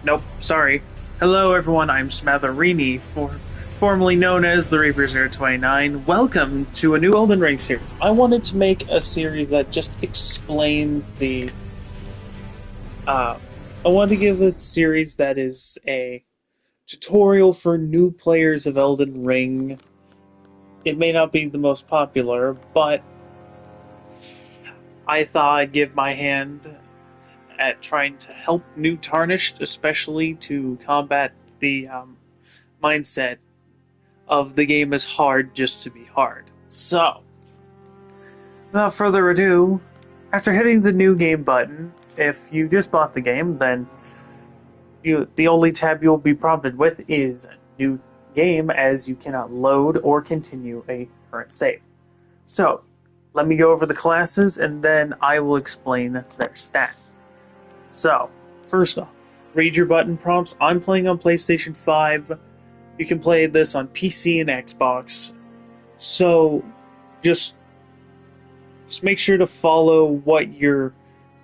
Nope, sorry. Hello everyone, I'm Smatherini, formerly known as the Reaper029. Welcome to a new Elden Ring series. I wanted to make a series that just explains uh, I wanted to give a series that is a tutorial for new players of Elden Ring. It may not be the most popular, but I thought I'd give my hand at trying to help new Tarnished, especially to combat the mindset of the game is hard just to be hard. So, without further ado, after hitting the new game button, if you just bought the game, then the only tab you'll be prompted with is new game, as you cannot load or continue a current save. So, let me go over the classes and then I will explain their stat. So, first off, read your button prompts. I'm playing on PlayStation 5. You can play this on PC and Xbox. So, just make sure to follow what your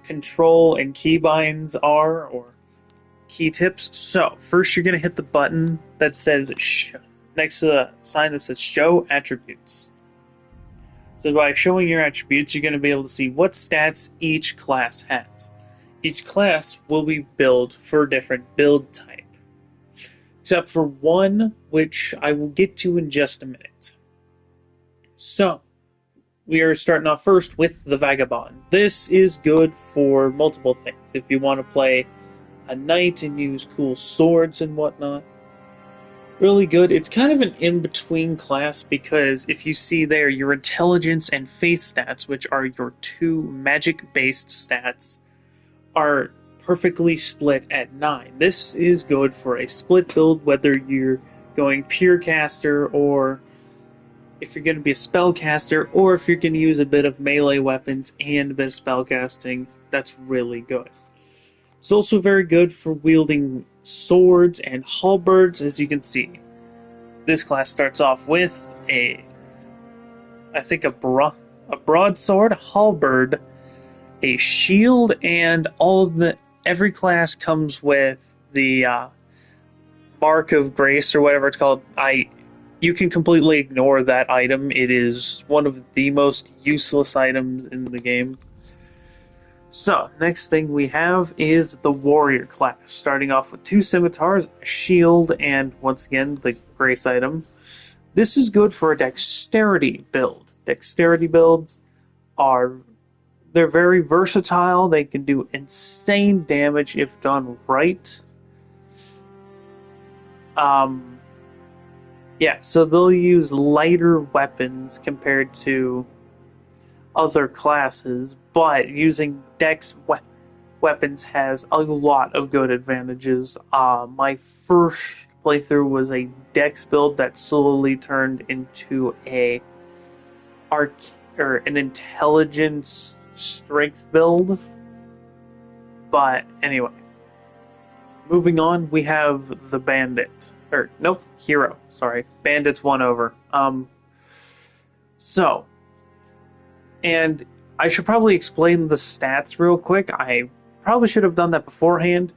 control and keybinds are, or key tips. So, first you're going to hit the button that says next to the sign that says Show Attributes. So by showing your attributes, you're going to be able to see what stats each class has. Each class will be built for a different build type, except for one, which I will get to in just a minute. So, we are starting off first with the Vagabond. This is good for multiple things. If you want to play a knight and use cool swords and whatnot, really good. It's kind of an in-between class because if you see there, your intelligence and faith stats, which are your two magic-based stats, are perfectly split at 9. This is good for a split build, whether you're going pure caster, or if you're going to be a spellcaster, or if you're going to use a bit of melee weapons and a bit of spellcasting. That's really good. It's also very good for wielding swords and halberds, as you can see. This class starts off with a broadsword, halberd, a shield, and every class comes with the mark of grace, or whatever it's called. You can completely ignore that item. It is one of the most useless items in the game. So, next thing we have is the warrior class, starting off with 2 scimitars, a shield, and once again the grace item. This is good for a dexterity build. Dexterity builds they're very versatile. They can do insane damage if done right. Yeah, so they'll use lighter weapons compared to other classes, but using dex weapons has a lot of good advantages. My first playthrough was a dex build that slowly turned into an intelligence strength build. But anyway, moving on, we have the bandit. Hero. Sorry, bandit's one over. And I should probably explain the stats real quick. I probably should have done that beforehand,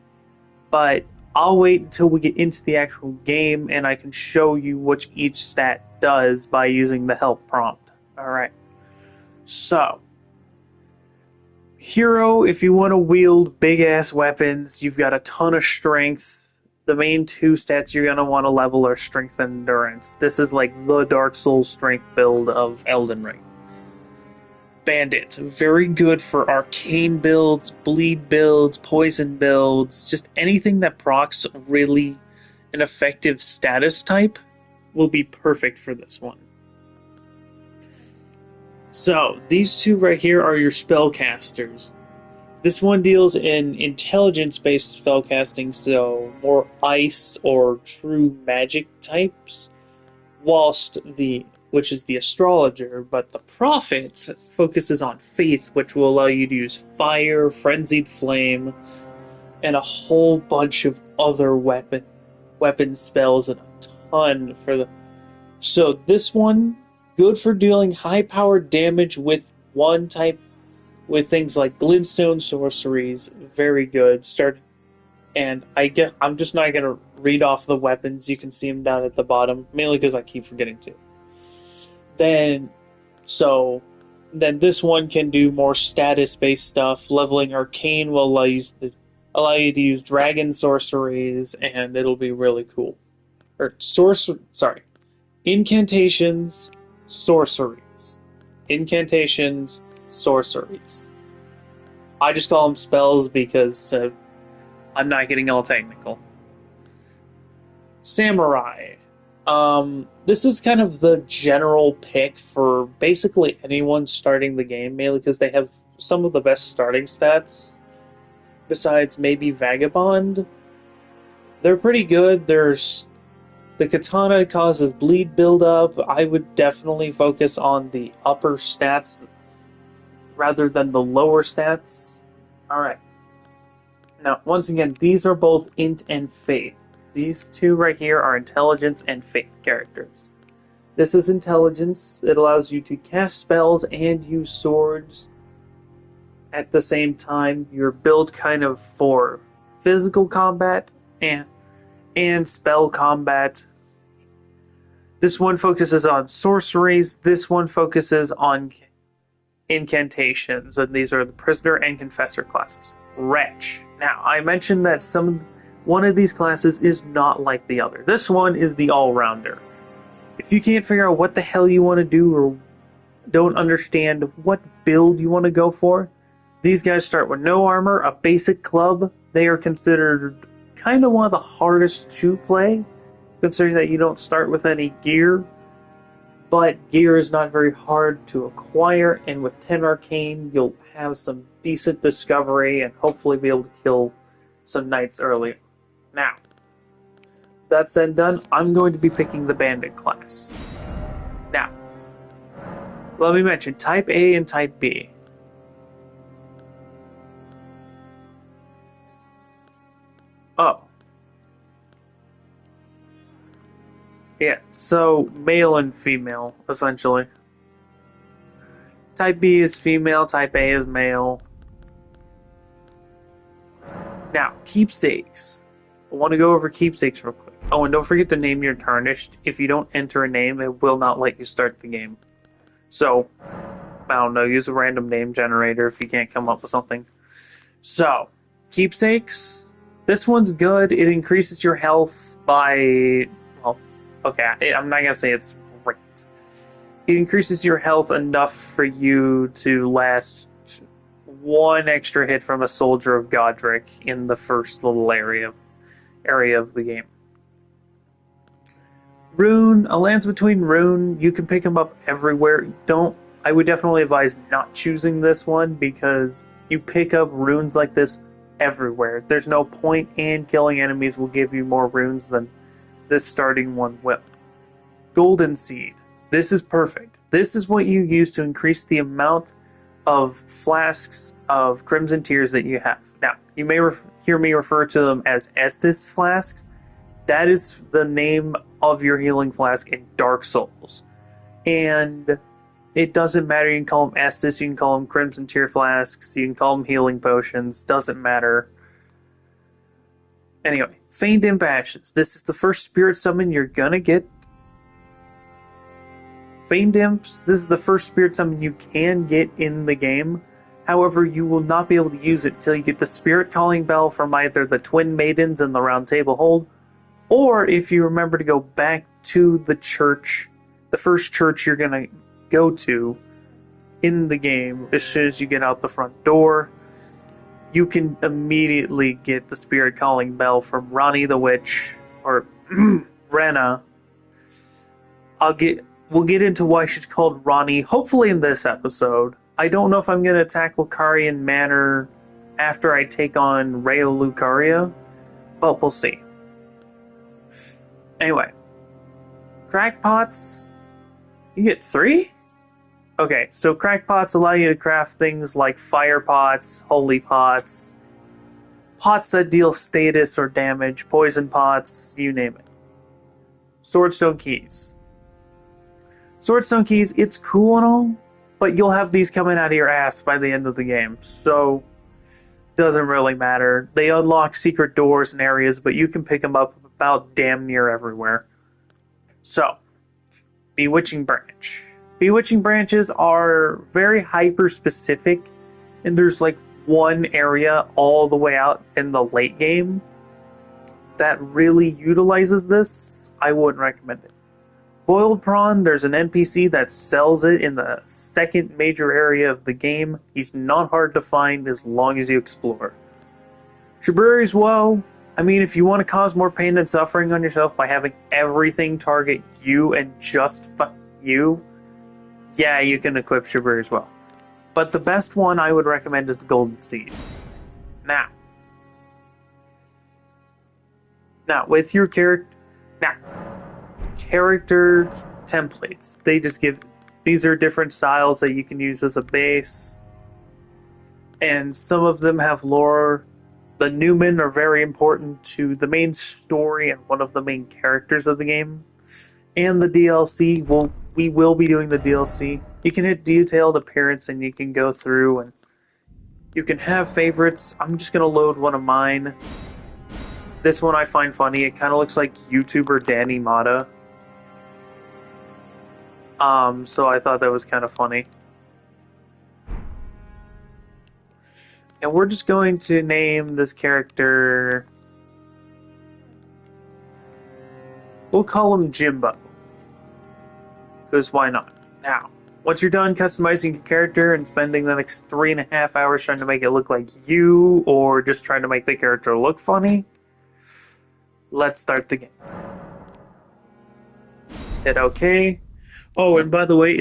but I'll wait until we get into the actual game and I can show you what each stat does by using the help prompt. Alright. So, hero, if you want to wield big-ass weapons, you've got a ton of strength. The main 2 stats you're going to want to level are strength and endurance. This is like the Dark Souls strength build of Elden Ring. Bandit, very good for arcane builds, bleed builds, poison builds, just anything that procs really an effective status type will be perfect for this one. So, these 2 right here are your spellcasters. This one deals in intelligence-based spellcasting, so more ice or true magic types, which is the astrologer, but the prophet focuses on faith, which will allow you to use fire, frenzied flame, and a whole bunch of other weapon spells, and a ton for the... So this one, good for dealing high-powered damage with one type, with things like glintstone sorceries, very good. And I'm just not gonna read off the weapons. You can see them down at the bottom, mainly because I keep forgetting to. Then, so, then this one can do more status-based stuff. Leveling Arcane will allow you to use dragon sorceries, and it'll be really cool. Or incantations, sorceries, incantations, sorceries. I just call them spells because I'm not getting all technical. Samurai. This is kind of the general pick for basically anyone starting the game, mainly because they have some of the best starting stats. Besides maybe Vagabond, they're pretty good. There's the katana causes bleed buildup. I would definitely focus on the upper stats rather than the lower stats. Alright. Now, once again, these are both int and faith. These two right here are intelligence and faith characters. This is intelligence. It allows you to cast spells and use swords at the same time. You're built kind of for physical combat and spell combat. This one focuses on sorceries. This one focuses on incantations, and these are the prisoner and confessor classes. Wretch. Now, I mentioned that one of these classes is not like the other. This one is the all-rounder. If you can't figure out what the hell you want to do or don't understand what build you want to go for, these guys start with no armor, a basic club. They are considered kind of one of the hardest to play, considering that you don't start with any gear. But gear is not very hard to acquire, and with 10 Arcane, you'll have some decent discovery and hopefully be able to kill some knights early. Now, that said and done, I'm going to be picking the Bandit class. Now, let me mention Type A and Type B. Oh. Yeah, so male and female, essentially. Type B is female, Type A is male. Now, keepsakes. I want to go over keepsakes real quick. Oh, and don't forget to name your tarnished. If you don't enter a name, it will not let you start the game. So, I don't know, use a random name generator if you can't come up with something. So, keepsakes. This one's good. It increases your health by... Well, okay, I'm not going to say it's great. It increases your health enough for you to last one extra hit from a soldier of Godric in the first little area of the game. Rune, a lance between rune, you can pick them up everywhere. I would definitely advise not choosing this one because you pick up runes like this everywhere. There's no point in killing enemies will give you more runes than this starting one will. Golden Seed. This is perfect. This is what you use to increase the amount of flasks of Crimson Tears that you have. Now, you may hear me refer to them as Estus flasks. That is the name of your healing flask in Dark Souls. And it doesn't matter, you can call them Estus, you can call them Crimson Tear flasks, you can call them healing potions, doesn't matter. Anyway, Feigned Imp Ashes. This is the first spirit summon you're gonna get. Feigned Imps, this is the first spirit summon you can get in the game. However, you will not be able to use it until you get the Spirit Calling Bell from either the Twin Maidens in the Round Table Hold, or if you remember to go back to the church, the first church you're gonna go to in the game, as soon as you get out the front door, you can immediately get the Spirit Calling Bell from Rani the Witch, or Rena. We'll get into why she's called Rani, hopefully in this episode. I don't know if I'm going to attack Lucarian Manor after I take on Rayo Lucaria, but we'll see. Anyway, crackpots, you get 3? Okay, so crackpots allow you to craft things like fire pots, holy pots, pots that deal status or damage, poison pots, you name it. Swordstone keys. Swordstone keys, it's cool and all, but you'll have these coming out of your ass by the end of the game, so doesn't really matter. They unlock secret doors and areas, but you can pick them up about damn near everywhere. So, Bewitching Branch. Bewitching branches are very hyper specific, and there's like one area all the way out in the late game that really utilizes this. I wouldn't recommend it. Boiled Prawn, there's an NPC that sells it in the second major area of the game. He's not hard to find as long as you explore. Shrubbery's Woe, I mean, if you want to cause more pain and suffering on yourself by having everything target you and just you, yeah, you can equip Shrubbery's Woe. But the best one I would recommend is the Golden Seed. Now, with your character templates, they just give, these are different styles that you can use as a base, and some of them have lore. The Newmen are very important to the main story and one of the main characters of the game. And the DLC, we will be doing the DLC. You can hit detailed appearance and you can go through and you can have favorites. I'm just going to load one of mine. This one I find funny. It kind of looks like YouTuber Danny Mata. So I thought that was kind of funny. And we're just going to name this character... We'll call him Jimbo. Because why not? Now, once you're done customizing your character and spending the next 3.5 hours trying to make it look like you, or just trying to make the character look funny, let's start the game. Hit OK. Oh, and by the way,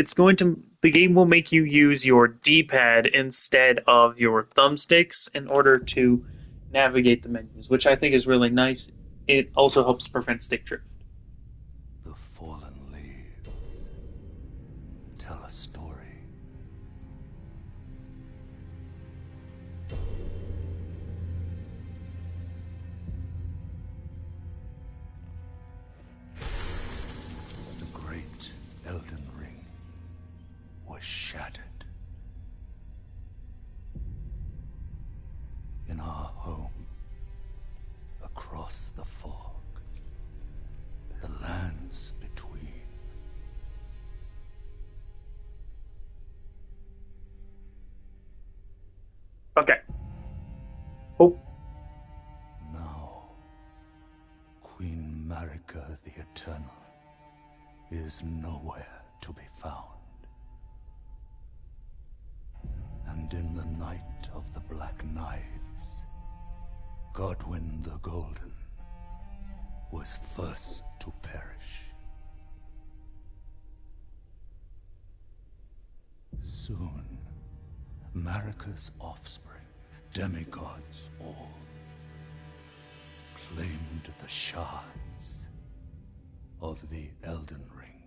the game will make you use your D-pad instead of your thumbsticks in order to navigate the menus, which I think is really nice. It also helps prevent stick drift. The fallen leaves tell a story. The great Elden Ring was shattered. In our home, across the fog, the lands between. Okay. Oh. Now, Queen Marika the Eternal is nowhere to be found. And in the night of the Black Knives, Godwyn the Golden was first to perish. Soon, Marika's offspring, demigods all, claimed the shards of the Elden Ring.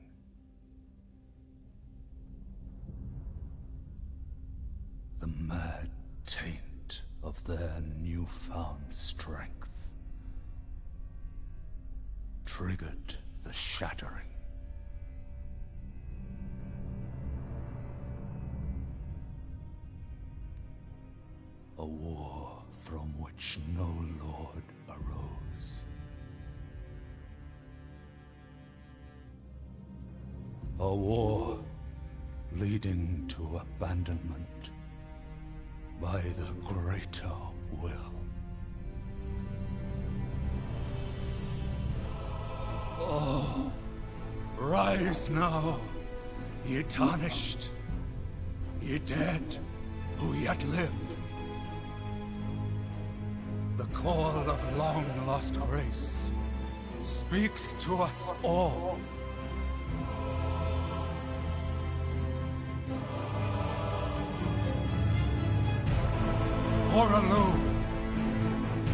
The mad taint of their newfound strength triggered the shattering. A war from which no lord arose. A war leading to abandonment by the greater will. Oh, rise now, ye tarnished, ye dead who yet live. The call of long-lost grace speaks to us all. Horalu,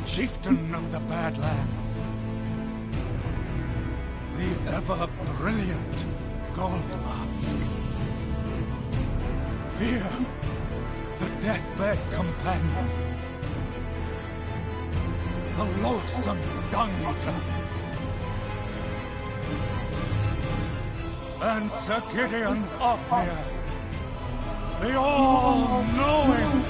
chieftain of the Badlands, the ever-brilliant Gold Mask. Fear, the deathbed companion, the loathsome dung-eater, and Sir Gideon Ofnir, the all-knowing.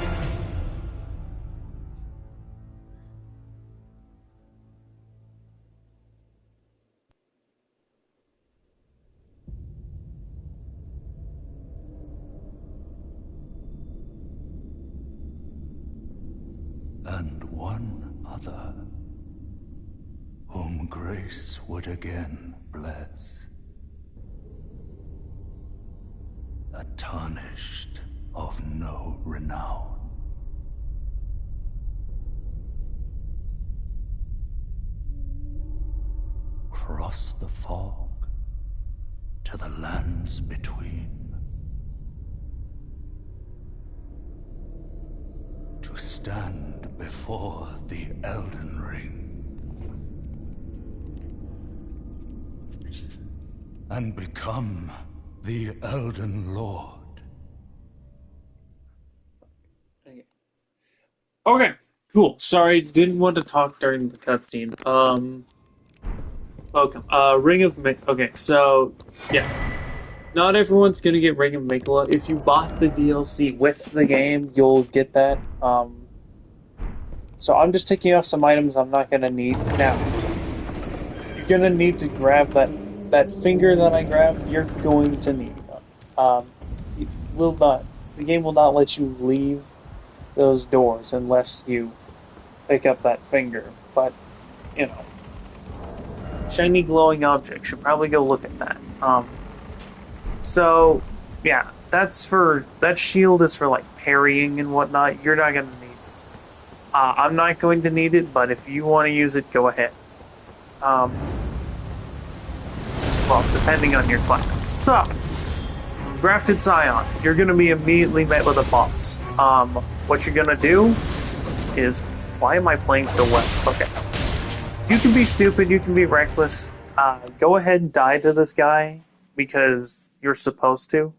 and one other, whom grace would again bless. A tarnished of no renown. Cross the fog to the lands between, to stand before the Elden Ring and become the Elden Lord. Okay, cool. Sorry, didn't want to talk during the cutscene. Welcome. Ring of Okay, so yeah, not everyone's gonna get Ring of Mikola. If you bought the DLC with the game, you'll get that. So I'm just taking off some items I'm not gonna need now. You're gonna need to grab that finger that I grabbed. You're going to need. It will not. The game will not let you leave those doors unless you pick up that finger. But you know, shiny glowing object. Should probably go look at that. So yeah, that shield is for like parrying and whatnot. You're not gonna need it. I'm not going to need it, but if you want to use it, go ahead. Well, depending on your class. So, Grafted Scion, you're going to be immediately met with a boss. What you're going to do is... Why am I playing so well? Okay. You can be stupid, you can be reckless. Go ahead and die to this guy, because you're supposed to.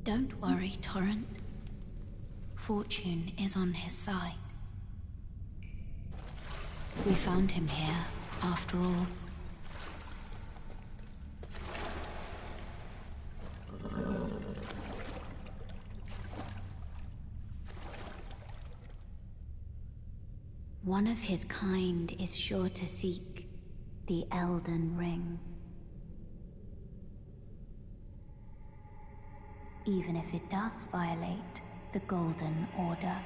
Don't worry, Torrent. Fortune is on his side. We found him here, after all. One of his kind is sure to seek the Elden Ring. Even if it does violate the Golden Order.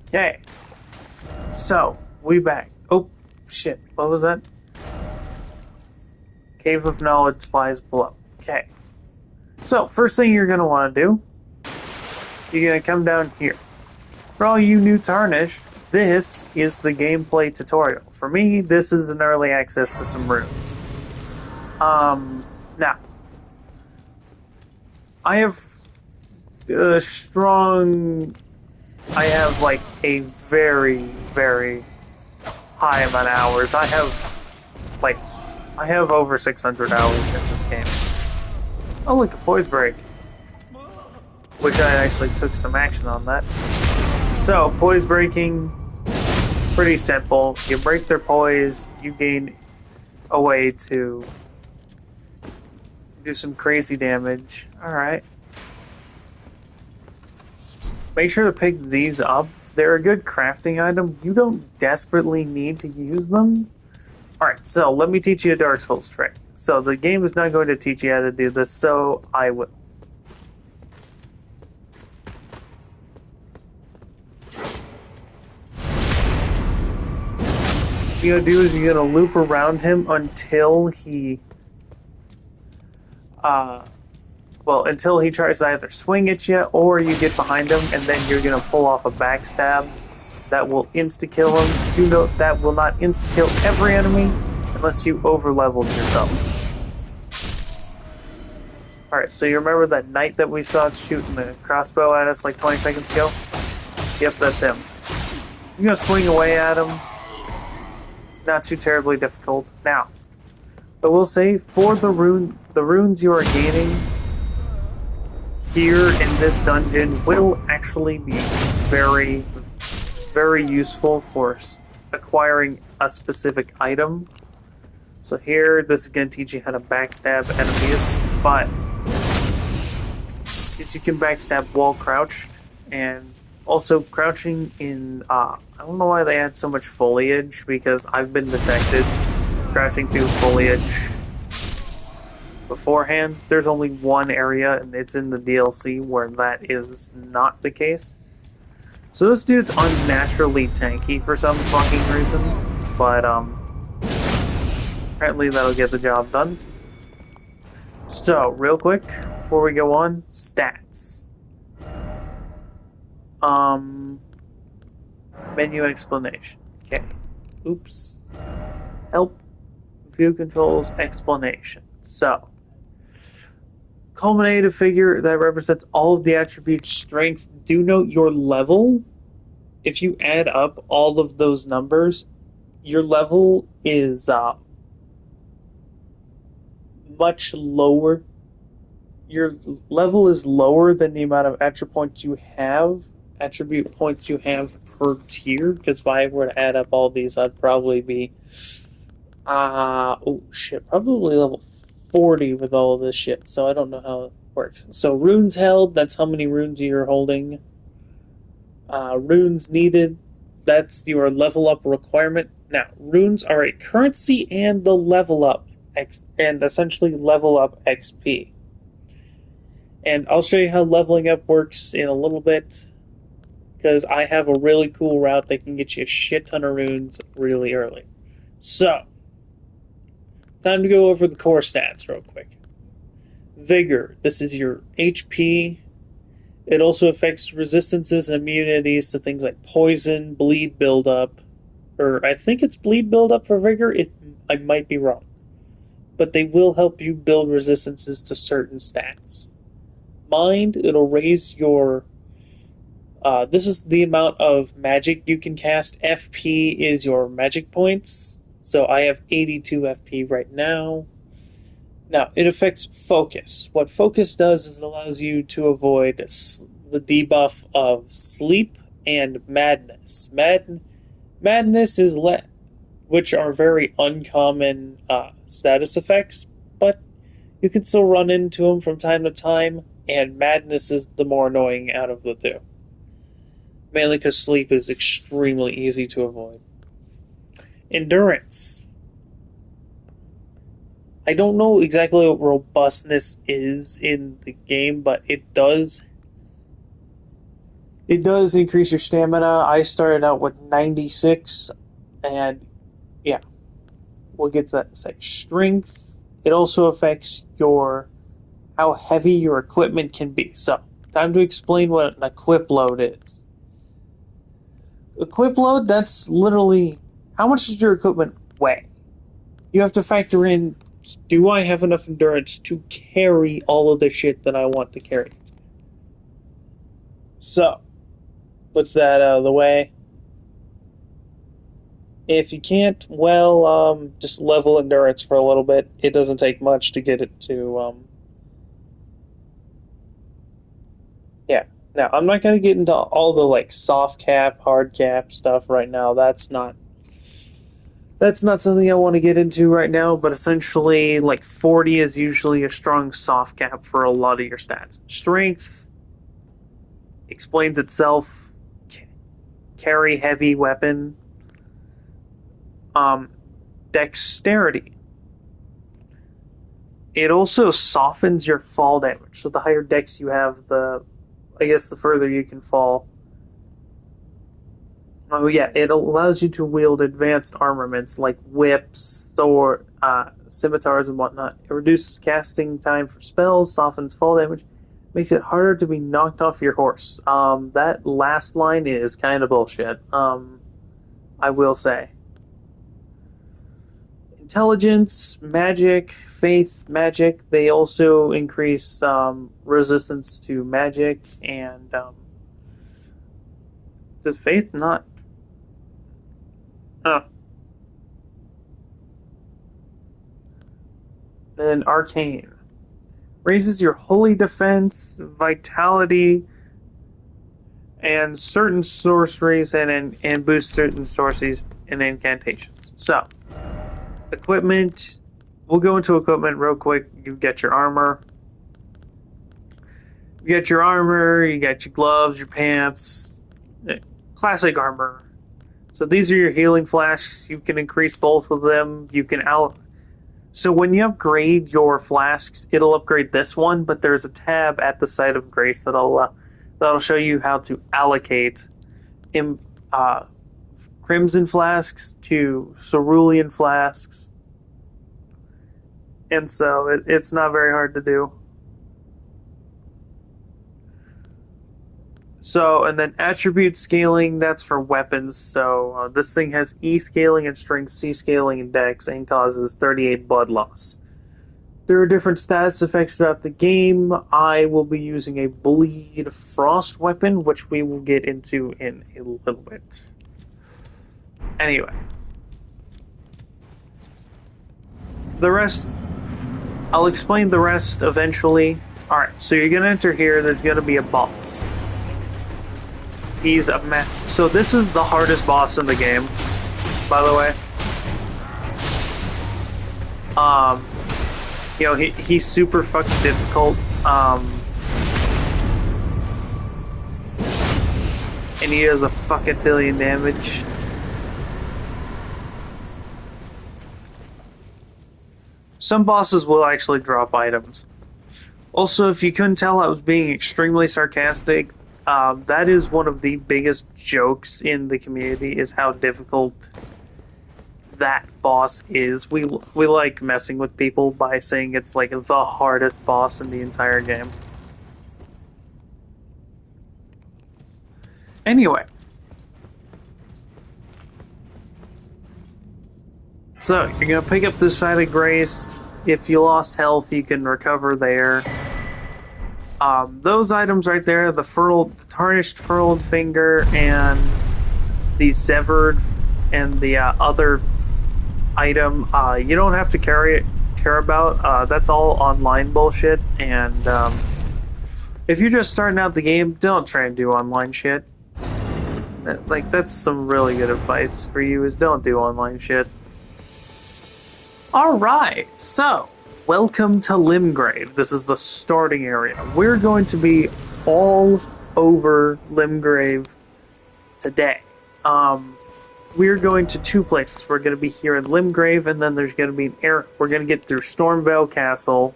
Okay. So, we back. Oh, shit. What was that? Cave of Knowledge lies below. Okay. So, first thing you're going to want to do, you're going to come down here. For all you new Tarnished, this is the gameplay tutorial. For me, this is an early access to some runes. Now, I have a strong... I have, like, a very, very high amount of hours. I have over 600 hours in this game. Oh, look, a poise break. Which I actually took some action on that. So, poise breaking, pretty simple. You break their poise, you gain a way to Do some crazy damage. Alright. Make sure to pick these up. They're a good crafting item. You don't desperately need to use them. Alright, so let me teach you a Dark Souls trick. So the game is not going to teach you how to do this, so I will. What you're gonna do is you're gonna loop around him until he until he tries to either swing at you or you get behind him, and then you're gonna pull off a backstab that will insta-kill him. Do note that will not insta-kill every enemy unless you over-leveled yourself. Alright, so you remember that knight that we saw shooting the crossbow at us like 20 seconds ago? Yep, that's him. You're gonna swing away at him. Not too terribly difficult. Now, I will say, for the runes you are gaining here in this dungeon will actually be very, very useful for acquiring a specific item. So here, this is going to teach you how to backstab enemies, but you can backstab while crouched, and also crouching in, I don't know why they add so much foliage, because I've been detected crouching through foliage beforehand. There's only one area, and it's in the DLC, where that is not the case. So this dude's unnaturally tanky for some fucking reason, but apparently that'll get the job done. So, real quick, before we go on, stats. Menu explanation. Okay. Oops. Help. View controls, explanation. So, culminative figure that represents all of the attributes strength. Do note your level. If you add up all of those numbers, your level is much lower. Your level is lower than the amount of attribute points you have per tier. Because if I were to add up all these, I'd probably be probably level 40 with all of this shit. So I don't know how it works. So runes held, that's how many runes you're holding. Runes needed, that's your level up requirement. Now, runes are a currency and the level up and essentially level up XP. And I'll show you how leveling up works in a little bit, because I have a really cool route that can get you a shit ton of runes really early. So, time to go over the core stats real quick. Vigor, this is your HP. It also affects resistances and immunities to things like poison, bleed buildup, or I think it's bleed buildup for Vigor. I might be wrong. But they will help you build resistances to certain stats. Mind, it'll raise your... this is the amount of magic you can cast. FP is your magic points. So I have 82 FP right now. Now, it affects focus. What focus does is it allows you to avoid the debuff of sleep and madness. Madness is which are very uncommon status effects, but you can still run into them from time to time, and madness is the more annoying out of the two. Mainly because sleep is extremely easy to avoid. Endurance. I don't know exactly what robustness is in the game, but it does increase your stamina. I started out with 96, and yeah, we'll get to that in a sec. Strength, it also affects how heavy your equipment can be. So, time to explain what an equip load is. Equip load, that's literally how much does your equipment weigh? You have to factor in, do I have enough endurance to carry all of the shit that I want to carry? So, with that out of the way, if you can't, well, just level endurance for a little bit. It doesn't take much to get it to, yeah. Now, I'm not going to get into all the, soft cap, hard cap stuff right now. That's not That's not something I want to get into right now, but essentially, like 40 is usually a strong soft cap for a lot of your stats. Strength explains itself. Carry heavy weapon. Um, Dexterity. It also softens your fall damage. So the higher dex you have, I guess the further you can fall. Oh yeah, it allows you to wield advanced armaments like whips, sword, scimitars, and whatnot. It reduces casting time for spells, softens fall damage, makes it harder to be knocked off your horse. That last line is kind of bullshit. I will say. Intelligence, magic, faith, magic. They also increase resistance to magic and does faith not? Oh, then arcane raises your holy defense, vitality, and certain sorceries and boosts certain sorceries and incantations. So, equipment. We'll go into equipment real quick. You get your armor. You get your armor. You got your gloves, your pants. Classic armor. So these are your healing flasks. You can increase both of them. You can So when you upgrade your flasks, it'll upgrade this one, but there's a tab at the site of grace that'll show you how to allocate uh, crimson flasks to cerulean flasks, and so it's not very hard to do. So, and then attribute scaling, that's for weapons. So, this thing has E scaling and strength, C scaling and dex, and causes 38 blood loss. There are different status effects throughout the game. I will be using a bleed frost weapon, which we will get into in a little bit. Anyway. The rest, I'll explain the rest eventually. Alright, so you're going to enter here, there's going to be a boss. He's a so this is the hardest boss in the game, by the way. You know, he's super fucking difficult. And he does a fuckatillion damage. Some bosses will actually drop items. Also, if you couldn't tell, I was being extremely sarcastic. That is one of the biggest jokes in the community, is how difficult that boss is. We like messing with people by saying it's like the hardest boss in the entire game. Anyway. So, you're gonna pick up this side of grace. If you lost health, you can recover there. Those items right there, the tarnished furled finger and the severed and the other item, you don't have to care about. That's all online bullshit, and if you're just starting out the game, don't try and do online shit. Like, that's some really good advice for you, is don't do online shit. Alright, so welcome to Limgrave. This is the starting area. We're going to be all over Limgrave today. We're going to two places. We're going to be here in Limgrave, and then there's going to be an area. We're going to get through Stormvale Castle,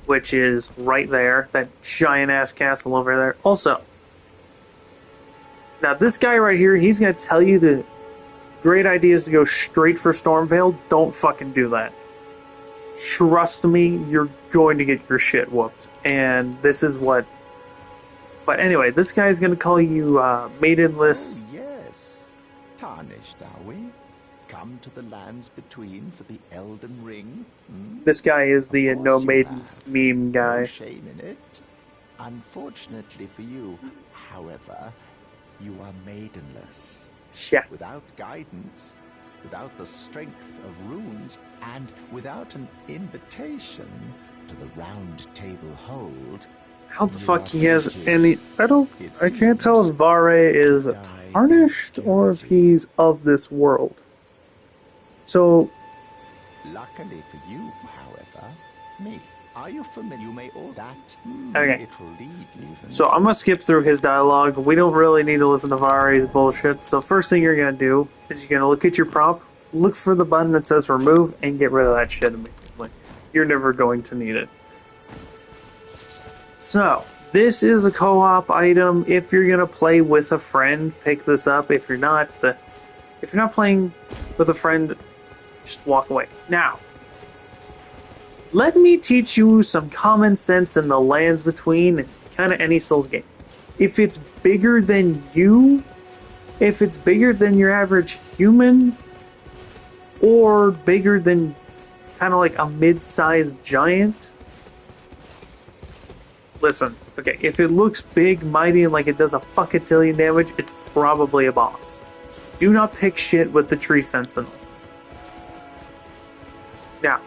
which is right there. That giant-ass castle over there. Also, now this guy right here, he's going to tell you the great idea is to go straight for Stormvale. Don't fucking do that. Trust me, you're going to get your shit whooped. And this is what... But anyway, this guy's going to call you maidenless. Oh, yes. Tarnished, are we? Come to the lands between for the Elden Ring? Hmm? This guy is the no maidens meme guy. No shame in it. Unfortunately for you, however, you are maidenless. Yeah. Without guidance, without the strength of runes, and without an invitation to the round table hold. How the fuck he has any... I can't tell if Vare is tarnished or if he's of this world. So, Luckily for you, however, me. Are you familiar? You may all that. okay. It will lead even. So I'm gonna skip through his dialogue. We don't really need to listen to Vare's bullshit. So first thing you're gonna do is you're gonna look at your prop, look for the button that says remove, and get rid of that shit immediately. You're never going to need it. So, this is a co-op item. If you're gonna play with a friend, pick this up. If you're not playing with a friend, just walk away. Now, let me teach you some common sense in the lands between kind of any Souls game. If it's bigger than you, if it's bigger than your average human, or bigger than kind of like a mid-sized giant, listen, okay, if it looks big, mighty, and like it does a fuckatillion damage, it's probably a boss. Do not pick shit with the Tree Sentinel. Now,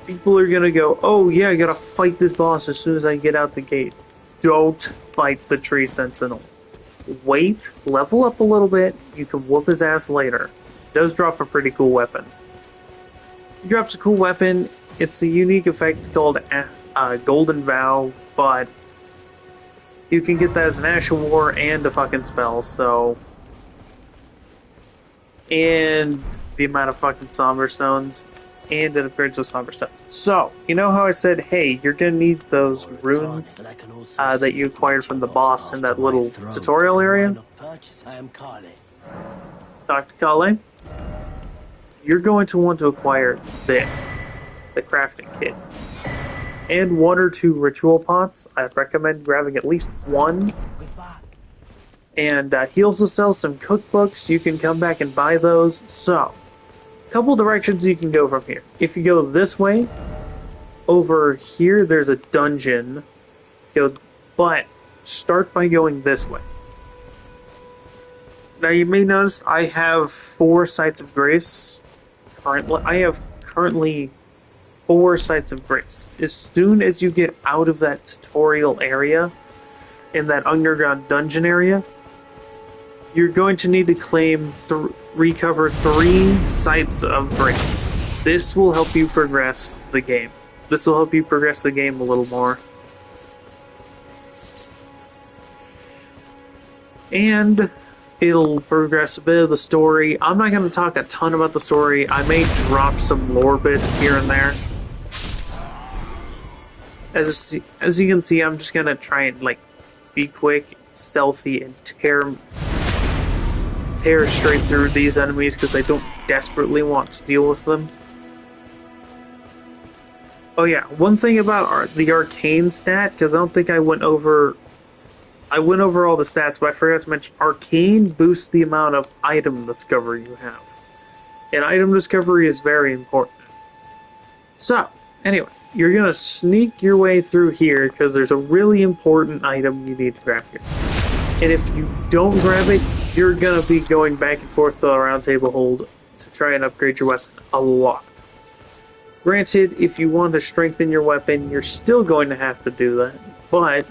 people are gonna go, oh yeah, I gotta fight this boss as soon as I get out the gate. Don't fight the Tree Sentinel. Wait, level up a little bit, you can whoop his ass later. It does drop a pretty cool weapon. He drops a cool weapon, it's a unique effect called Golden Vow, but you can get that as an Ash of War and a fucking spell, so... And the amount of fucking Somber Stones, and it upgrades with Somber Stones. So, you know how I said, hey, you're gonna need those runes that you acquired from the boss in that little tutorial area? Talk to Kale. You're going to want to acquire this, the crafting kit. And 1 or 2 ritual pots. I'd recommend grabbing at least 1. And he also sells some cookbooks. You can come back and buy those. So, a couple directions you can go from here. If you go this way, over here there's a dungeon. But start by going this way. Now you may notice I have 4 sites of grace. I have currently 4 sites of grace. As soon as you get out of that tutorial area, in that underground dungeon area, you're going to need to claim recover 3 sites of grace. This will help you progress the game. This will help you progress the game a little more. And it'll progress a bit of the story. I'm not going to talk a ton about the story. I may drop some lore bits here and there. As you can see, I'm just going to try and like be quick, stealthy, and tear straight through these enemies because I don't desperately want to deal with them. Oh yeah, one thing about the arcane stat, because I don't think I went over all the stats, but I forgot to mention, arcane boosts the amount of item discovery you have. And item discovery is very important. So, anyway, you're going to sneak your way through here because there's a really important item you need to grab here. And if you don't grab it, you're going to be going back and forth to the round table hold to try and upgrade your weapon a lot. Granted, if you want to strengthen your weapon, you're still going to have to do that, but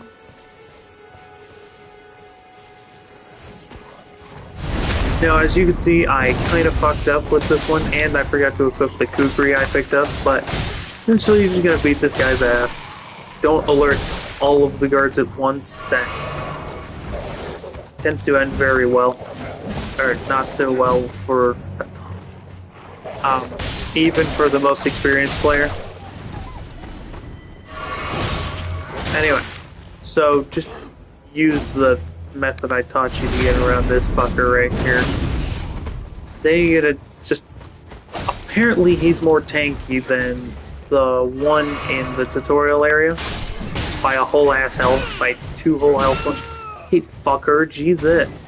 now, as you can see, I kind of fucked up with this one, and I forgot to equip the kukri I picked up, but essentially you're just going to beat this guy's ass. Don't alert all of the guards at once. That tends to end very well, or not so well for even for the most experienced player. Anyway, so just use the method I taught you to get around this fucker right here. Then you gotta just... Apparently he's more tanky than the one in the tutorial area. By a whole ass health, by 2 whole health points. Hey fucker, Jesus.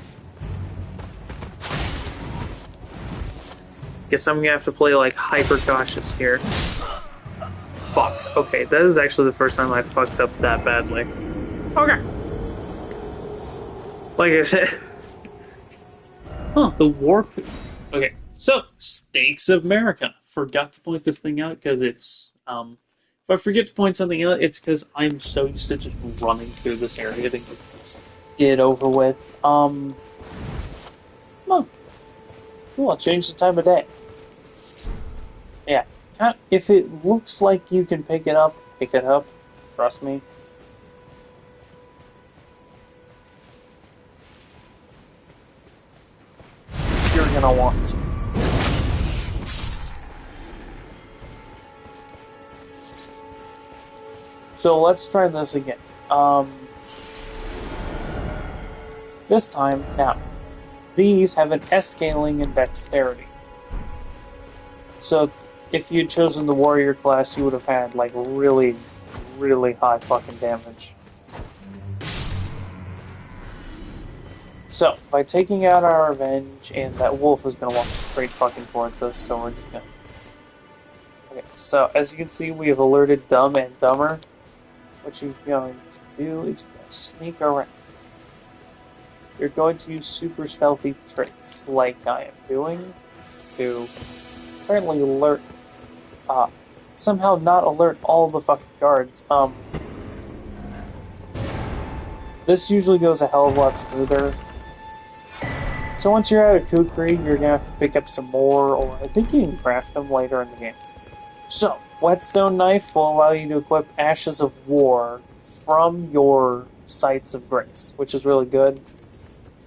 Guess I'm gonna have to play like hyper cautious here. Fuck. Okay, that is actually the first time I fucked up that badly. Okay. Like I said. Huh, the warp. Okay, so, Stakes of America. Forgot to point this thing out because it's, if I forget to point something out, it's because I'm so used to just running through this area to get over with. Come on. Cool, I'll change the time of day. Yeah. If it looks like you can pick it up, pick it up. Trust me. You're gonna want to. So let's try this again. This time, now, these have an S scaling and dexterity. So if you'd chosen the warrior class, you would have had like really, really high fucking damage. So, by taking out our revenge, and that wolf is gonna walk straight fucking towards us, so we're just gonna... Okay, so as you can see, we have alerted Dumb and Dumber. What you're going to do is you're going to sneak around. You're going to use super stealthy tricks, like I am doing, to apparently alert, somehow not alert all the fucking guards. This usually goes a hell of a lot smoother. So once you're out of Kukri, you're gonna have to pick up some more, or I think you can craft them later in the game. So, Whetstone Knife will allow you to equip Ashes of War from your Sights of Grace, which is really good.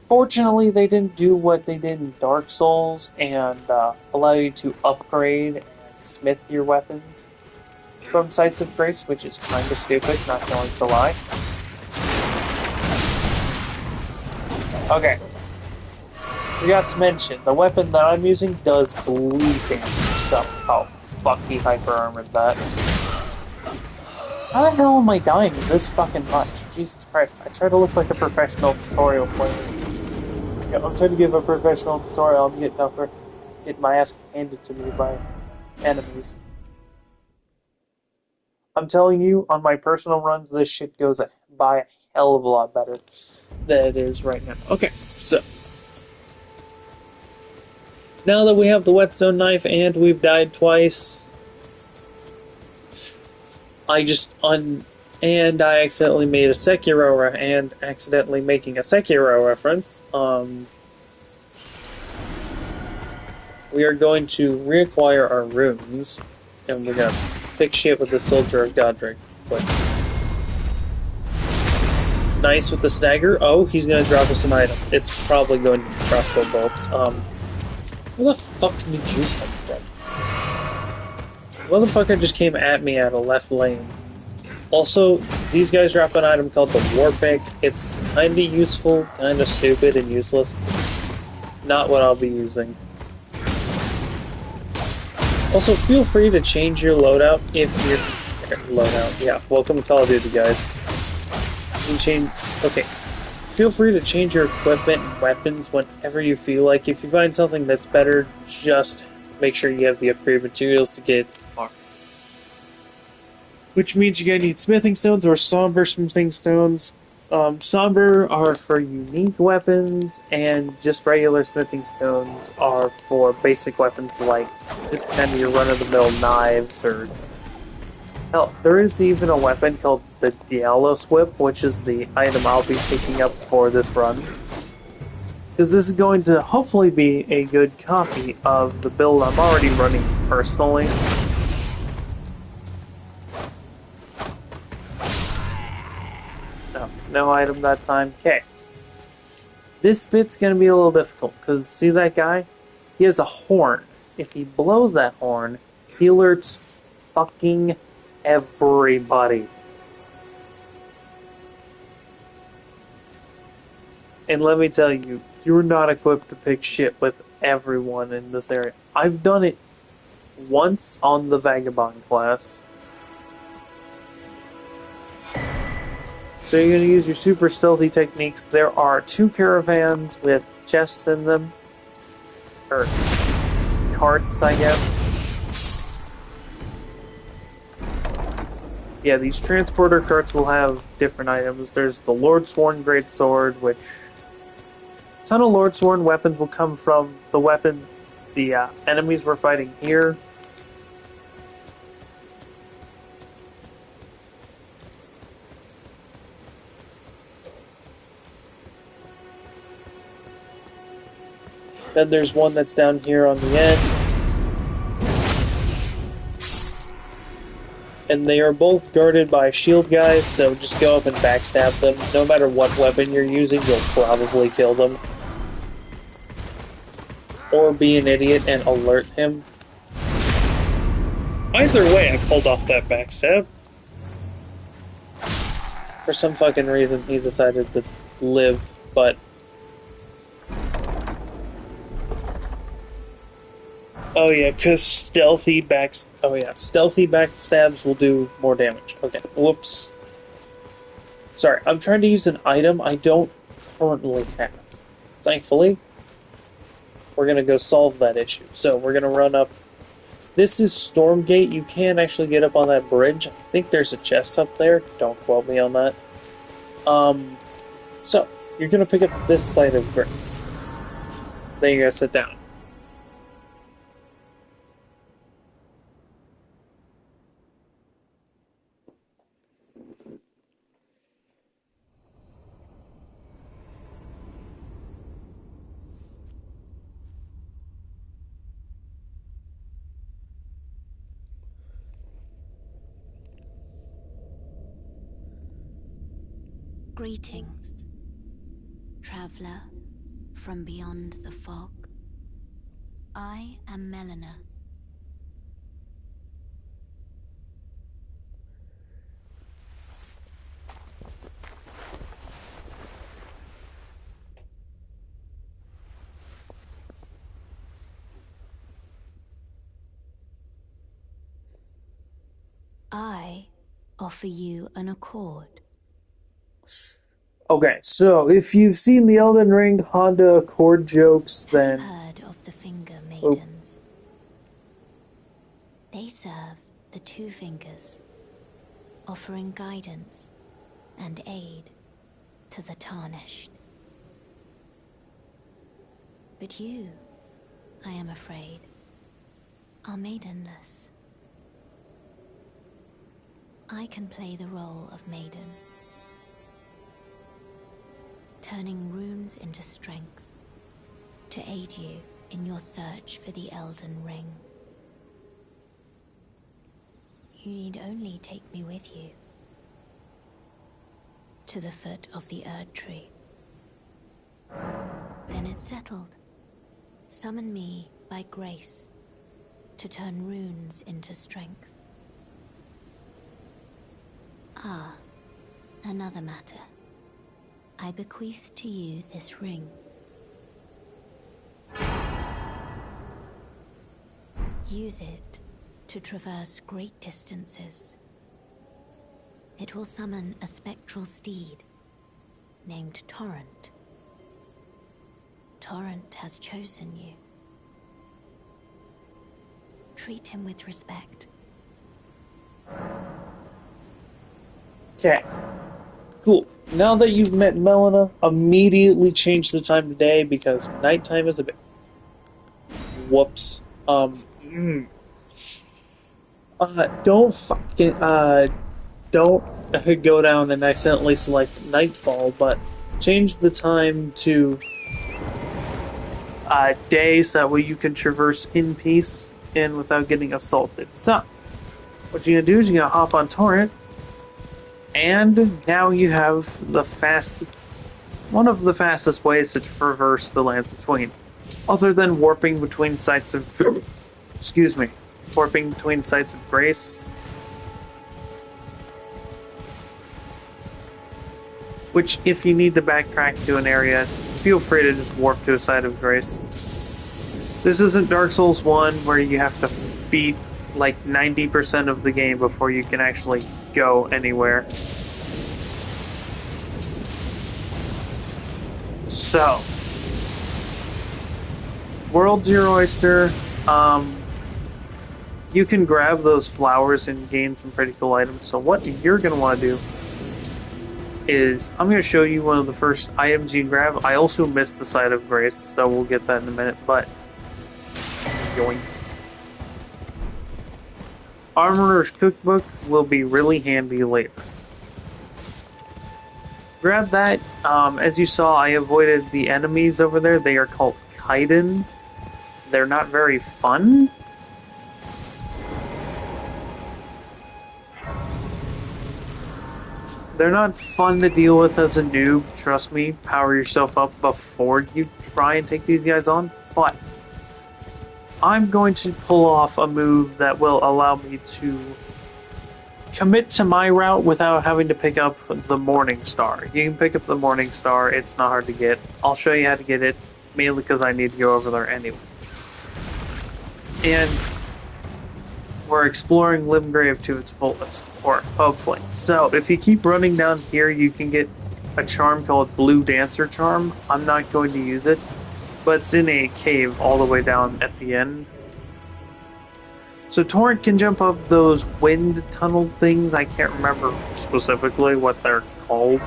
Fortunately, they didn't do what they did in Dark Souls and allow you to upgrade and smith your weapons from Sights of Grace, which is kind of stupid, not going to lie. Okay. Forgot to mention, the weapon that I'm using does bleed damage, so... Oh, fuck, he hyper-armored that. How the hell am I dying this fucking much? Jesus Christ, I try to look like a professional tutorial player. Yeah, I'm trying to give a professional tutorial, I'm getting my ass handed to me by enemies. I'm telling you, on my personal runs, this shit goes by a hell of a lot better than it is right now. Okay, so... Now that we have the Whetstone Knife and we've died twice, I accidentally made a Sekiro and accidentally making a Sekiro reference. We are going to reacquire our runes, and we're gonna pick shit with the Soldier of Godric. But nice with the stagger. Oh, he's gonna drop us an item. It's probably going to be crossbow bolts. Where the fuck did you come from? Motherfucker just came at me out of left lane. Also, these guys drop an item called the War Pick. It's kinda useful, kinda stupid, and useless. Not what I'll be using. Also, feel free to change your loadout if you're... Loadout, yeah. Welcome to Call of Duty, guys. You can change... Okay. Feel free to change your equipment and weapons whenever you feel like. If you find something that's better, just make sure you have the upgrade materials to get it far. Which means you're gonna need smithing stones or somber smithing stones. Somber are for unique weapons, and just regular smithing stones are for basic weapons like just kind of your run-of-the-mill knives or... Hell, there is even a weapon called the Dialos Whip, which is the item I'll be picking up for this run. Because this is going to hopefully be a good copy of the build I'm already running personally. No item that time. Okay. This bit's gonna be a little difficult, because see that guy? He has a horn. If he blows that horn, he alerts fucking everybody. And let me tell you, you're not equipped to pick shit with everyone in this area. I've done it once on the Vagabond class. So you're going to use your super stealthy techniques. There are 2 caravans with chests in them. Or carts, I guess. Yeah, these transporter carts will have different items. There's the Lordsworn Greatsword, which... A ton of Lordsworn weapons will come from the enemies we're fighting here. Then there's one that's down here on the end. and they are both guarded by shield guys, so just go up and backstab them. No matter what weapon you're using, you'll probably kill them. Or be an idiot and alert him. Either way, I pulled off that backstab. For some fucking reason, he decided to live, but... Oh yeah, because stealthy backstabs will do more damage. Okay, whoops. Sorry, I'm trying to use an item I don't currently have. Thankfully, we're gonna go solve that issue. So, we're gonna run up... This is Stormgate. You can actually get up on that bridge. I think there's a chest up there. Don't quote me on that. So, you're gonna pick up this site of grace. Then you're gonna sit down. Greetings, traveler from beyond the fog. I am Melina. I offer you an accord. Okay, so if you've seen the Elden Ring Honda Accord jokes, then... Have you heard of the Finger Maidens? They serve the two fingers, offering guidance and aid to the tarnished. But you, I am afraid, are maidenless. I can play the role of maiden, turning runes into strength to aid you in your search for the Elden Ring. You need only take me with you to the foot of the Erd Tree. Then it's settled. Summon me by grace to turn runes into strength. Ah, another matter. I bequeath to you this ring. Use it to traverse great distances. It will summon a spectral steed named Torrent. Torrent has chosen you. Treat him with respect. Okay. Cool. Now that you've met Melina, immediately change the time to day because nighttime is a bit... Whoops. Don't fucking, don't go down and accidentally select nightfall, but change the time to, day so that way you can traverse in peace and without getting assaulted. So, what you're gonna do is you're gonna hop on Torrent, and now you have one of the fastest ways to traverse the lands between, other than warping between sites of, warping between sites of grace. Which, if you need to backtrack to an area, feel free to just warp to a site of grace. This isn't Dark Souls 1 where you have to beat like 90% of the game before you can actually go anywhere. So, world's your oyster. You can grab those flowers and gain some pretty cool items. So what you're going to want to do is, I'm going to show you one of the first items you can grab. I also missed the site of grace, so we'll get that in a minute, but... Yoink. Armorer's Cookbook will be really handy later. Grab that. As you saw, I avoided the enemies over there. They are called Kaiden. They're not very fun. They're not fun to deal with as a noob, trust me. Power yourself up before you try and take these guys on, but I'm going to pull off a move that will allow me to commit to my route without having to pick up the Morning Star. You can pick up the Morning Star, it's not hard to get. I'll show you how to get it, mainly because I need to go over there anyway. And we're exploring Limgrave to its fullest, or hopefully. So, if you keep running down here, you can get a charm called Blue Dancer Charm. I'm not going to use it, but it's in a cave all the way down at the end. So Torrent can jump up those wind tunnel things. I can't remember specifically what they're called.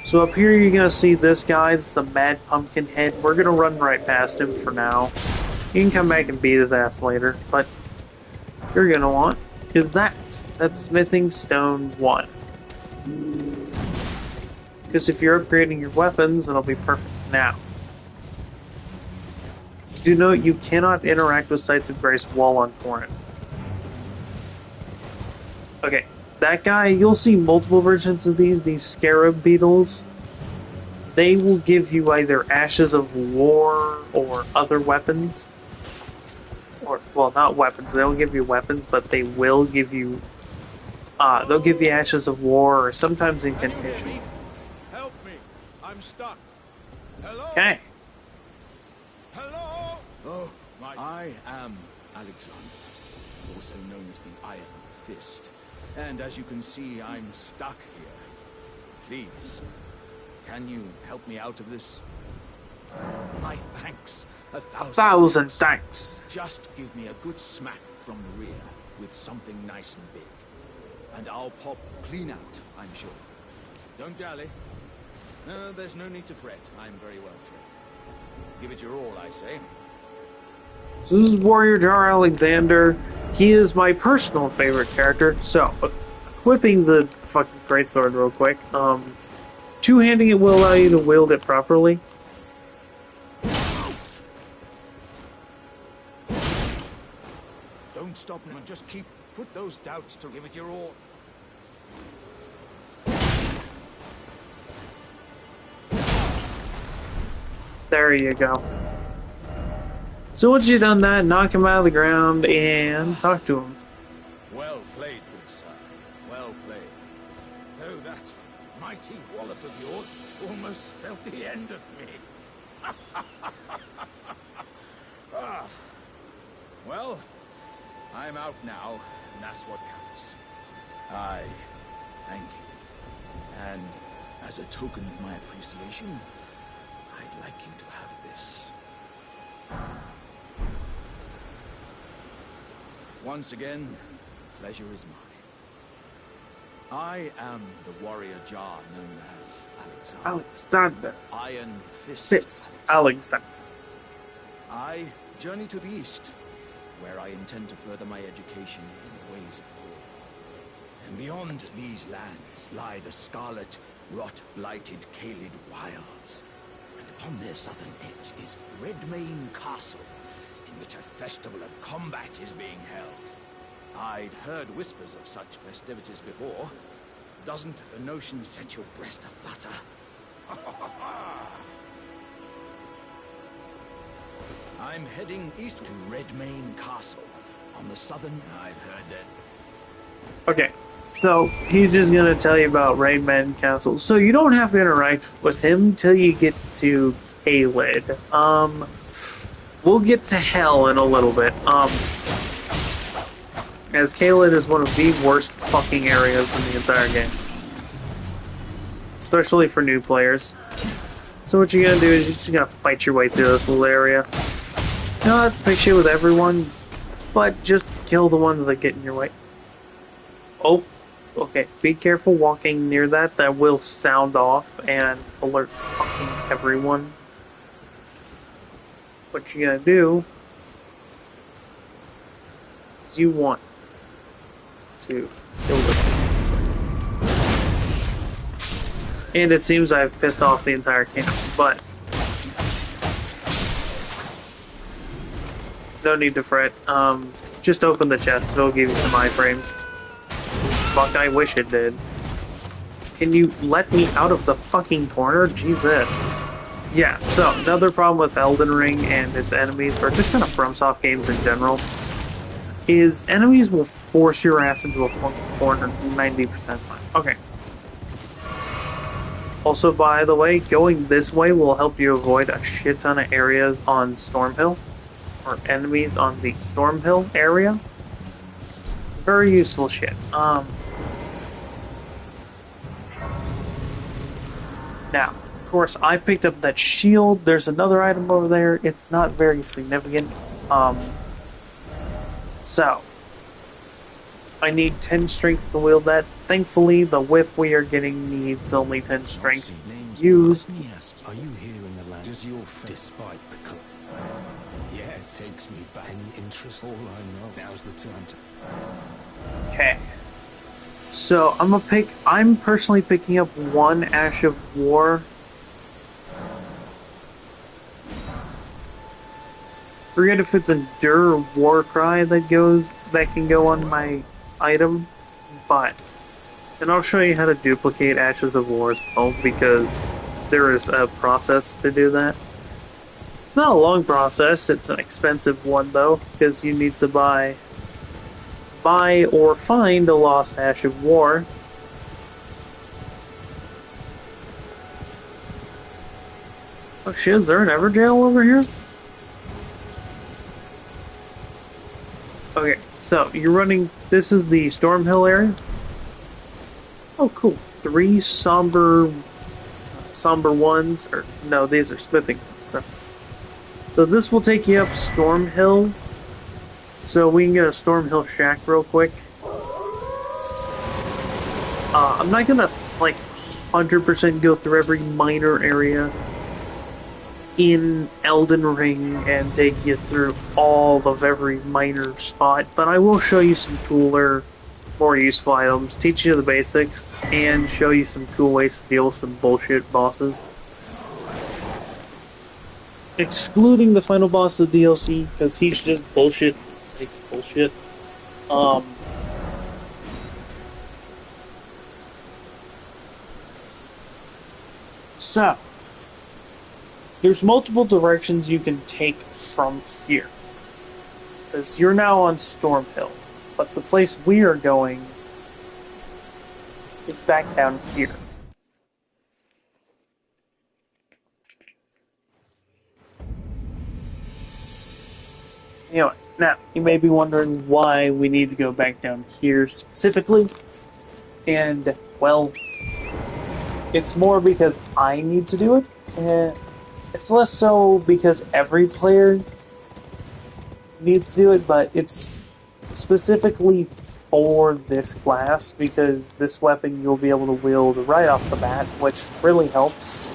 So up here you're going to see this guy. It's the Mad Pumpkin Head. We're going to run right past him for now. You can come back and beat his ass later. But you're going to want is that. That's Smithing Stone 1. Because if you're upgrading your weapons, it'll be perfect now. Do note you cannot interact with Sites of Grace while on Torrent. Okay, that guy, you'll see multiple versions of these scarab beetles. They will give you either Ashes of War or other weapons. Or, well, not weapons, they'll give you weapons, but they will give you, they'll give you Ashes of War or sometimes incantations. Help me, I'm stuck. Hello? Okay. Hello? Oh, I am Alexander, also known as the Iron Fist. And as you can see, I'm stuck here. Please, can you help me out of this? My thanks. A thousand Thanks. Just give me a good smack from the rear with something nice and big. And I'll pop clean out, I'm sure. Don't dally. No, there's no need to fret. I'm very well trained. Give it your all, I say. So this is Warrior Jar Alexander. He is my personal favorite character. So, equipping the fucking greatsword real quick. Two-handing it will allow you to wield it properly. Don't stop now. Just put those doubts to give it your all. There you go. So once you've done that, knock him out of the ground and talk to him. Well played, good sir. Well played. Though that mighty wallop of yours almost spelled the end of me. Ah. Well, I'm out now, and that's what counts. I thank you. And as a token of my appreciation, I'd like you to have this. Once again, pleasure is mine. I am the warrior Jar known as Alexander. Alexander. Iron Fist. Alexander. I journey to the east, where I intend to further my education in the ways of war. And beyond these lands lie the scarlet, rot-blighted Caelid wilds. And upon their southern edge is Redmane Castle, in which a festival of combat is being held. I'd heard whispers of such festivities before. Doesn't the notion set your breast aflutter? I'm heading east to Redmane Castle, on the southern... I've heard that... Okay, so he's just gonna tell you about Raidman Castle. So you don't have to interact with him till you get to Caelid. We'll get to Hell in a little bit. As Caelid is one of the worst fucking areas in the entire game. Especially for new players. So what you're gonna do is you're just gonna fight your way through this little area. You don't have to pick shit with everyone, but just kill the ones that get in your way. Oh, okay. Be careful walking near that. That will sound off and alert fucking everyone. What you gotta do is you want to kill them. And it seems I've pissed off the entire camp, but no need to fret. Just open the chest, it'll give you some iframes. fuck, I wish it did. Can you let me out of the fucking corner? Jesus. Yeah, so another problem with Elden Ring and its enemies, or just kind of FromSoft games in general, is enemies will force your ass into a fucking corner 90% of the time. Okay. Also, by the way, going this way will help you avoid a shit ton of areas on Stormhill, or enemies on the Stormhill area. Very useful shit. Now, of course, I picked up that shield. There's another item over there. It's not very significant. So, I need 10 strength to wield that. Thankfully, the whip we are getting needs only 10 strength to use. Let me ask you, are you here in the land? Does your despite the yes, takes me back. Any interest? All I know. Now's the time to. Okay. So I'm personally picking up one Ash of War. Forget if it's Endure or War Cry that can go on my item, but and I'll show you how to duplicate Ashes of War as well, because there is a process to do that. It's not a long process, it's an expensive one though, because you need to buy or find a lost Ash of War. Oh shit, is there an Everjail over here? Okay, so you're running, this is the Stormhill area. Oh cool, 3 somber ones, or no, these are smithing ones. So this will take you up Stormhill. So we can get a Stormhill shack real quick. I'm not gonna like 100% go through every minor area in Elden Ring and take you through all of every minor spot, but I will show you some cooler, more useful items, teach you the basics, and show you some cool ways to deal with some bullshit bosses. Excluding the final boss of the DLC, because he's just bullshit. It's like bullshit. So, there's multiple directions you can take from here. Because you're now on Stormhill, but the place we are going is back down here. Anyway, now, you may be wondering why we need to go back down here specifically. And, well, it's more because I need to do it. And it's less so because every player needs to do it, but it's specifically for this class, because this weapon you'll be able to wield right off the bat, which really helps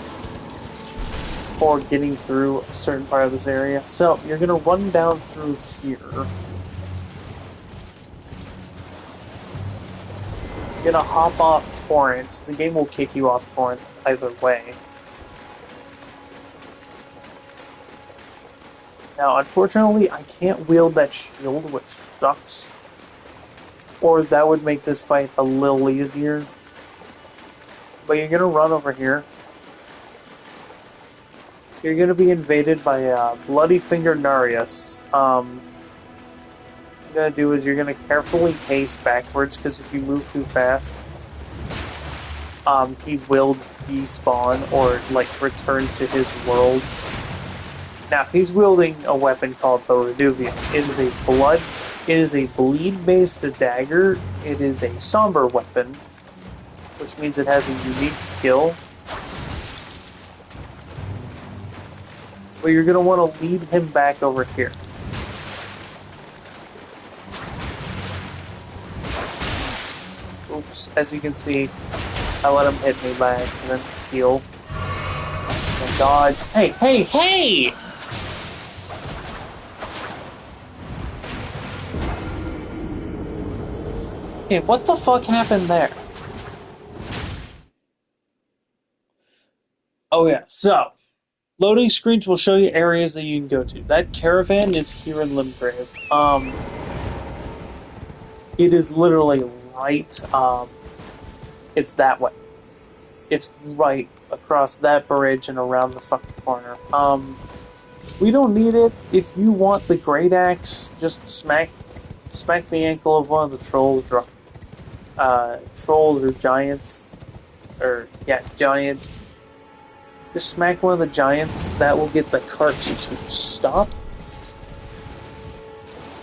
for getting through a certain part of this area. So, you're going to run down through here. You're going to hop off Torrent. The game will kick you off Torrent either way. Now, unfortunately, I can't wield that shield, which sucks. Or that would make this fight a little easier. But you're going to run over here. You're going to be invaded by Bloody Finger Narius. What you're going to do is you're going to carefully pace backwards, because if you move too fast, he will despawn or like return to his world. Now he's wielding a weapon called the Reduvium. It is a bleed-based dagger. It is a somber weapon, which means it has a unique skill. But you're going to want to lead him back over here. Oops, as you can see, I let him hit me by accident. Heal. And dodge. Hey, hey, hey! Okay, what the fuck happened there? Oh yeah, so loading screens will show you areas that you can go to. That caravan is here in Limgrave. It is literally right. It's that way. It's right across that bridge and around the fucking corner. We don't need it. If you want the great axe, just smack the ankle of one of the trolls or giants, or yeah, giants. Just smack one of the giants. That will get the cart to stop.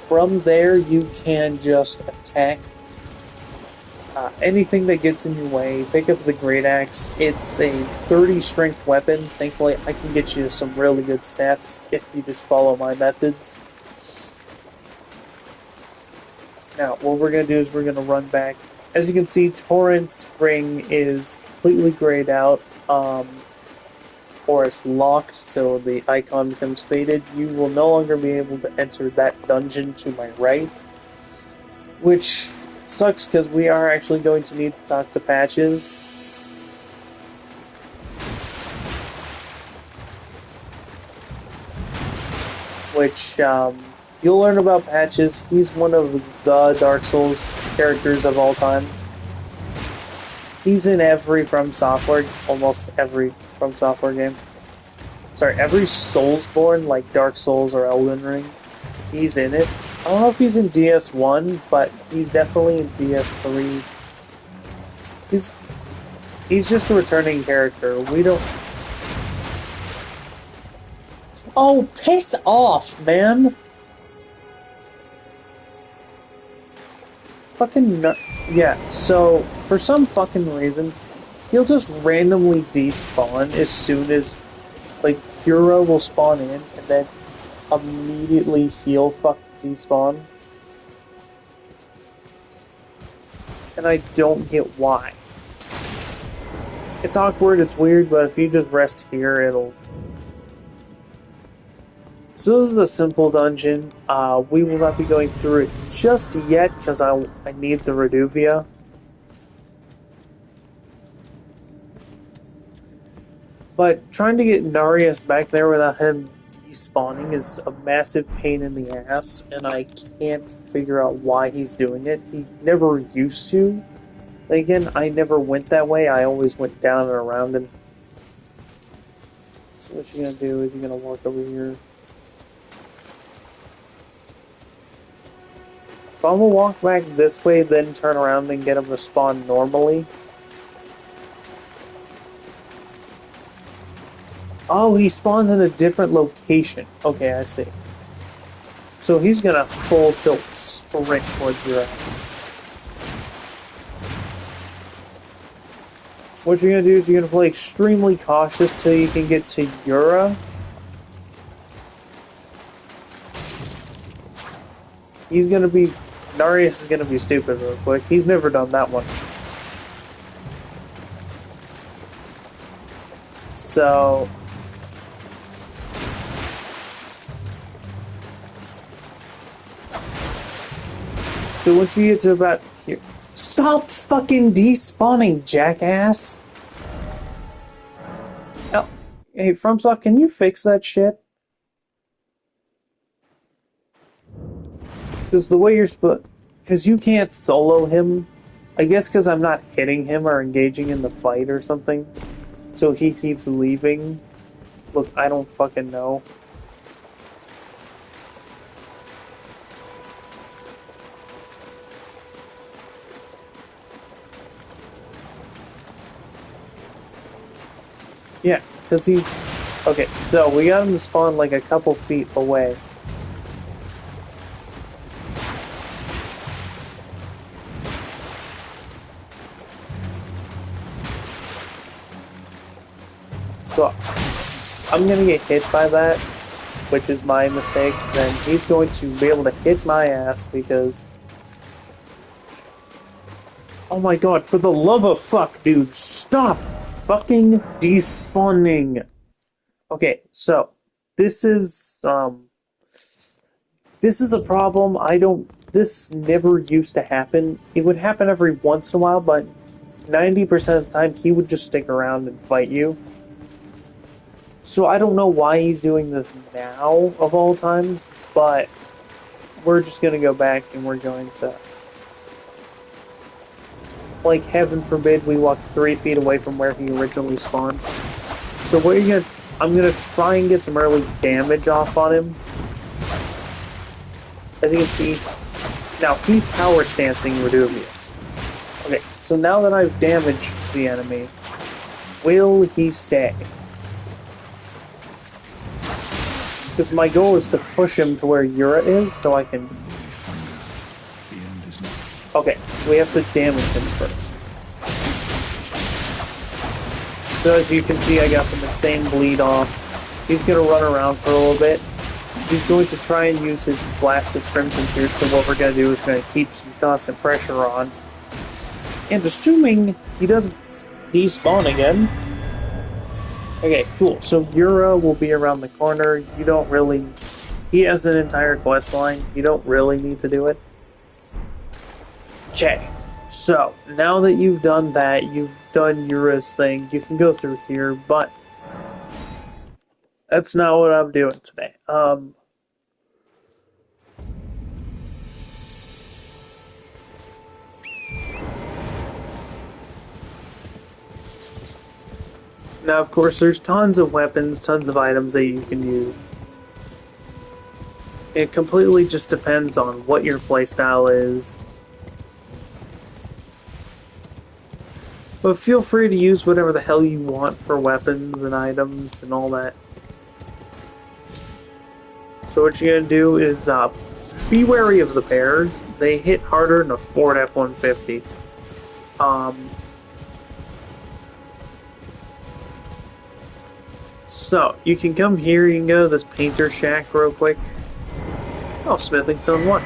From there, you can just attack anything that gets in your way. Pick up the great axe. It's a 30 strength weapon. Thankfully, I can get you some really good stats if you just follow my methods. Now, what we're going to do is we're going to run back. As you can see, Torrent's ring is completely grayed out, or it's locked, so the icon becomes faded. You will no longer be able to enter that dungeon to my right, which sucks because we are actually going to need to talk to Patches. Which, you'll learn about Patches. He's one of the Dark Souls characters of all time. He's in every almost every From Software game. Sorry, every Soulsborne, like Dark Souls or Elden Ring, he's in it. I don't know if he's in DS1, but he's definitely in DS3. He's just a returning character. We don't... Oh, piss off, man! Fucking nut. Yeah, so, for some fucking reason, he'll just randomly despawn as soon as, like, Hero will spawn in, and then immediately he'll fucking despawn. And I don't get why. It's awkward, it's weird, but if you just rest here, it'll... So this is a simple dungeon. We will not be going through it just yet, because I need the Reduvia. But trying to get Narius back there without him despawning is a massive pain in the ass, and I can't figure out why he's doing it. He never used to. Again, I never went that way. I always went down and around him. So what you're gonna do is you're gonna walk over here. So I'm gonna walk back this way, then turn around and get him to spawn normally. Oh, he spawns in a different location. Okay, I see. So he's gonna full tilt sprint towards your ass. So what you're gonna do is you're gonna play extremely cautious till you can get to Yura. Darius is gonna be stupid real quick. He's never done that one. So... So once you get to about here... Stop fucking despawning, jackass! Oh, hey, FromSoft, can you fix that shit? Because the way you're supposed... Because you can't solo him. I guess because I'm not hitting him or engaging in the fight or something. So he keeps leaving. Look, I don't fucking know. Yeah, because he's... Okay, so we got him to spawn like a couple feet away. So, I'm gonna get hit by that, which is my mistake. Then he's going to be able to hit my ass because... Oh my god, for the love of fuck, dude, stop fucking despawning! Okay, so, this is a problem. This never used to happen. It would happen every once in a while, but 90% of the time, he would just stick around and fight you. So I don't know why he's doing this now, of all times, but we're just going to go back and we're going to like, heaven forbid we walk 3 feet away from where he originally spawned. So what you're gonna... I'm gonna try and get some early damage off on him. As you can see, now he's power stancing Reduvius. Okay, so now that I've damaged the enemy, will he stay? Because my goal is to push him to where Yura is, so I can... Okay, we have to damage him first. So as you can see, I got some insane bleed off. He's going to run around for a little bit. He's going to try and use his Flask of Crimson Tears, so what we're going to do is going to keep some constant pressure on. And assuming he doesn't despawn again... Okay, cool. So Yura will be around the corner. You don't really... He has an entire quest line. You don't really need to do it. Okay. So, now that you've done that, you've done Yura's thing, you can go through here, but... That's not what I'm doing today. Now, of course, there's tons of weapons, tons of items that you can use. It completely just depends on what your playstyle is. But feel free to use whatever the hell you want for weapons and items and all that. So what you're going to do is be wary of the bears. They hit harder than a Ford F-150. So, you can come here, you can go to this painter shack real quick. Oh, smithing stone 1.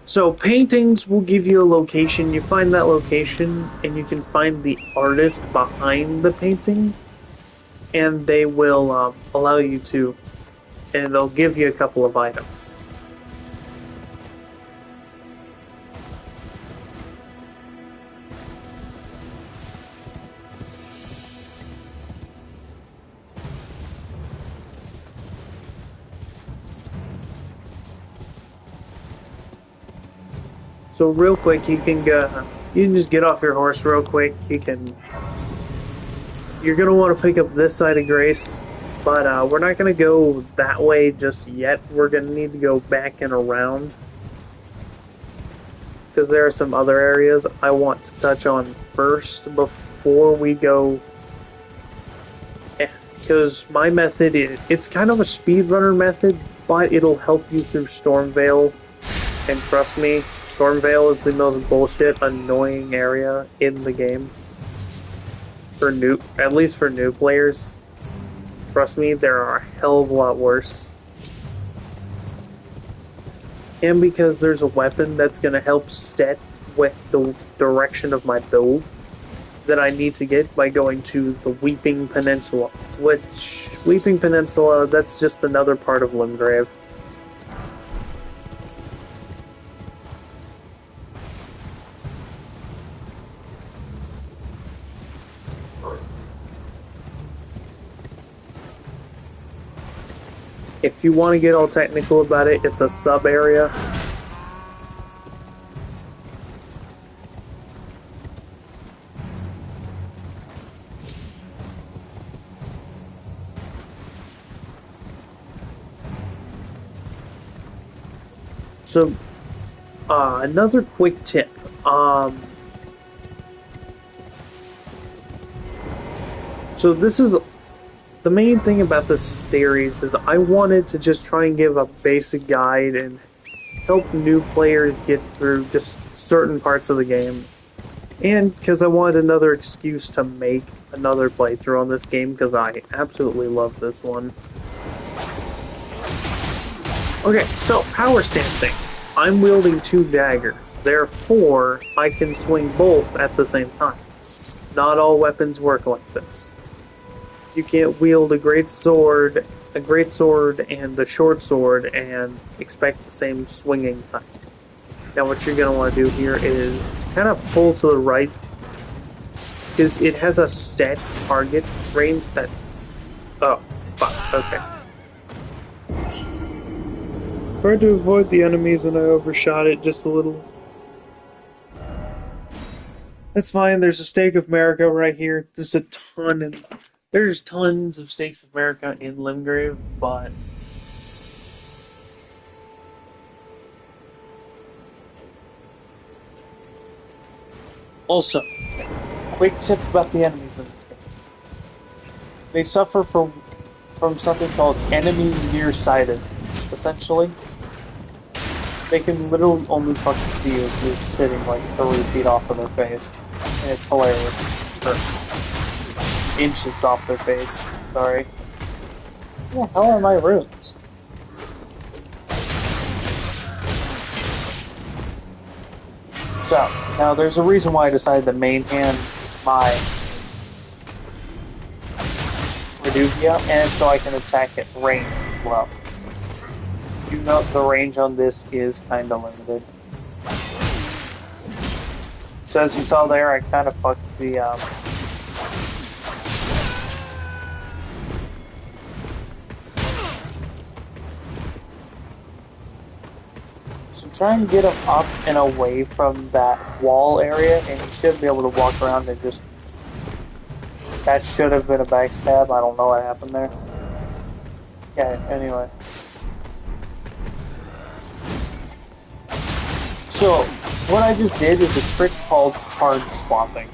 So, paintings will give you a location. You find that location, and you can find the artist behind the painting. And they will allow you to... And they'll give you a couple of items. So real quick, you can just get off your horse real quick. You're gonna want to pick up this side of Grace, but we're not gonna go that way just yet. We're gonna need to go back and around because there are some other areas I want to touch on first before we go. Because my method it's kind of a speedrunner method, but it'll help you through Stormvale, and trust me. Stormvale is the most bullshit, annoying area in the game. At least for new players. Trust me, there are a hell of a lot worse. And because there's a weapon that's going to help set with the direction of my build that I need to get by going to the Weeping Peninsula. Which, Weeping Peninsula, that's just another part of Limgrave. If you want to get all technical about it, it's a sub-area. So, another quick tip. So this is... The main thing about this series is I wanted to just try and give a basic guide and help new players get through just certain parts of the game. And because I wanted another excuse to make another playthrough on this game because I absolutely love this one. Okay, so power stancing. I'm wielding 2 daggers. Therefore, I can swing both at the same time. Not all weapons work like this. You can't wield a great sword, and a short sword and expect the same swinging time. Now what you're going to want to do here is kind of pull to the right, because it has a set target range that... Oh, fuck, okay. Tried to avoid the enemies and I overshot it just a little. That's fine. There's a Steak of America right here. There's tons of Steaks of America in Limgrave, but also, quick tip about the enemies in this game. They suffer from something called enemy nearsightedness. Essentially, they can literally only fucking see you if you're sitting like 3 feet off of their face, and it's hilarious. Or inches off their face. Sorry. What the hell are my runes? So, now there's a reason why I decided to main hand my Reduvia, and so I can attack at range as well. You know the range on this is kinda limited. So as you saw there, I kinda fucked the so try and get him up and away from that wall area, and you should be able to walk around and just... That should have been a backstab, I don't know what happened there. Okay, anyway. So, what I just did is a trick called card swapping.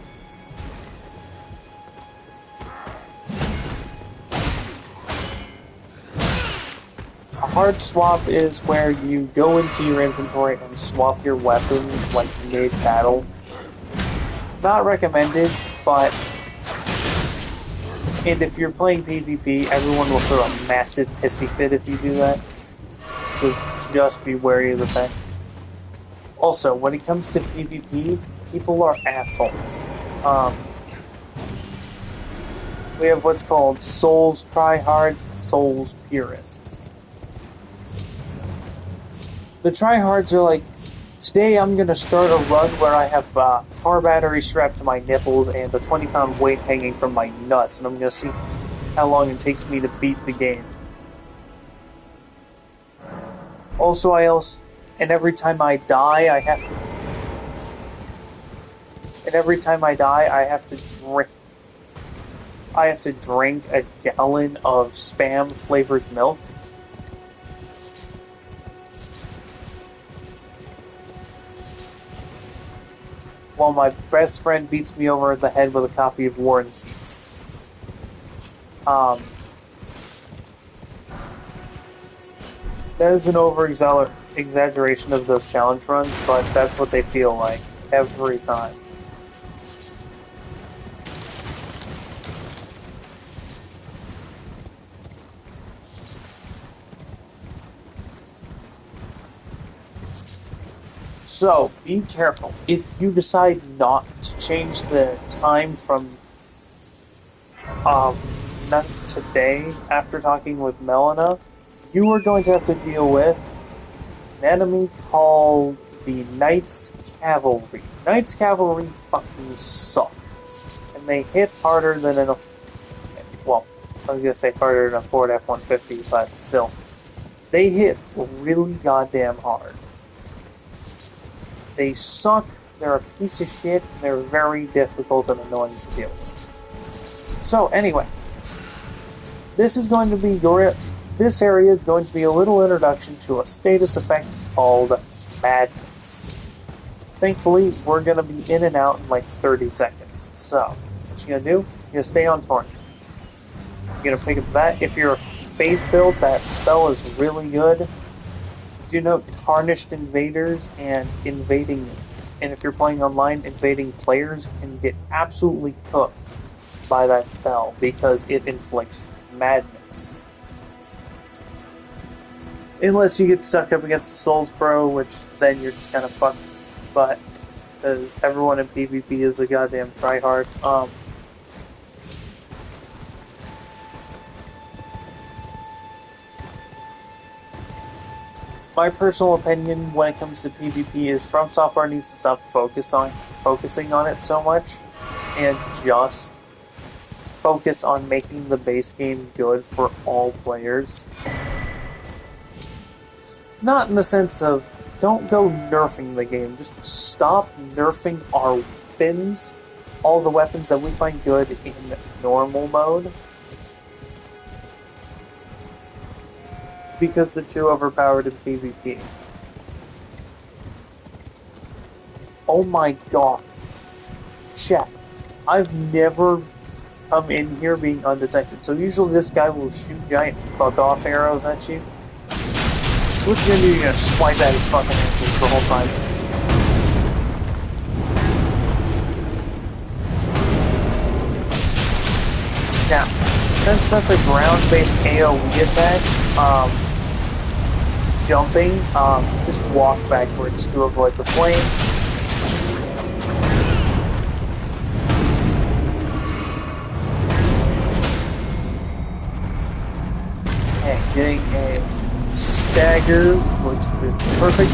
A hard swap is where you go into your inventory and swap your weapons like mid-battle. Not recommended, but... And if you're playing PvP, everyone will throw a massive pissy fit if you do that. So just be wary of the fact. Also, when it comes to PvP, people are assholes. We have what's called Souls Tryhards and Souls Purists. The tryhards are like, today I'm gonna start a run where I have car battery strapped to my nipples and a 20-pound weight hanging from my nuts, and I'm gonna see how long it takes me to beat the game. Also, and every time I die, I have to drink. I have to drink a gallon of spam flavored milk. While my best friend beats me over the head with a copy of War and Peace. That is an over-exaggeration of those challenge runs, but that's what they feel like every time. So, be careful. If you decide not to change the time from not today, after talking with Melina, you are going to have to deal with an enemy called the Knights Cavalry. Knights Cavalry fucking suck. And they hit harder than well, I was gonna say harder than a Ford F-150, but still. They hit really goddamn hard. They suck, they're a piece of shit, and they're very difficult and annoying to deal with. So, anyway. This area is going to be a little introduction to a status effect called Madness. Thankfully, we're going to be in and out in like 30 seconds. So, what you're going to do, you're going to stay on point. You're going to pick up that. If you're a Faith build, that spell is really good. Do note Tarnished Invaders and invading, and if you're playing online, invading players can get absolutely cooked by that spell because it inflicts madness. Unless you get stuck up against the Souls Bro, which then you're just kind of fucked. But because everyone in PvP is a goddamn tryhard. My personal opinion when it comes to PvP is From Software needs to stop focusing on it so much and just focus on making the base game good for all players. Not in the sense of don't go nerfing the game, just stop nerfing our weapons, all the weapons that we find good in normal mode, because they're too overpowered in PvP. Oh my god. Chat. I've never come in here being undetected. So usually this guy will shoot giant fuck-off arrows at you. So what you're gonna do, you're gonna swipe at his fucking ankles the whole time. Now, since that's a ground-based AoE attack, jumping, just walk backwards to avoid the flame. And getting a stagger, which is perfect.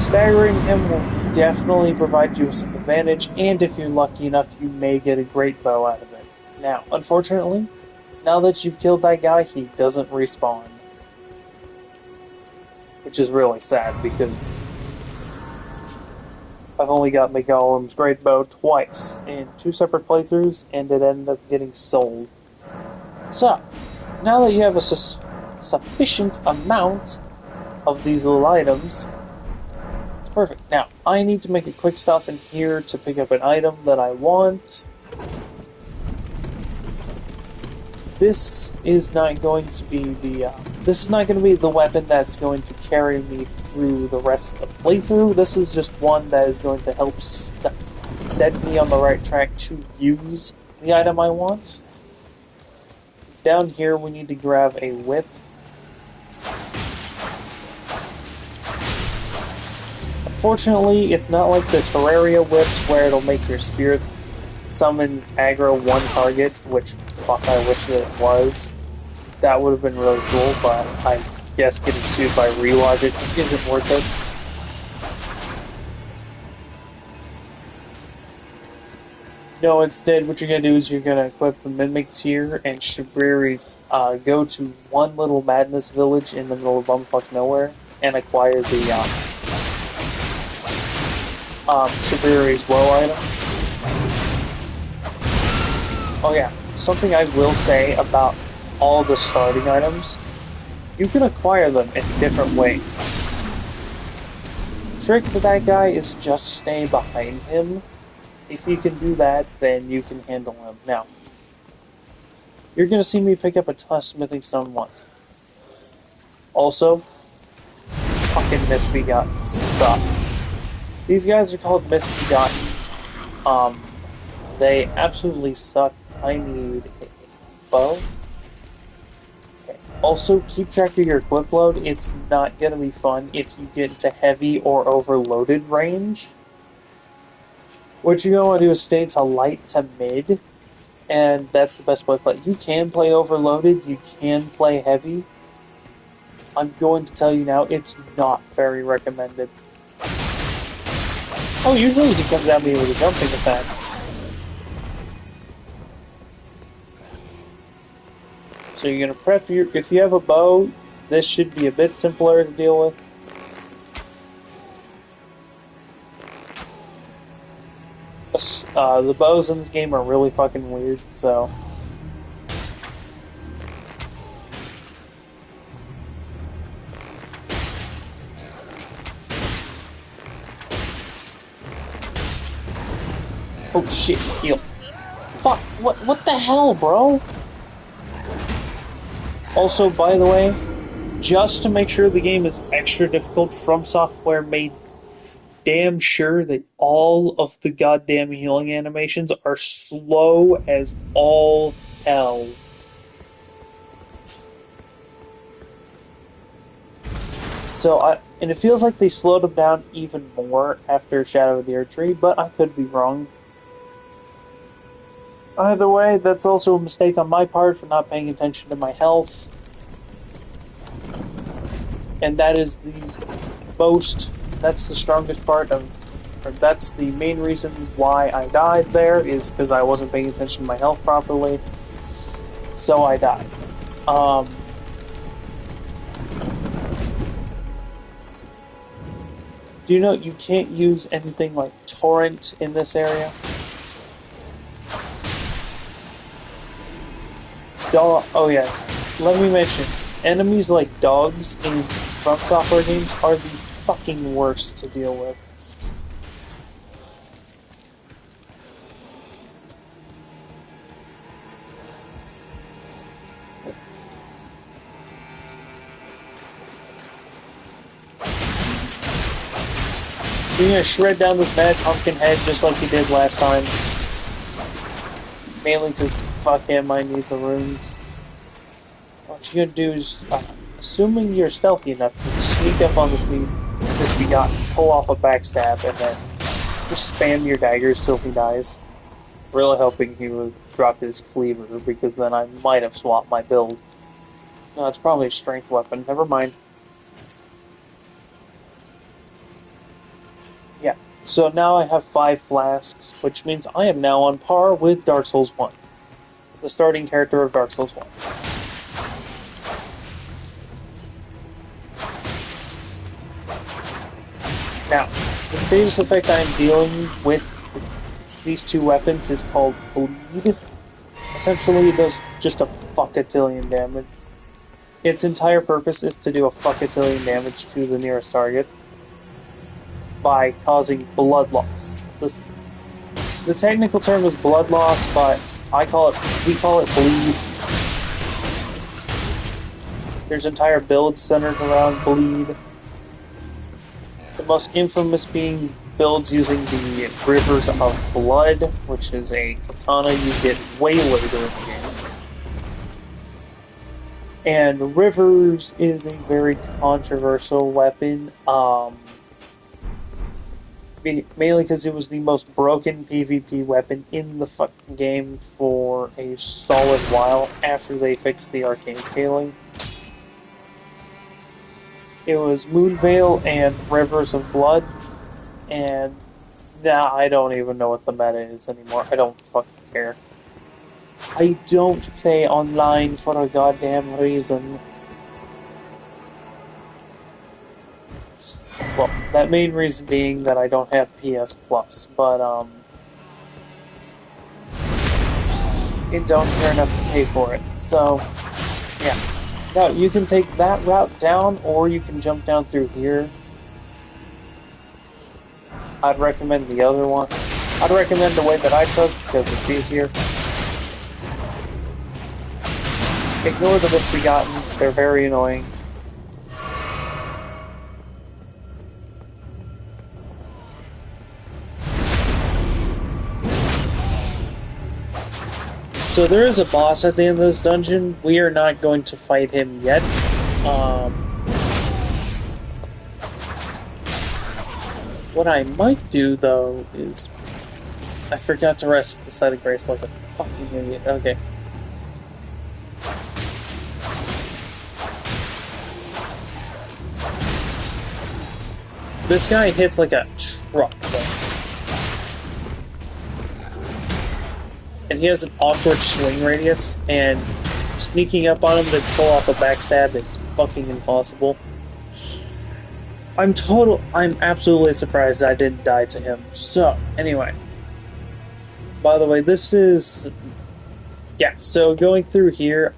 Staggering him will definitely provide you with some advantage, and if you're lucky enough, you may get a great bow out of it. Now, unfortunately, now that you've killed that guy, he doesn't respawn. Which is really sad, because I've only gotten the Golem's Great Bow twice, in 2 separate playthroughs, and it ended up getting sold. So, now that you have a sufficient amount of these little items, it's perfect. Now, I need to make a quick stop in here to pick up an item that I want. This is not going to be the weapon that's going to carry me through the rest of the playthrough. This is just one that is going to help set me on the right track to use the item I want. It's down here. We need to grab a whip. Unfortunately, it's not like the Terraria whips where it'll make your spirit summons aggro one target, which, fuck, I wish that it was. That would have been really cool, but I guess getting sued by Relogic isn't worth it. No, instead, what you're going to do is you're going to equip the Mimic Tier and Shibriri, go to one little Madness Village in the middle of bumfuck nowhere, and acquire the, Shibriri's Woe item. Oh yeah, something I will say about all the starting items, you can acquire them in different ways. Trick for that guy is just stay behind him. If you can do that, then you can handle him. Now, you're going to see me pick up a ton of smithing stone once. Also, fucking Misbegotten suck. These guys are called Misbegotten. They absolutely suck. I need a bow. Okay. Also, keep track of your equip load. It's not going to be fun if you get into heavy or overloaded range. What you're going to want to do is stay to light to mid, and that's the best way to play. You can play overloaded, you can play heavy. I'm going to tell you now, it's not very recommended. Oh, usually he comes at me with a jumping attack. So you're going to prep your... If you have a bow, this should be a bit simpler to deal with. The bows in this game are really fucking weird, so... Oh shit, heal. Fuck, what the hell, bro? Also, by the way, just to make sure the game is extra difficult, From Software made damn sure that all of the goddamn healing animations are slow as all hell. So, and it feels like they slowed them down even more after Shadow of the Earth Tree, but I could be wrong. Either way, that's also a mistake on my part for not paying attention to my health. And that is the most, that's the strongest part of, or that's the main reason why I died there, is because I wasn't paying attention to my health properly. So I died. Do you know you can't use anything like torrent in this area? Oh yeah, let me mention, enemies like dogs in From Software games are the fucking worst to deal with. You're gonna shred down this mad pumpkin head just like you did last time. Mainly because, fuck him, I need the runes. What you're gonna do is, assuming you're stealthy enough, to sneak up on this misbegotten, pull off a backstab, and then just spam your daggers till he dies. Really hoping he would drop his cleaver, because then I might have swapped my build. No, it's probably a strength weapon, never mind. Yeah, so now I have 5 flasks, which means I am now on par with Dark Souls 1. The starting character of Dark Souls 1. Now, the status effect I am dealing with these 2 weapons is called Bleed. Essentially, it does just a fuck-a-tillion damage. Its entire purpose is to do a fuck-a-tillion damage to the nearest target by causing blood loss. The technical term is blood loss, but we call it bleed. There's entire builds centered around bleed. The most infamous being builds using the Rivers of Blood, which is a katana you get way later in the game. And Rivers is a very controversial weapon, mainly because it was the most broken PvP weapon in the fucking game for a solid while after they fixed the arcane scaling. It was Moonveil and Rivers of Blood, and now I don't even know what the meta is anymore. I don't fucking care. I don't play online for a goddamn reason. Well, that main reason being that I don't have PS Plus, but I don't care enough to pay for it. So, yeah. Now, you can take that route down, or you can jump down through here. I'd recommend the other one. I'd recommend the way that I took, because it's easier. Ignore the Misbegotten, they're very annoying. So there is a boss at the end of this dungeon. We are not going to fight him yet. What I might do, though, is... I forgot to rest at the site of grace like a fucking idiot. Okay. This guy hits like a truck, though. And he has an awkward swing radius, and sneaking up on him to pull off a backstab is fucking impossible. I'm absolutely surprised I didn't die to him. So, anyway. By the way, this is... Yeah, so going through here,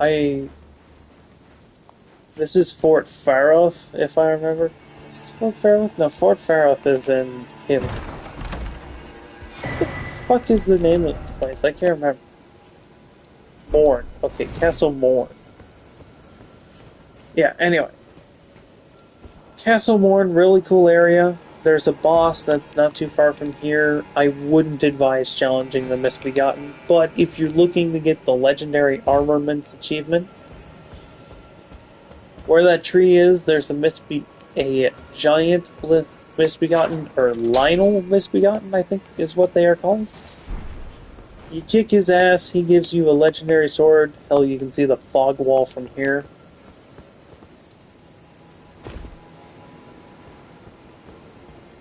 this is Fort Faroth, if I remember. Is this Fort Faroth? No, Fort Faroth is in Caleb. What the fuck is the name of this place? I can't remember. Morn. Okay, Castle Morn. Yeah, anyway. Castle Morn, really cool area. There's a boss that's not too far from here. I wouldn't advise challenging the Misbegotten, but if you're looking to get the Legendary Armaments achievement, where that tree is, there's a giant Misbegotten, or Lionel Misbegotten, I think is what they are called. You kick his ass, he gives you a legendary sword. Hell, you can see the fog wall from here.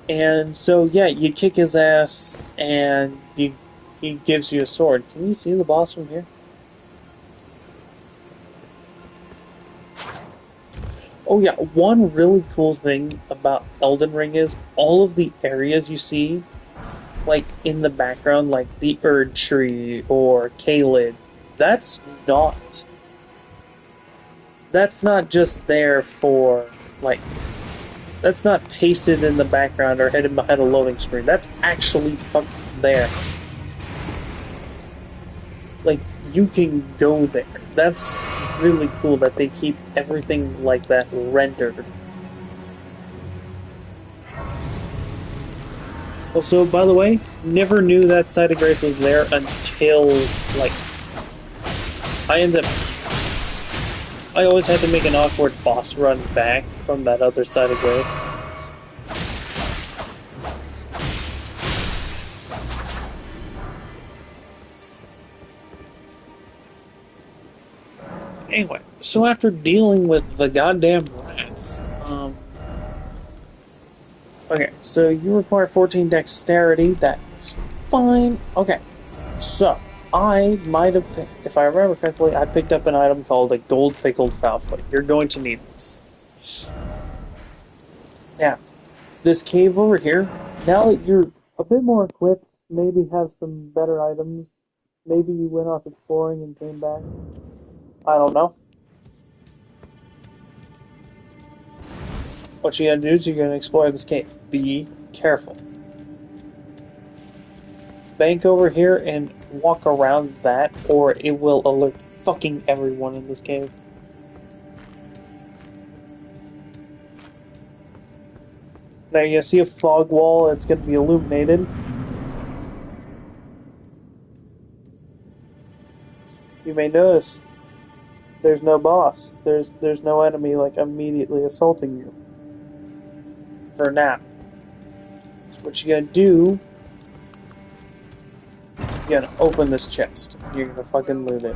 And so, yeah, you kick his ass, and he gives you a sword. Can you see the boss from here? Oh yeah, one really cool thing about Elden Ring is all of the areas you see, like in the background, like the Erd Tree or Kaled, that's not that's not just there for like that's not pasted in the background or hidden behind a loading screen. That's actually fucking there. Like you can go there. That's really cool that they keep everything like that rendered. Also, by the way, never knew that side of Grace was there until like I ended up. I always had to make an awkward boss run back from that other side of Grace. Anyway, so after dealing with the goddamn rats, okay, so you require 14 dexterity. That's fine. Okay, so I might have, if I remember correctly, I picked up an item called a gold pickled foulfoot. You're going to need this. Now, this cave over here. Now that you're a bit more equipped, maybe have some better items. Maybe you went off exploring and came back. I don't know. What you gotta do is you're gonna explore this cave. Be careful. Bank over here and walk around that, or it will alert fucking everyone in this cave. Now you see a fog wall, it's gonna be illuminated. You may notice there's no boss. There's no enemy like immediately assaulting you. For now. So what you gotta do, you gotta open this chest. You're gonna fucking loot it.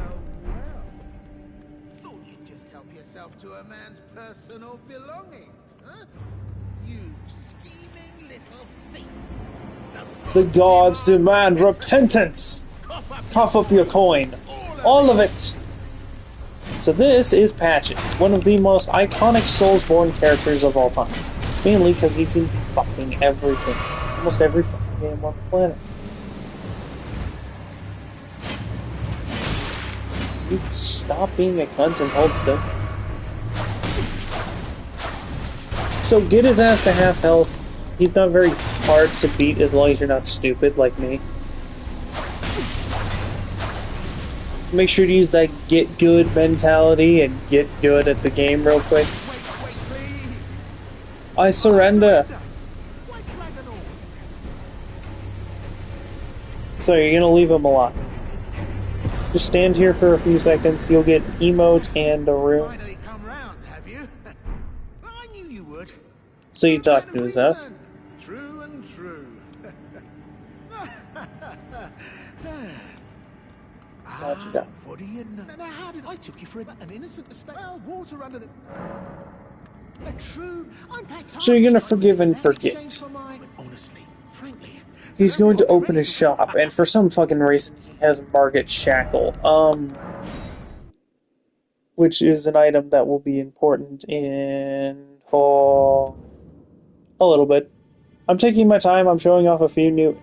Thought you'd just help yourself to a man's personal belongings, huh? You scheming little thief. The gods demand repentance! Cough up your coin. All of it! So this is Patches, one of the most iconic Soulsborne characters of all time. Mainly because he's in fucking everything. Almost every fucking game on the planet. You stop being a cunt and hold still. So get his ass to half health. He's not very hard to beat as long as you're not stupid like me. Make sure to use that get good mentality and get good at the game real quick. Wait, please. I surrender. White flag and all. So you're gonna leave him alive. Just stand here for a few seconds. You'll get emote and a room. Finally come round, have you? I knew you would. So you talk to his ass. True and true. What you got? What do you know? Now, how did I took you for an innocent mistake? Well, water under the... A true... I'm back. So you're gonna forgive and forget. But honestly, frankly... He's going to open his shop, and for some fucking reason, he has Margit Shackle. Which is an item that will be important in a little bit. I'm taking my time. I'm showing off a few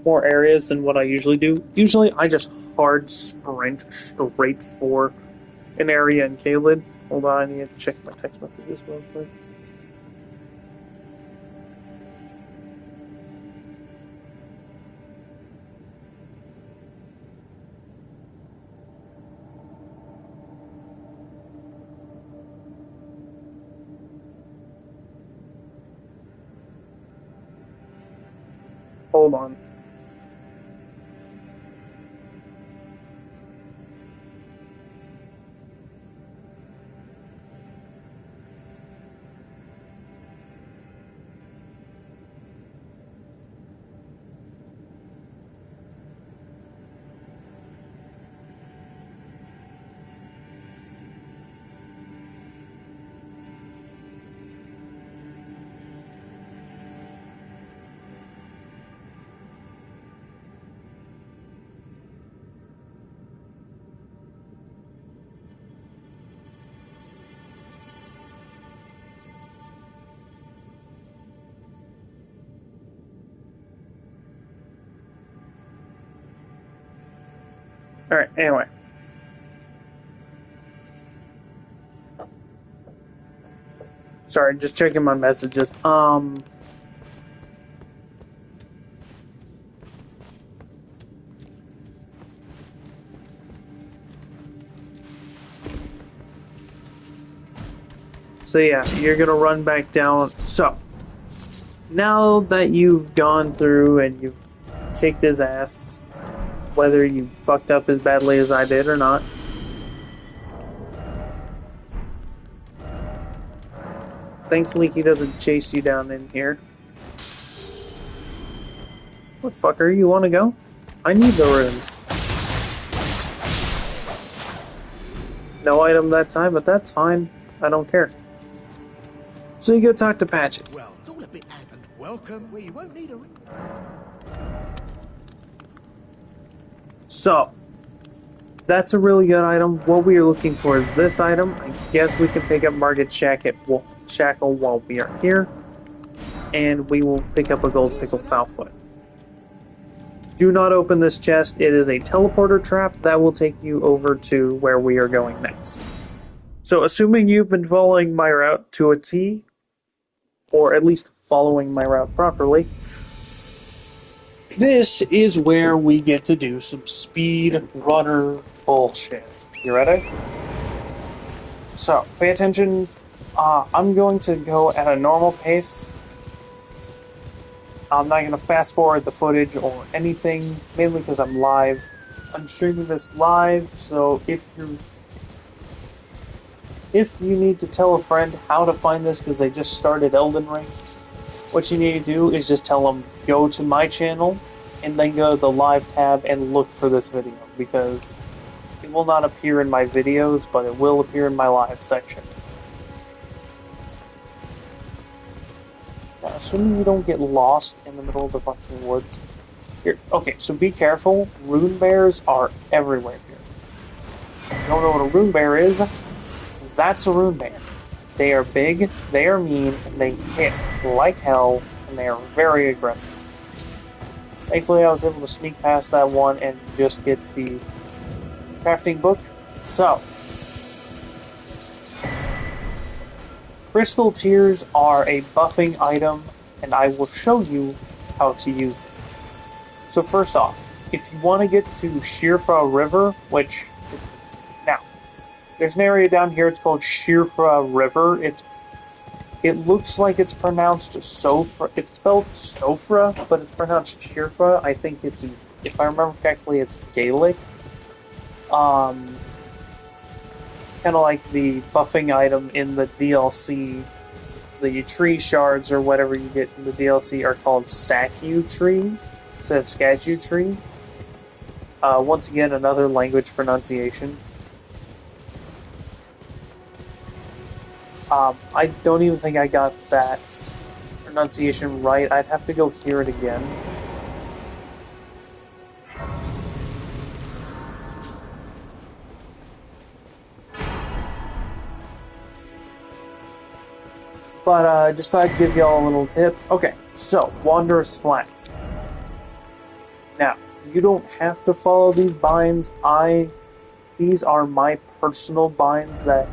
more areas than what I usually do. Usually, I just hard sprint straight for an area in Kaled. Hold on, I need to check my text messages real quick. Hold on. Alright, anyway. Sorry, just checking my messages. So yeah, you're gonna run back down. So, now that you've gone through and you've kicked his ass, whether you fucked up as badly as I did or not, thankfully he doesn't chase you down in here. What fucker, you wanna go? I need the runes. No item that time, but that's fine. I don't care. So you go talk to Patches. Well, it's all a bit and welcome where you won't need a ring. So, that's a really good item. What we are looking for is this item. I guess we can pick up Market Shackle while we are here. And we will pick up a Gold Pickle Foulfoot. Do not open this chest. It is a teleporter trap that will take you over to where we are going next. So, assuming you've been following my route to a T, or at least following my route properly, this is where we get to do some speed runner bullshit. You ready? So, pay attention. I'm going to go at a normal pace. I'm not going to fast forward the footage or anything, mainly because I'm live. I'm streaming this live, so if you need to tell a friend how to find this because they just started Elden Ring, what you need to do is just tell them, go to my channel, and then go to the live tab and look for this video, because it will not appear in my videos, but it will appear in my live section. Now, assuming you don't get lost in the middle of the fucking woods. Here, okay, so be careful. Rune bears are everywhere here. If you don't know what a rune bear is, that's a rune bear. They are big, they are mean, and they hit like hell, and they are very aggressive. Thankfully, I was able to sneak past that one and just get the crafting book. So, Crystal Tears are a buffing item, and I will show you how to use them. So first off, if you want to get to Shirfa River, which, now, there's an area down here, it's called Shirfa River. It looks like it's pronounced Sofra. It's spelled Sofra, but it's pronounced Shirfa. I think it's, if I remember correctly, it's Gaelic. It's kind of like the buffing item in the DLC. The tree shards or whatever you get in the DLC are called Saku Tree instead of Skatu Tree. Once again, another language pronunciation. I don't even think I got that pronunciation right. I'd have to go hear it again. But I just thought I'd give y'all a little tip. Okay, so, Wanderous Flask. Now, you don't have to follow these binds. These are my personal binds that...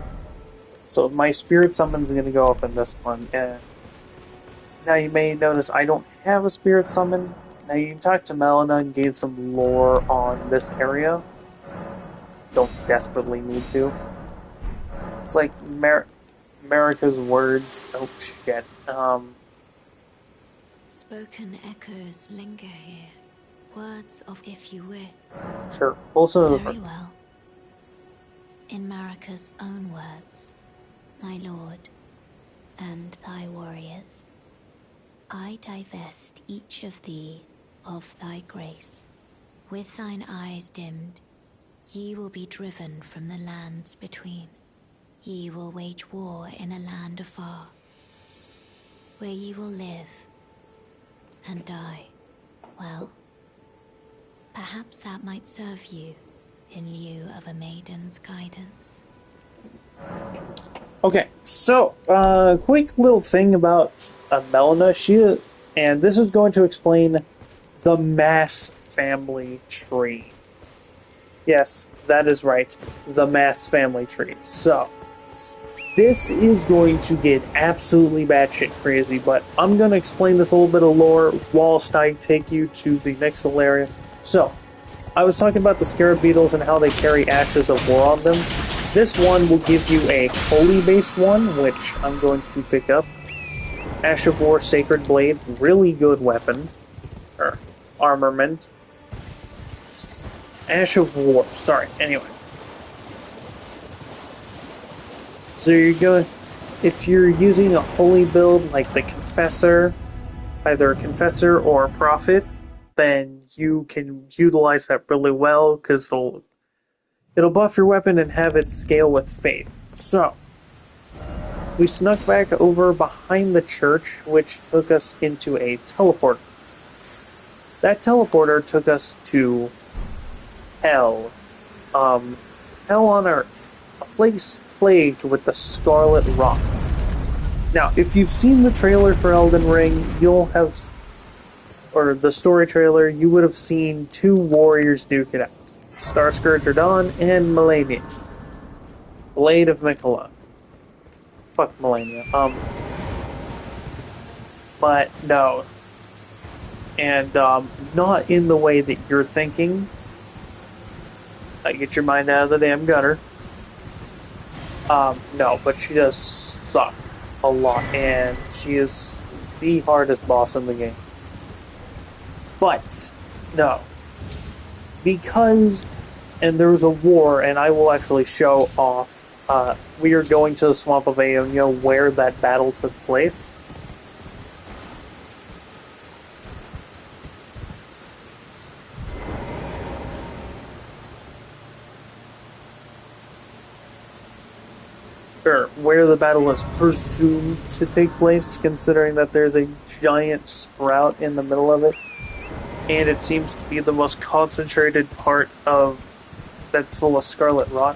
So my spirit summon's going to go up in this one. Now you may notice I don't have a spirit summon. Now you can talk to Melina and gain some lore on this area. Don't desperately need to. It's like America's words. Oh shit. Spoken echoes linger here. Words of if you will. Sure. Also the Very first. well. In Marika's own words, my lord, and thy warriors, I divest each of thee of thy grace. With thine eyes dimmed, ye will be driven from the lands between. Ye will wage war in a land afar, where ye will live and die. Well, perhaps that might serve you in lieu of a maiden's guidance. Okay, so, quick little thing about Melina. And this is going to explain the Mass family tree. Yes, that is right. The mass family tree. So, this is going to get absolutely batshit crazy, but I'm going to explain this a little bit of lore whilst I take you to the next little area. So, I was talking about the scarab beetles and how they carry ashes of war on them. This one will give you a holy-based one, which I'm going to pick up. Ash of War Sacred Blade, really good weapon. Or armament. Ash of War, sorry, anyway. So you're going, if you're using a holy build like the Confessor, either a Confessor or a Prophet, then you can utilize that really well because it'll buff your weapon and have it scale with faith. So, we snuck back over behind the church, which took us into a teleporter. That teleporter took us to Hell. Hell on Earth. A place plagued with the Scarlet Rot. Now, if you've seen the trailer for Elden Ring, or the story trailer, you would have seen two warriors duke it out. Starscourge Radahn and Melania. Blade of Mikola. Fuck Melania. But no. And, not in the way that you're thinking. Get your mind out of the damn gutter. No, but she does suck a lot, and she is the hardest boss in the game. But, no. Because, and there was a war, and I will actually show off, we are going to the Swamp of Aeonia where that battle took place. Or where the battle is presumed to take place, considering that there's a giant sprout in the middle of it. And it seems to be the most concentrated part of that's full of scarlet rot.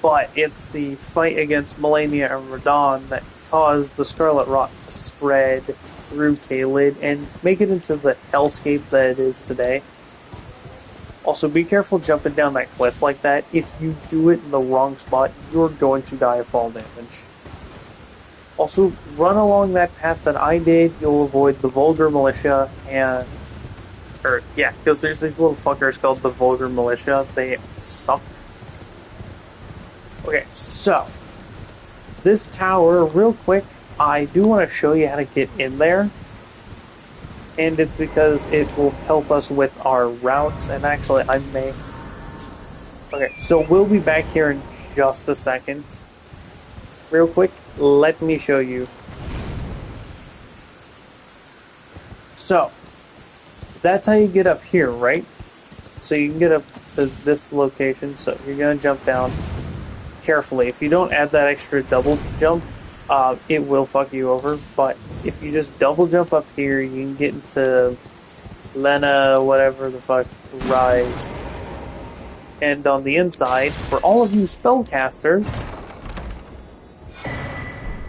But it's the fight against Melania and Radahn that caused the scarlet rot to spread through Caelid and make it into the hellscape that it is today. Also, be careful jumping down that cliff like that. If you do it in the wrong spot, you're going to die of fall damage. Also, run along that path that I did. You'll avoid the Vulgar Militia and... because there's these little fuckers called the Vulgar Militia. They suck. Okay, so... this tower, real quick, I do want to show you how to get in there. And it's because it will help us with our routes, and actually I may... Okay, so we'll be back here in just a second. Real quick, let me show you. So, that's how you get up here, right? So you can get up to this location, so you're going to jump down carefully. If you don't add that extra double jump, it will fuck you over, but if you just double jump up here, you can get into Lena, whatever the fuck, Rise. And on the inside, for all of you spellcasters,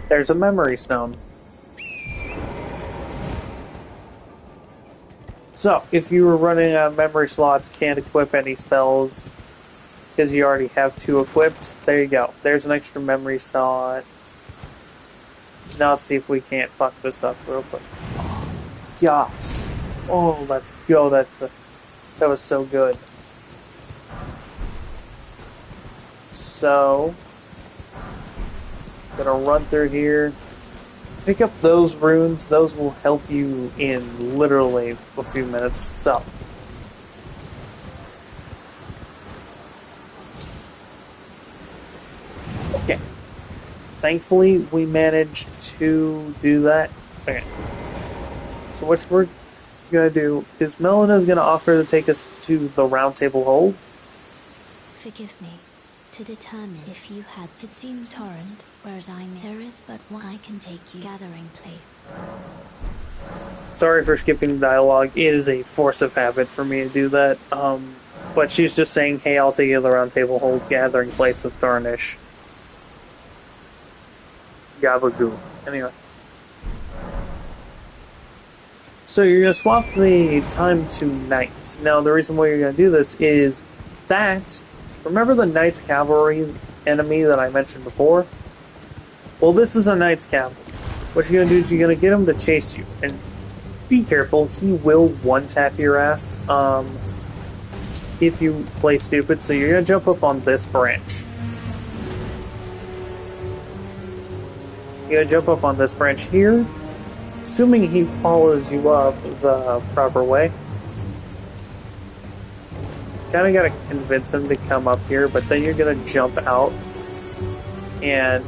there's a memory stone. So, if you were running out of memory slots, can't equip any spells, because you already have 2 equipped, there you go. There's an extra memory slot. Now let's see if we can't fuck this up real quick. Yes. Oh, let's go. That was so good. So, gonna run through here. Pick up those runes. Those will help you in literally a few minutes. So. Okay. Thankfully, we managed to do that. Okay. So what we're gonna do is Melena's gonna offer to take us to the Round Table Hold. Forgive me. To determine if you had... It seems torrent, whereas there is but one I can take you. Gathering place. Sorry for skipping dialogue. It is a force of habit for me to do that. But she's just saying, hey, I'll take you to the Round Table Hold, gathering place of Tarnished. Gabagoo. Anyway. So you're going to swap the time to night. Now, the reason why you're going to do this is that, remember the Knight's Cavalry enemy that I mentioned before? Well, this is a Knight's Cavalry. What you're going to do is you're going to get him to chase you. And be careful, he will one-tap your ass if you play stupid. So you're going to jump up on this branch. You're going to jump up on this branch here. Assuming he follows you up the proper way. Kinda gotta convince him to come up here, but then you're gonna jump out. And,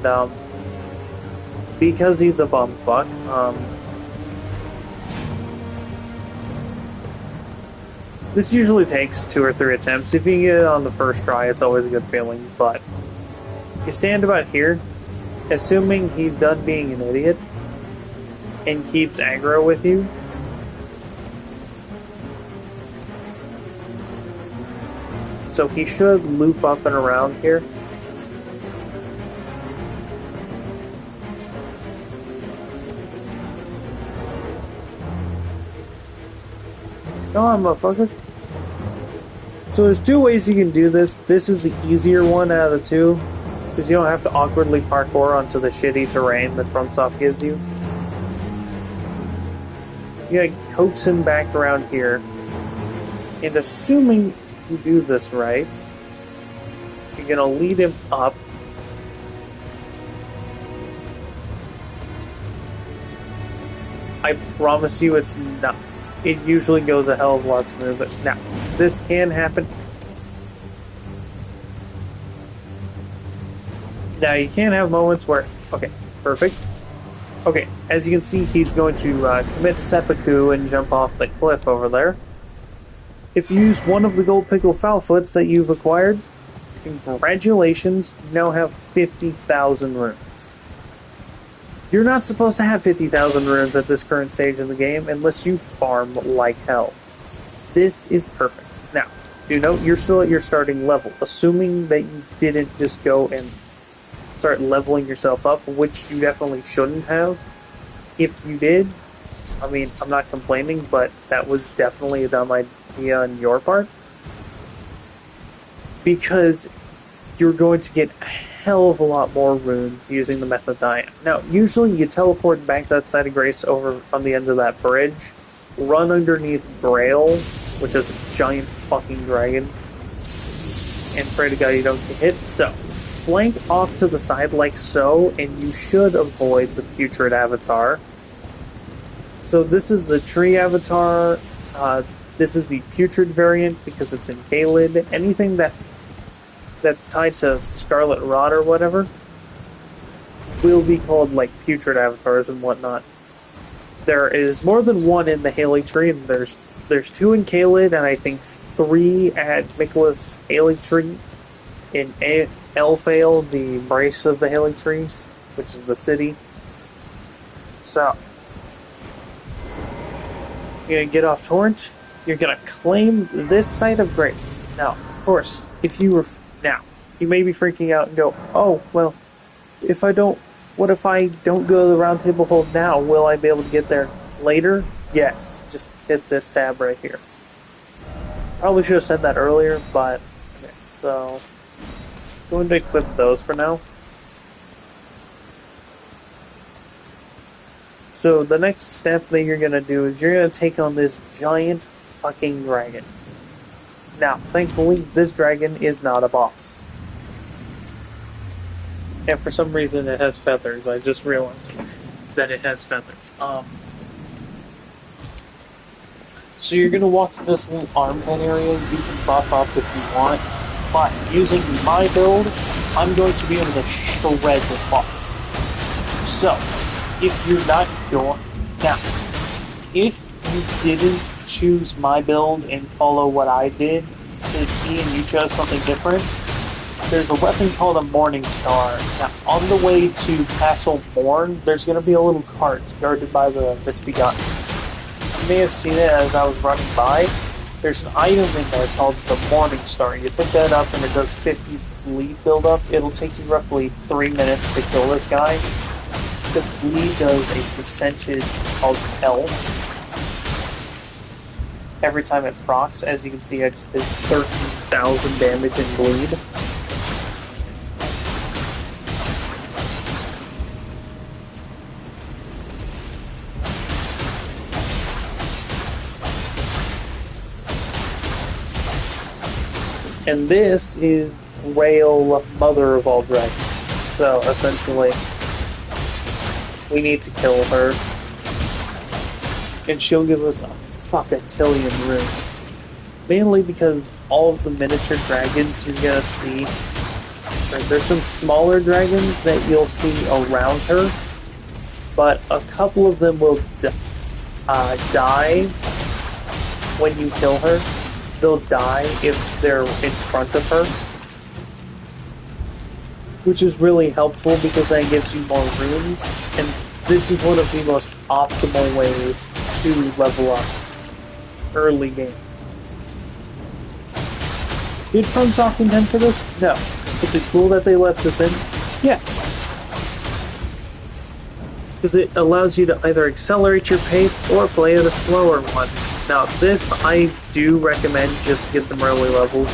because he's a bumfuck, this usually takes 2 or 3 attempts. If you can get it on the first try, it's always a good feeling, but you stand about here, assuming he's done being an idiot, and keeps aggro with you. So he should loop up and around here. Come on, motherfucker. So there's 2 ways you can do this. This is the easier one out of the 2, because you don't have to awkwardly parkour onto the shitty terrain that FromSoft gives you. You gotta coax him back around here, and assuming you do this right, you're gonna lead him up. I promise you it's not. It usually goes a hell of a lot smoother. Now, this can happen. Now, you can have moments where, okay, perfect. Okay, as you can see, he's going to commit seppuku and jump off the cliff over there. If you use one of the gold pickle foulfoots that you've acquired, congratulations, you now have 50,000 runes. You're not supposed to have 50,000 runes at this current stage of the game unless you farm like hell. This is perfect. Now, do note you're still at your starting level, assuming that you didn't just go and start leveling yourself up, which you definitely shouldn't have. If you did, I mean, I'm not complaining, but that was definitely a dumb idea on your part. Because you're going to get a hell of a lot more runes using the method I am. Now, usually you teleport back to that side of grace over on the end of that bridge, run underneath Braille, which is a giant fucking dragon, and pray to God you don't get hit. So, flank off to the side like so, and you should avoid the putrid avatar. So this is the tree avatar, this is the putrid variant because it's in Caelid. Anything that's tied to Scarlet Rot or whatever will be called like putrid avatars and whatnot. There is more than one in the Haley tree, and there's 2 in Caelid, and I think 3 at Michaelis Haley tree in Elfale, the embrace of the Haley trees, which is the city. So, you're gonna get off Torrent. You're gonna claim this site of grace. Now, of course, if you were now, you may be freaking out and go, "Oh, well, what if I don't go to the round table hold now? Will I be able to get there later?" Yes, just hit this tab right here. Probably should have said that earlier, but okay, so going to equip those for now. So the next step that you're going to do is you're going to take on this giant fucking dragon. Now, thankfully, this dragon is not a boss. And for some reason it has feathers. I just realized that it has feathers. So you're going to walk in this little armpit area. You can buff up if you want. But using my build, I'm going to be able to shred this boss. So, if you're not going... Now, if you didn't choose my build and follow what I did to the T and you chose something different, there's a weapon called a Morning Star. Now, on the way to Castle Morn, there's going to be a little cart guarded by the Misbegotten. You may have seen it as I was running by. There's an item in there called the Morning Star. You pick that up and it does 50 bleed buildup. It'll take you roughly 3 minutes to kill this guy. Because bleed does a percentage called health. every time it procs. As you can see, I just did 13,000 damage and bleed. And this is Rail, mother of all dragons. So essentially, we need to kill her, and she'll give us a fuckatillion runes. Mainly because all of the miniature dragons you're gonna see, there's some smaller dragons that you'll see around her, but a couple of them will die when you kill her. They'll die if they're in front of her, which is really helpful because that gives you more runes, and this is one of the most optimal ways to level up early game. Did FromSoft intend for this? No. Is it cool that they left this in? Yes. Because it allows you to either accelerate your pace or play at a slower one. Now, this I do recommend just to get some early levels.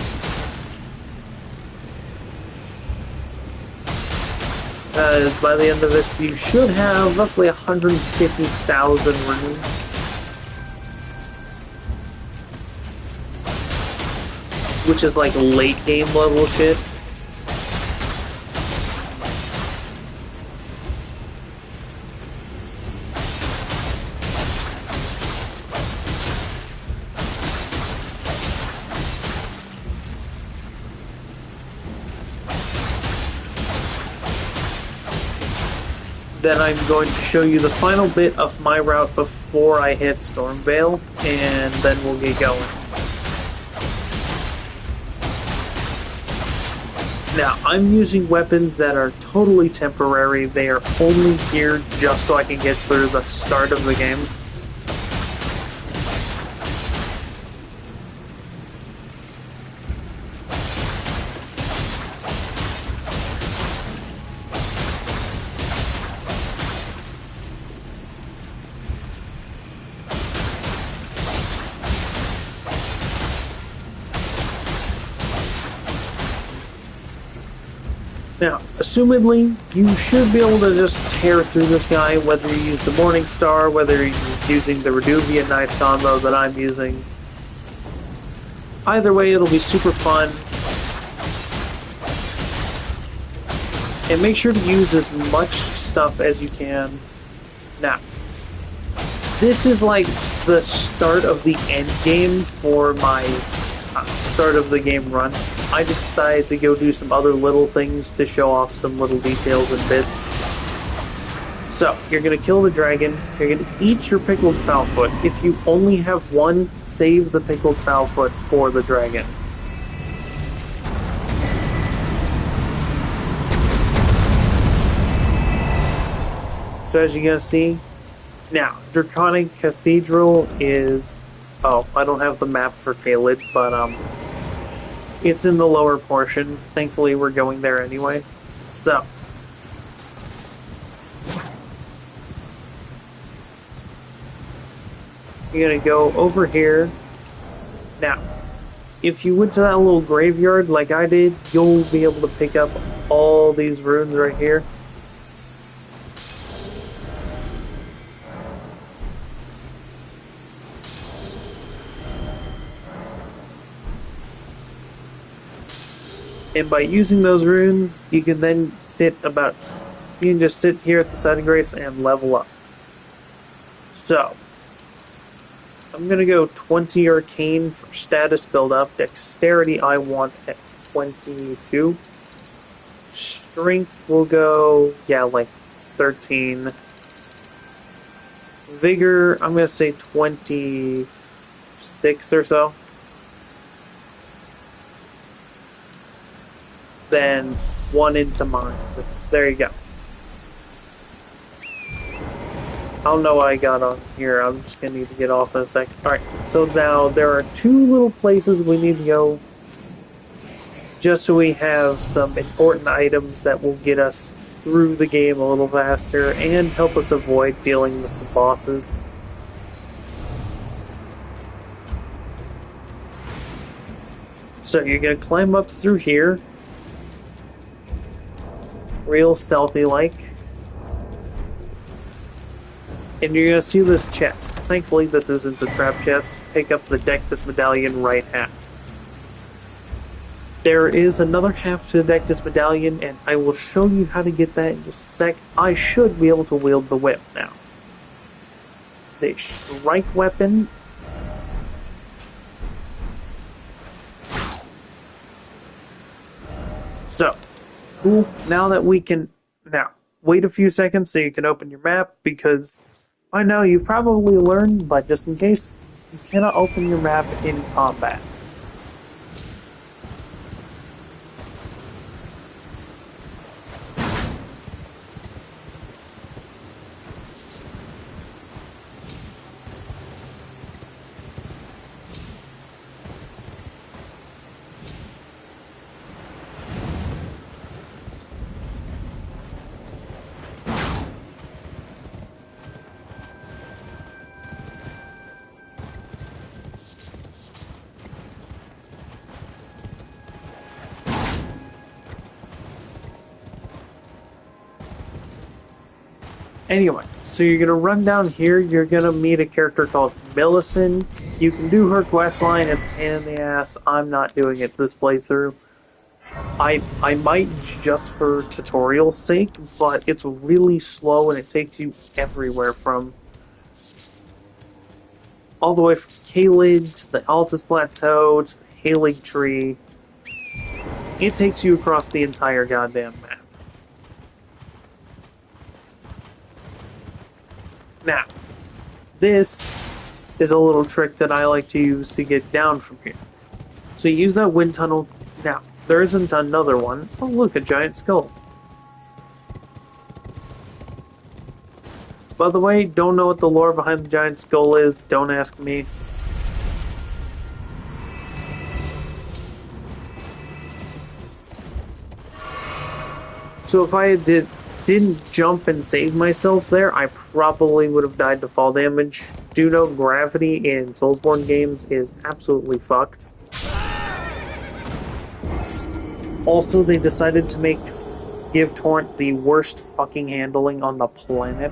Because by the end of this, you should have roughly 150,000 runes. Which is like late game level shit. Then I'm going to show you the final bit of my route before I hit Stormveil, and then we'll get going. Now, I'm using weapons that are totally temporary. They are only here just so I can get through the start of the game. Now, assumedly, you should be able to just tear through this guy, whether you use the Morning Star, whether you're using the Reduvian Knife combo that I'm using. Either way, it'll be super fun. And make sure to use as much stuff as you can. Now, this is like the start of the end game for my start of the game run. I decided to go do some other little things to show off some little details and bits. So, you're going to kill the dragon, you're going to eat your pickled fowlfoot. If you only have one, save the pickled fowlfoot for the dragon. So as you guys see, now, Draconic Cathedral is... Oh, I don't have the map for Caelid, but it's in the lower portion. Thankfully, we're going there anyway. So, you're gonna go over here. Now, if you went to that little graveyard like I did, you'll be able to pick up all these runes right here. And by using those runes, you can then you can just sit here at the side of grace and level up. So, I'm going to go 20 Arcane for status build up. Dexterity I want at 22. Strength will go, like 13. Vigor, I'm going to say 26 or so. Then 1 into mind. There you go. I don't know what I got on here. I'm just going to need to get off in a second. Alright, so now there are 2 little places we need to go. Just so we have some important items that will get us through the game a little faster and help us avoid dealing with some bosses. So you're gonna climb up through here, real stealthy like, and you're gonna see this chest. Thankfully, this isn't a trap chest. Pick up the Dectus medallion right half. There is another half to the Dectus medallion, and I will show you how to get that in just a sec. I should be able to wield the whip now. It's a strike weapon. So, cool. Now that we can... Now, wait a few seconds so you can open your map, because by now you've probably learned, but just in case, you cannot open your map in combat. Anyway, so you're gonna run down here, you're gonna meet a character called Millicent. You can do her questline, it's a pain in the ass. I'm not doing it this playthrough. I might just for tutorial's sake, but it's really slow and it takes you everywhere from all the way from Caelid to the Altus Plateau to the Halig Tree. It takes you across the entire goddamn map. Now, this is a little trick that I like to use to get down from here. So you use that wind tunnel. Now, there isn't another one. Oh, look, a giant skull. By the way, don't know what the lore behind the giant skull is. Don't ask me. So if I didn't jump and save myself there, I probably would have died to fall damage. Do note gravity in Soulsborne games is absolutely fucked. Also, they decided to give Torrent the worst fucking handling on the planet.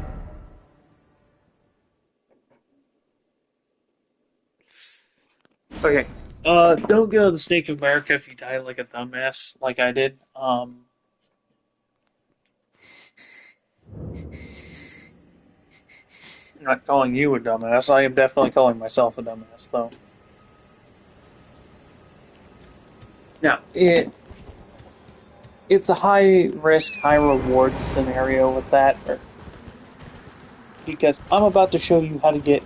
Okay. Don't go to the Snake of America if you die like a dumbass, like I did. I'm not calling you a dumbass. I am definitely calling myself a dumbass, though. Now, it's a high risk, high reward scenario with that, because I'm about to show you how to get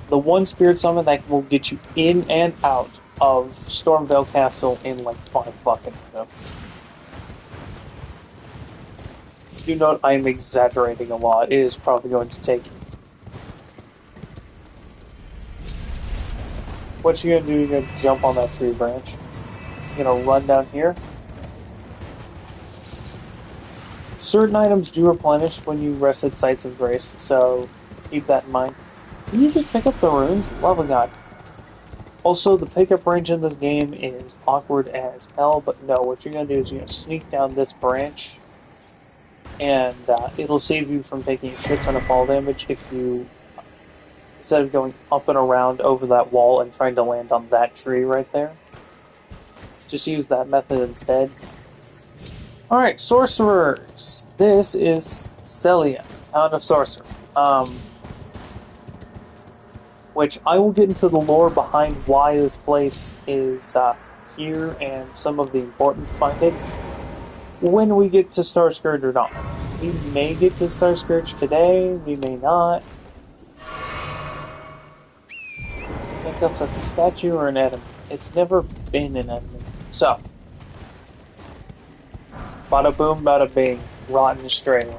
the one spirit summon that will get you in and out of Stormvale Castle in like 5 fucking minutes. Do note I am exaggerating a lot. It is probably going to take. What you're gonna do, you're gonna jump on that tree branch. You're gonna run down here. Certain items do replenish when you rest at Sites of Grace, so keep that in mind. Can you just pick up the runes? Love of God. Also, the pickup range in this game is awkward as hell, but no, what you're gonna do is you're gonna sneak down this branch, and it'll save you from taking a shit ton of fall damage if you, instead of going up and around over that wall and trying to land on that tree right there, just use that method instead. Alright, sorcerers. This is Celia, Town of Sorcerer. Which I will get into the lore behind why this place is here and some of the importance behind it when we get to Starscourge or not. We may get to Starscourge today, we may not. Can't tell if that's a statue or an enemy. It's never been an enemy. So, bada boom, bada bing, rotten stray.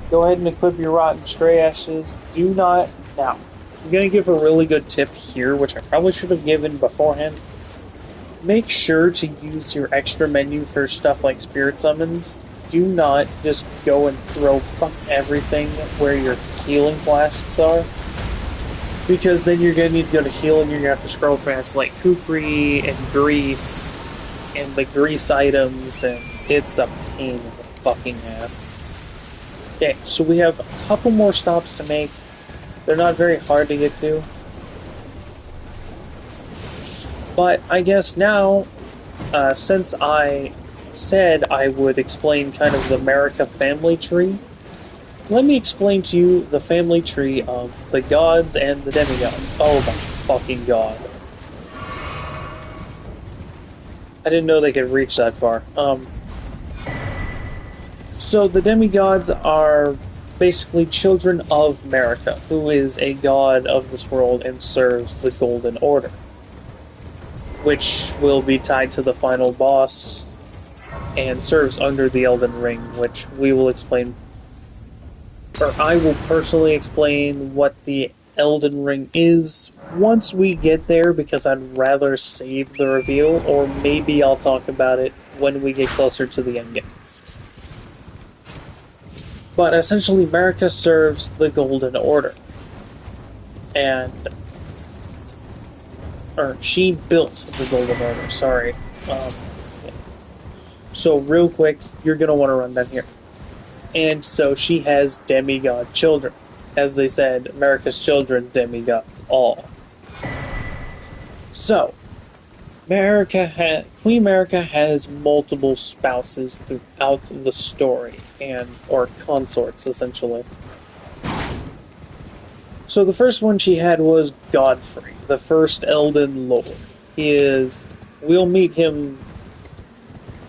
Go ahead and equip your rotten stray ashes. Do not. Now, I'm going to give a really good tip here, which I probably should have given beforehand. Make sure to use your extra menu for stuff like spirit summons. Do not just go and throw fuck everything where your healing flasks are. Because then you're gonna need to go to heal and you're gonna have to scroll past like Kukri and Grease and the Grease items, and it's a pain in the fucking ass. Okay, so we have a couple more stops to make. They're not very hard to get to. But I guess now, since I said I would explain kind of the America family tree, let me explain to you the family tree of the gods and the demigods. Oh my fucking god. I didn't know they could reach that far. So the demigods are basically children of America, who is a god of this world and serves the Golden Order, which will be tied to the final boss and serves under the Elden Ring, which we will explain, or I will personally explain what the Elden Ring is once we get there, because I'd rather save the reveal, or maybe I'll talk about it when we get closer to the endgame. But essentially, America serves the Golden Order. Or she built the Golden Order, sorry. Yeah. So real quick, you're going to want to run down here. And so she has demigod children. As they said, America's children, demigod all. So, Queen America has multiple spouses throughout the story, or consorts, essentially. So the first one she had was Godfrey, the first Elden Lord. We'll meet him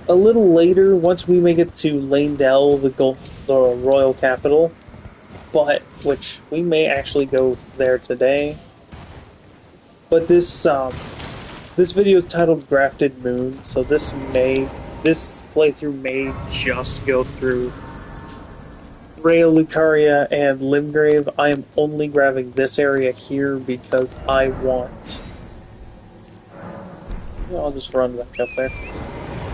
a little later once we make it to Leyndell, the royal capital, which we may actually go there today. But this video is titled Grafted Moon, so this playthrough may just go through Raya Lucaria and Limgrave. I am only grabbing this area here because I'll just run back up there.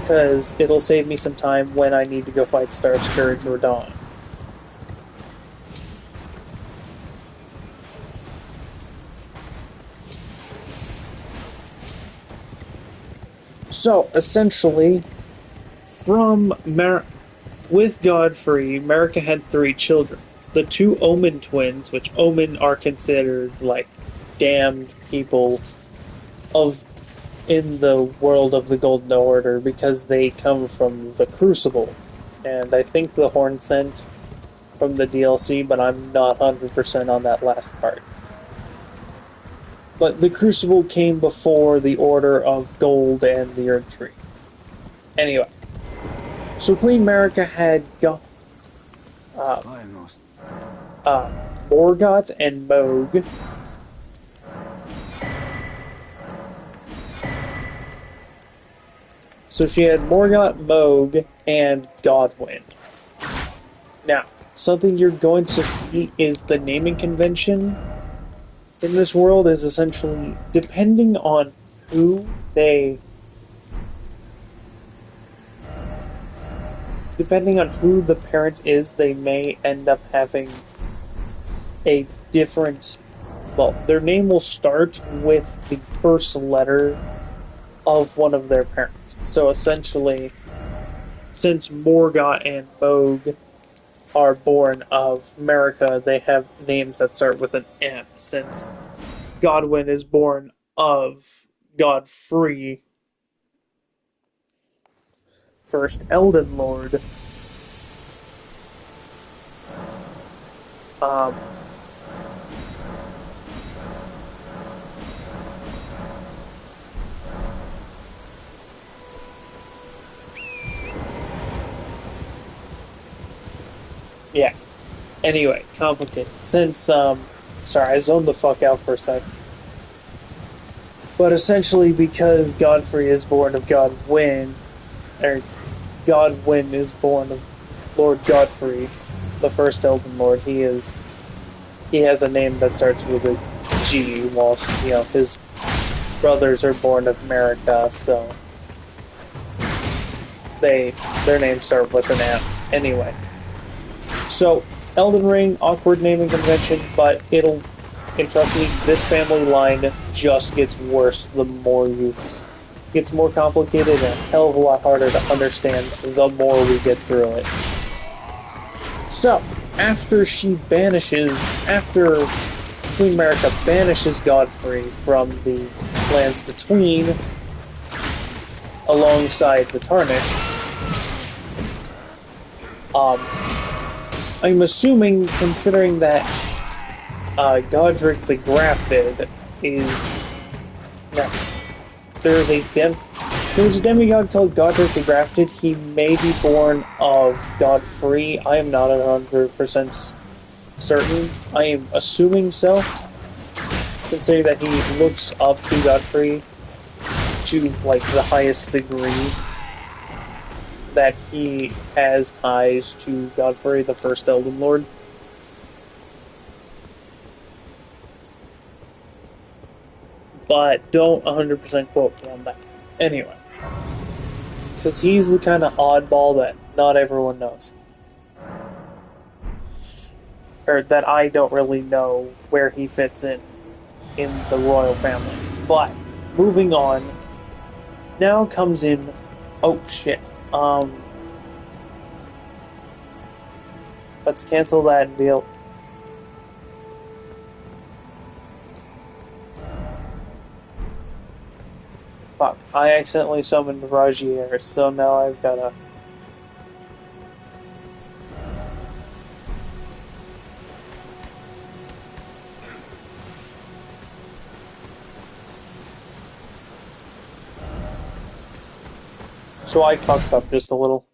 Because it'll save me some time when I need to go fight Star Scourge or Dawn. So, essentially, with Godfrey, America had 3 children. The 2 Omen twins, which Omen are considered like damned people in the world of the Golden Order because they come from the Crucible. And I think the Horn Scent from the DLC, but I'm not 100% on that last part. But the Crucible came before the Order of Gold and the Earth Tree. Anyway, so Queen America had Morgott and Mohg. So she had Morgott, Mohg, and Godwyn. Now, something you're going to see is the naming convention in this world is essentially depending on who the parent is, they may end up having a different, their name will start with the first letter of one of their parents. So essentially, since Morgott and Mohg are born of America, they have names that start with an M. Since Godwyn is born of Godfrey, first Elden Lord, yeah. Anyway, complicated. Since, sorry, I zoned the fuck out for a sec. But essentially, because Godfrey is born of Godwyn, or Godwyn is born of Lord Godfrey, the first Elden Lord, he has a name that starts with a G, whilst, his brothers are born of America, so their names start with an M. Anyway. So, Elden Ring, awkward naming convention, but And trust me, this family line just gets worse the more you... Gets more complicated and a hell of a lot harder to understand the more we get through it. So, after Queen America banishes Godfrey from the lands between, alongside the Tarnished, I'm assuming, considering that Godric the Grafted is... No, there's a demigod called Godric the Grafted. He may be born of Godfrey. I am not 100% certain. I am assuming so, considering that he looks up to Godfrey to, like, the highest degree, that he has ties to Godfrey, the first Elden Lord. But don't 100% quote me on that. Anyway. Because he's the kind of oddball that not everyone knows. Or that I don't really know where he fits in the royal family. But, moving on, now comes in... Oh, shit. Let's cancel that deal. Fuck, I accidentally summoned Rajier, so now I've gotta... So I fucked up just a little.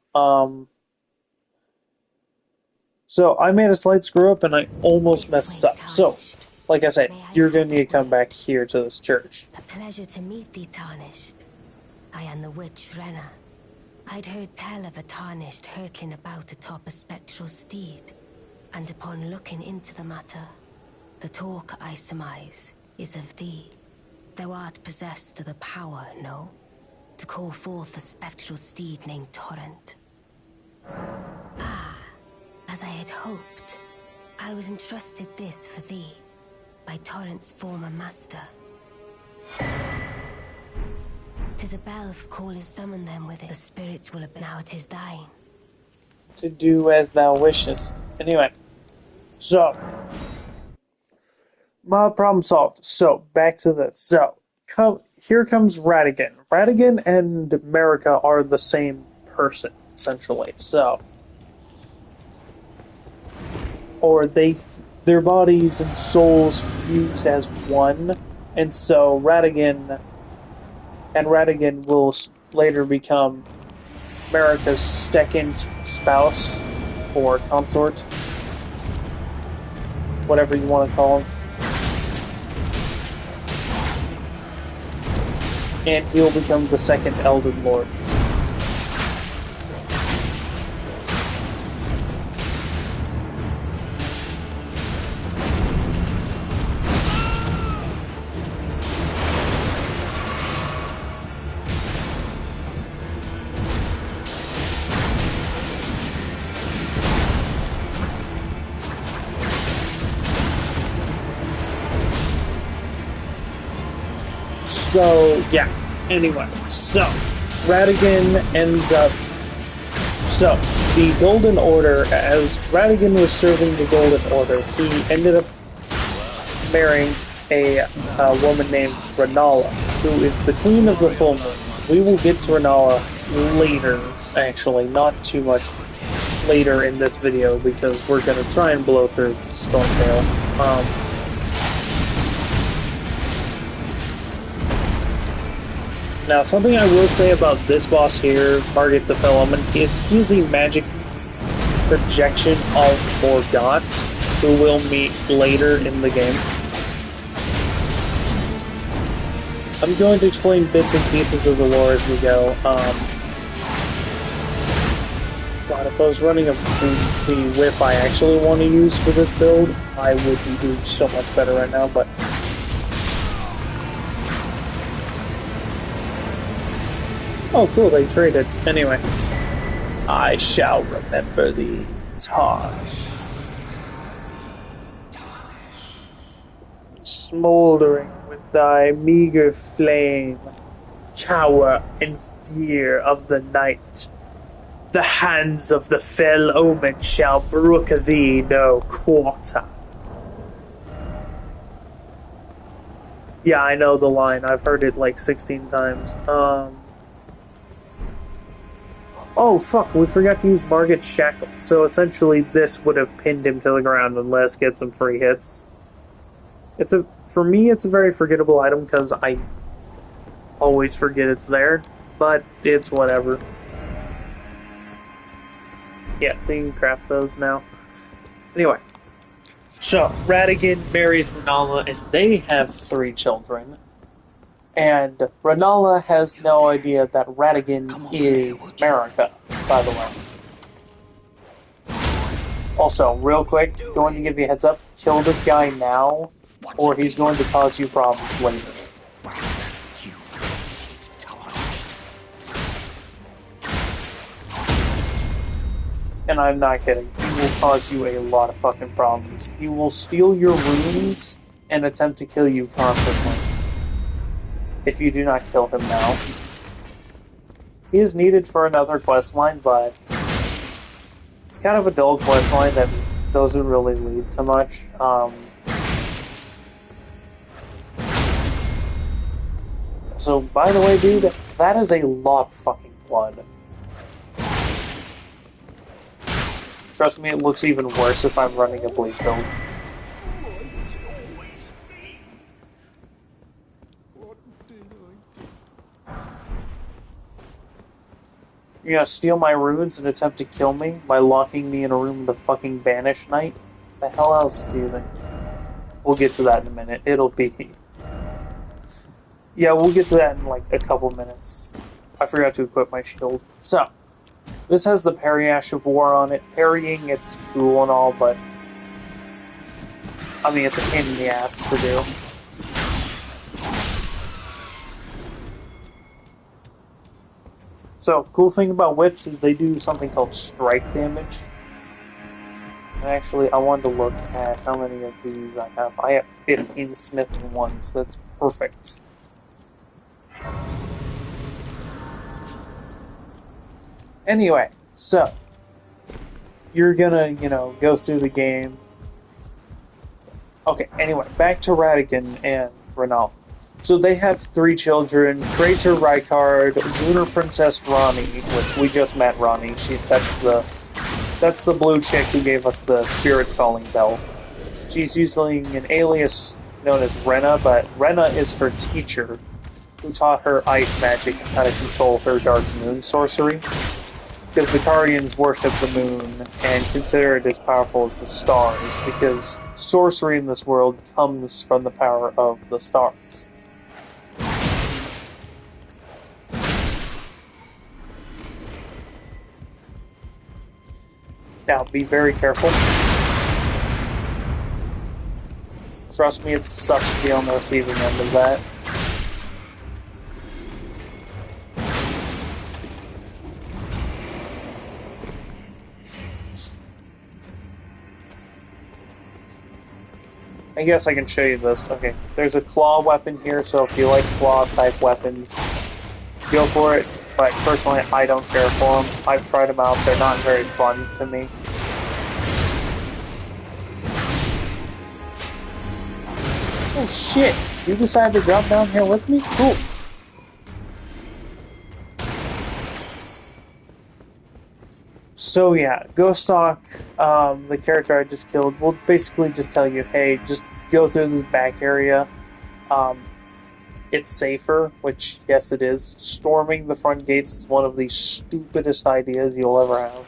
So I made a slight screw up and I almost messed this up. So, like I said, you're gonna need to come back here to this church. A pleasure to meet thee, Tarnished. I am the witch Renna. I'd heard tell of a Tarnished hurtling about atop a spectral steed, and upon looking into the matter, the talk, I surmise, is of thee. Thou art possessed of the power, no? To call forth a spectral steed named Torrent. Ah, as I had hoped, I was entrusted this for thee, by Torrent's former master. 'Tis a bell for calling summon them with it. The spirits will now it is thine. To do as thou wishest. Anyway, so my problem solved. So back to this. So here comes Radigan. Radigan and Marika are the same person, essentially. So, or their bodies and souls fused as one, and so Radigan will later become Marika's second spouse or consort, whatever you want to call him. And he'll become the second Elden Lord. So, yeah. Anyway, so, Radigan ends up... So, the Golden Order, as Radigan was serving the Golden Order, he ended up marrying a woman named Renala, who is the Queen of the Full Moon. We will get to Renala later, actually, not too much later in this video, because we're going to try and blow through Stormtail. Now, something I will say about this boss here, Margit the Fell-Omen, is he's a magic projection of Morgott, who we'll meet later in the game. I'm going to explain bits and pieces of the lore as we go. God, if I was running the whip I actually want to use for this build, I would be doing so much better right now, but... Oh, cool, they traded. Anyway. I shall remember thee, Taj. smoldering with thy meager flame, cower in fear of the night. The hands of the fell omen shall brook thee no quarter. Yeah, I know the line. I've heard it like 16 times. Oh, fuck, we forgot to use Margit's Shackle. So essentially this would have pinned him to the ground and let us get some free hits. For me, it's a very forgettable item because I always forget it's there, but it's whatever. Yeah, so you can craft those now. Anyway, so Radigan marries Renala, and they have 3 children. And Renala has no idea that Radigan is Marika, by the way. Also, real quick, going to give you a heads up, kill this guy now, or he's going to cause you problems later. And I'm not kidding. He will cause you a lot of fucking problems. He will steal your runes and attempt to kill you constantly. If you do not kill him now. He is needed for another questline, but it's kind of a dull questline that doesn't really lead to much. So, by the way, dude, that is a lot of fucking blood. Trust me, it looks even worse if I'm running a bleed build. You're gonna steal my runes and attempt to kill me by locking me in a room with a fucking banished knight? The hell else do you think? We'll get to that in a minute. It'll be... Yeah, we'll get to that in like a couple minutes. I forgot to equip my shield. So, this has the Parry Ash of War on it. Parrying, it's cool and all, but... I mean, it's a pain in the ass to do. So, cool thing about whips is they do something called strike damage. And actually, I wanted to look at how many of these I have. I have 15 smithing ones. That's perfect. Anyway, so you're gonna, go through the game. Okay, anyway, back to Radigan and Renal. So they have 3 children, Crater Rykard, Lunar Princess Ronnie, which we just met Ronnie. That's the blue chick who gave us the spirit calling bell. She's using an alias known as Rena, but Rena is her teacher, who taught her ice magic and how to control her dark moon sorcery. Because the Guardians worship the moon and consider it as powerful as the stars, because sorcery in this world comes from the power of the stars. Now, be very careful. Trust me, it sucks to be on the receiving end of that. I guess I can show you this. Okay, there's a claw weapon here, so if you like claw-type weapons, go for it. But personally, I don't care for them. I've tried them out. They're not very fun to me. Oh shit! You decided to drop down here with me? Cool. So yeah, Ghost Talk, the character I just killed, will basically just tell you, hey, just go through this back area. It's safer, which, yes it is. Storming the front gates is one of the stupidest ideas you'll ever have.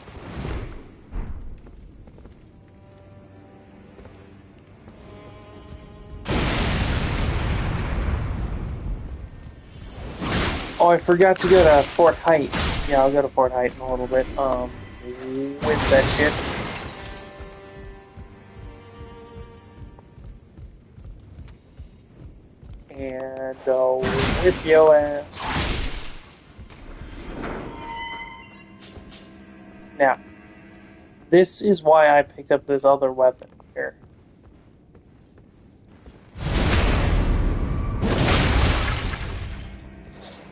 Oh, I forgot to go to Fort Height. Yeah, I'll go to Fort Height in a little bit. With that shit. And whip your ass. Now, this is why I picked up this other weapon here.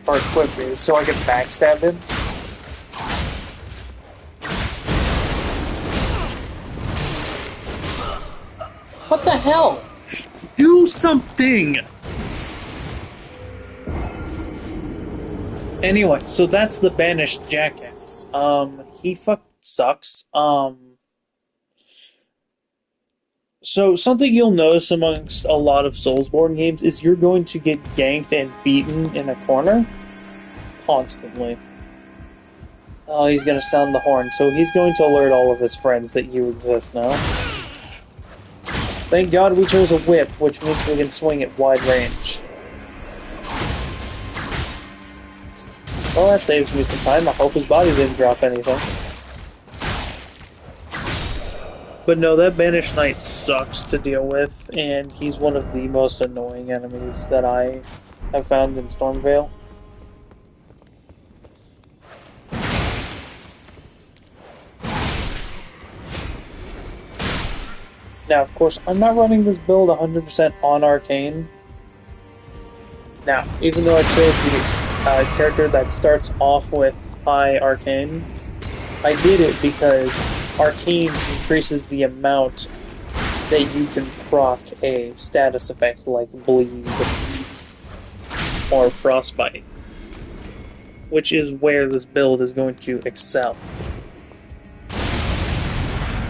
or equip is so I can backstab him. What the hell? Do something! Anyway, so that's the banished jackass. He sucks. So something you'll notice amongst a lot of Soulsborne games is you're going to get ganked and beaten in a corner constantly. Oh, he's gonna sound the horn, so he's going to alert all of his friends that you exist now. Thank God we chose a whip, which means we can swing at wide range. Well, that saves me some time. I hope his body didn't drop anything. But no, that Banished Knight sucks to deal with, and he's one of the most annoying enemies that I have found in Stormvale. Now, of course, I'm not running this build 100% on Arcane. Now, even though I chose the character that starts off with high Arcane, I did it because Arcane increases the amount that you can proc a status effect like Bleed or Frostbite, which is where this build is going to excel.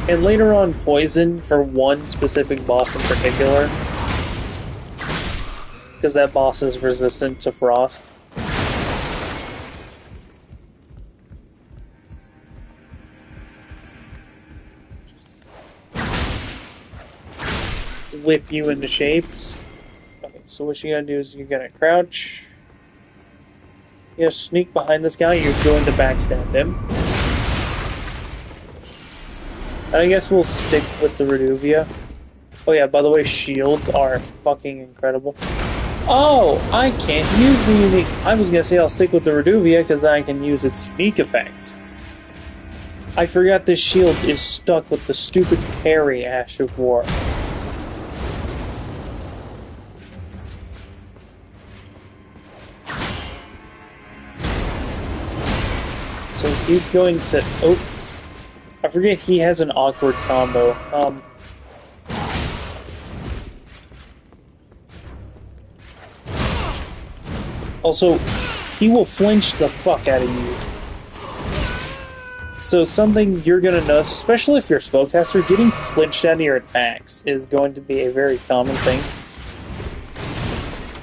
And later on, Poison for one specific boss in particular, because that boss is resistant to Frost. Whip you into shapes. Okay, so what you gotta do is you're gonna crouch. You gotta sneak behind this guy, you're going to backstab him. And I guess we'll stick with the Reduvia. Oh yeah, by the way, shields are fucking incredible. Oh, I can't use the unique... I was gonna say I'll stick with the Reduvia because then I can use its unique effect. I forgot this shield is stuck with the stupid parry Ash of War. So he's going to... Oh, I forget he has an awkward combo. Also, he will flinch the fuck out of you. So something you're going to notice, especially if you're a spellcaster, getting flinched out of your attacks is going to be a very common thing.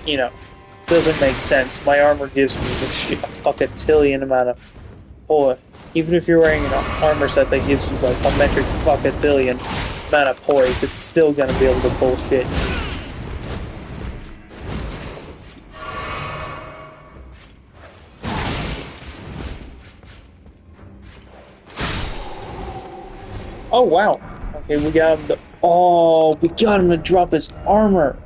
You know, doesn't make sense. My armor gives me a fuckatillion amount of... Oh, even if you're wearing an armor set that gives you like a metric fuckatillion amount of poise, it's still going to be able to bullshit. Oh, wow. Okay, we got him to... Oh, we got him to drop his armor.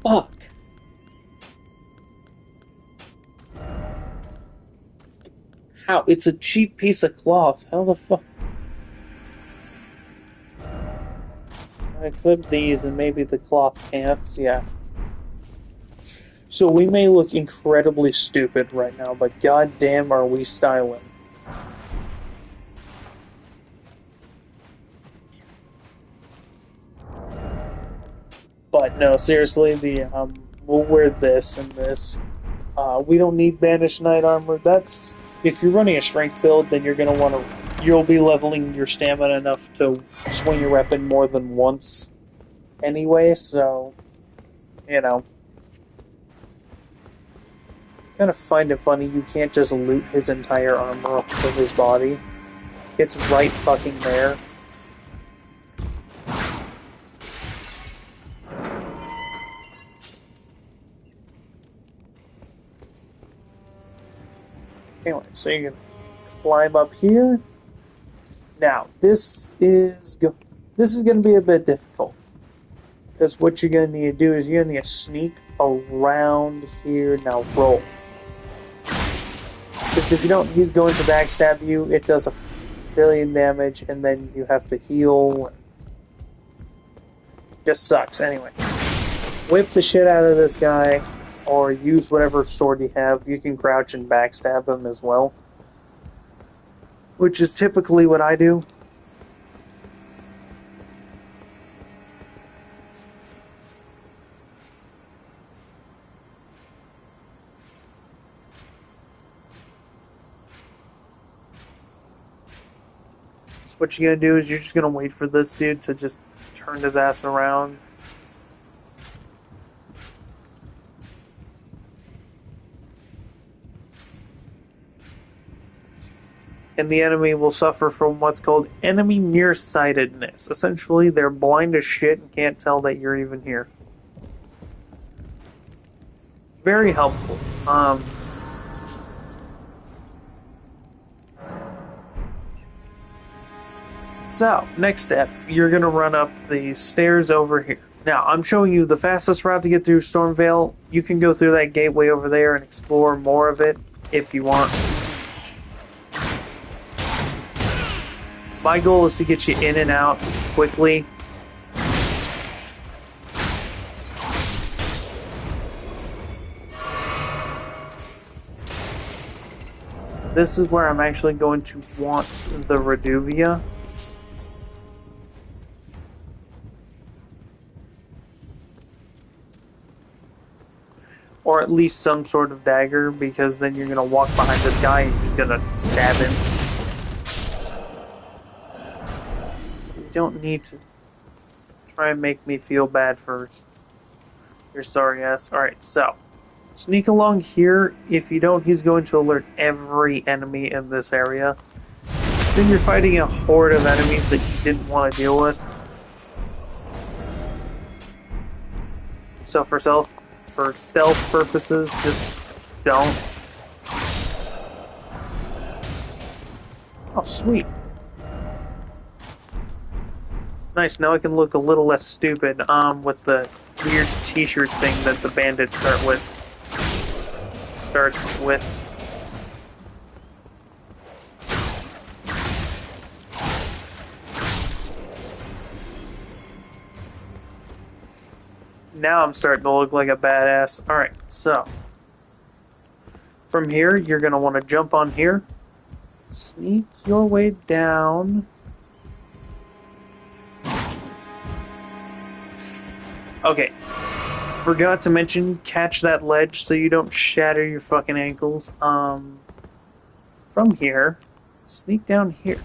Fuck. How? It's a cheap piece of cloth. How the fuck? I clip these and maybe the cloth pants, yeah. So we may look incredibly stupid right now, but goddamn are we styling. But no, seriously, we'll wear this and this. We don't need Banished Knight armor. That's... If you're running a strength build, then you're gonna want to... You'll be leveling your stamina enough to swing your weapon more than once anyway, so... You know. Kind of find it funny, you can't just loot his entire armor off of his body. It's right fucking there. Anyway, so you can climb up here. Now, this is going to be a bit difficult. Because what you're going to need to do is you're going to need to sneak around here. Now, roll. Because if you don't, he's going to backstab you. It does a billion damage, and then you have to heal. Just sucks. Anyway, whip the shit out of this guy. or use whatever sword you have. You can crouch and backstab him as well, which is typically what I do. So what you're gonna do is you're just gonna wait for this dude to just turn his ass around. And the enemy will suffer from what's called enemy nearsightedness. Essentially, they're blind as shit and can't tell that you're even here. Very helpful. So, next step, you're going to run up the stairs over here. Now, I'm showing you the fastest route to get through Stormvale. You can go through that gateway over there and explore more of it if you want. My goal is to get you in and out quickly. This is where I'm actually going to want the Reduvia. Or at least some sort of dagger, because then you're going to walk behind this guy and you're going to stab him. So you don't need to try and make me feel bad for your sorry ass. Alright, so sneak along here. If you don't, he's going to alert every enemy in this area. Then you're fighting a horde of enemies that you didn't want to deal with. So for stealth purposes, just don't. Oh, sweet. Nice, now I can look a little less stupid with the weird t-shirt thing that the bandits starts with. Now I'm starting to look like a badass. Alright, so from here, you're going to want to jump on here, sneak your way down. Okay, forgot to mention, catch that ledge so you don't shatter your fucking ankles. From here, sneak down here.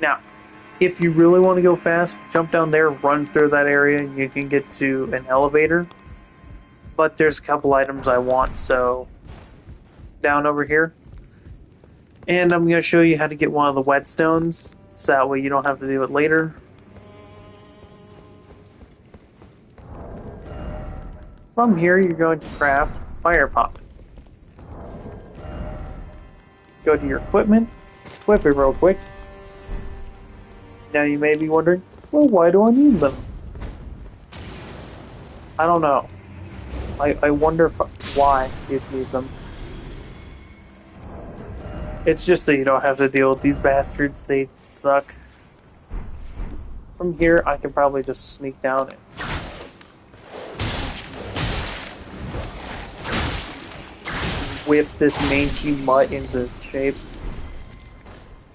Now, if you really want to go fast, jump down there, run through that area, and you can get to an elevator. But there's a couple items I want, so down over here. And I'm going to show you how to get one of the whetstones, so that way you don't have to do it later. From here, you're going to craft fire pot. Go to your equipment, equip it real quick. Now you may be wondering, well, why do I need them? I don't know. I wonder why you need them. It's just so you don't have to deal with these bastards. They suck. From here, I can probably just sneak down and whip this mangy mutt into shape.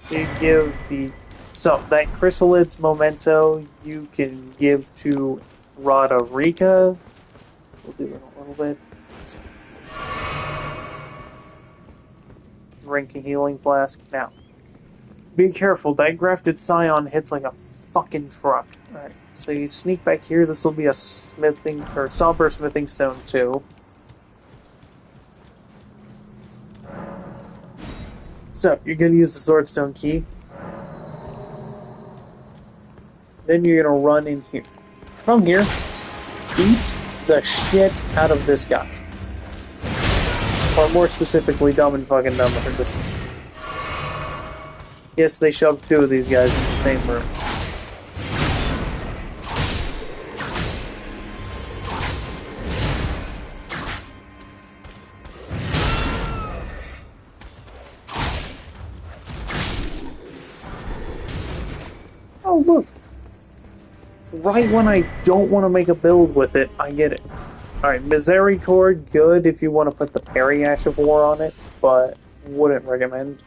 So you give that Chrysalids memento you can give to Roderica. We'll do it a little bit. So, drink a healing flask. Now, be careful, that Grafted Scion hits like a fucking truck. Alright, so you sneak back here. This will be a somber smithing stone too. So, you're going to use the swordstone key. Then you're going to run in here. From here, beat the shit out of this guy. Or more specifically, Dumb and fucking Dumber. Yes, they shoved two of these guys in the same room. Oh, look. Right when I don't want to make a build with it, I get it. Alright, Misericord, good if you want to put the Parry Ash of War on it, but wouldn't recommend.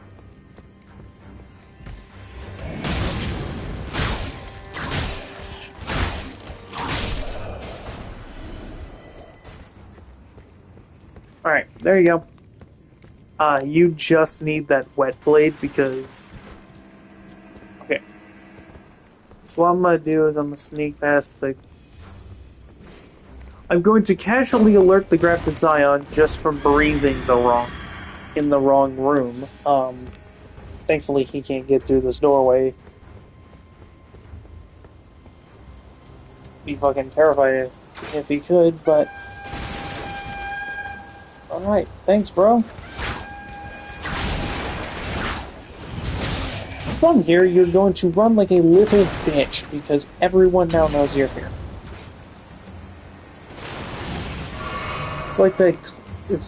Alright, there you go. You just need that Wet Blade because... Okay. So what I'm going to do is I'm going to sneak past the... I'm going to casually alert the Grafted Zion just from breathing in the wrong room. Thankfully he can't get through this doorway. Be fucking terrified if he could, but... Alright, thanks, bro. From here, you're going to run like a little bitch, because everyone now knows you're here. It's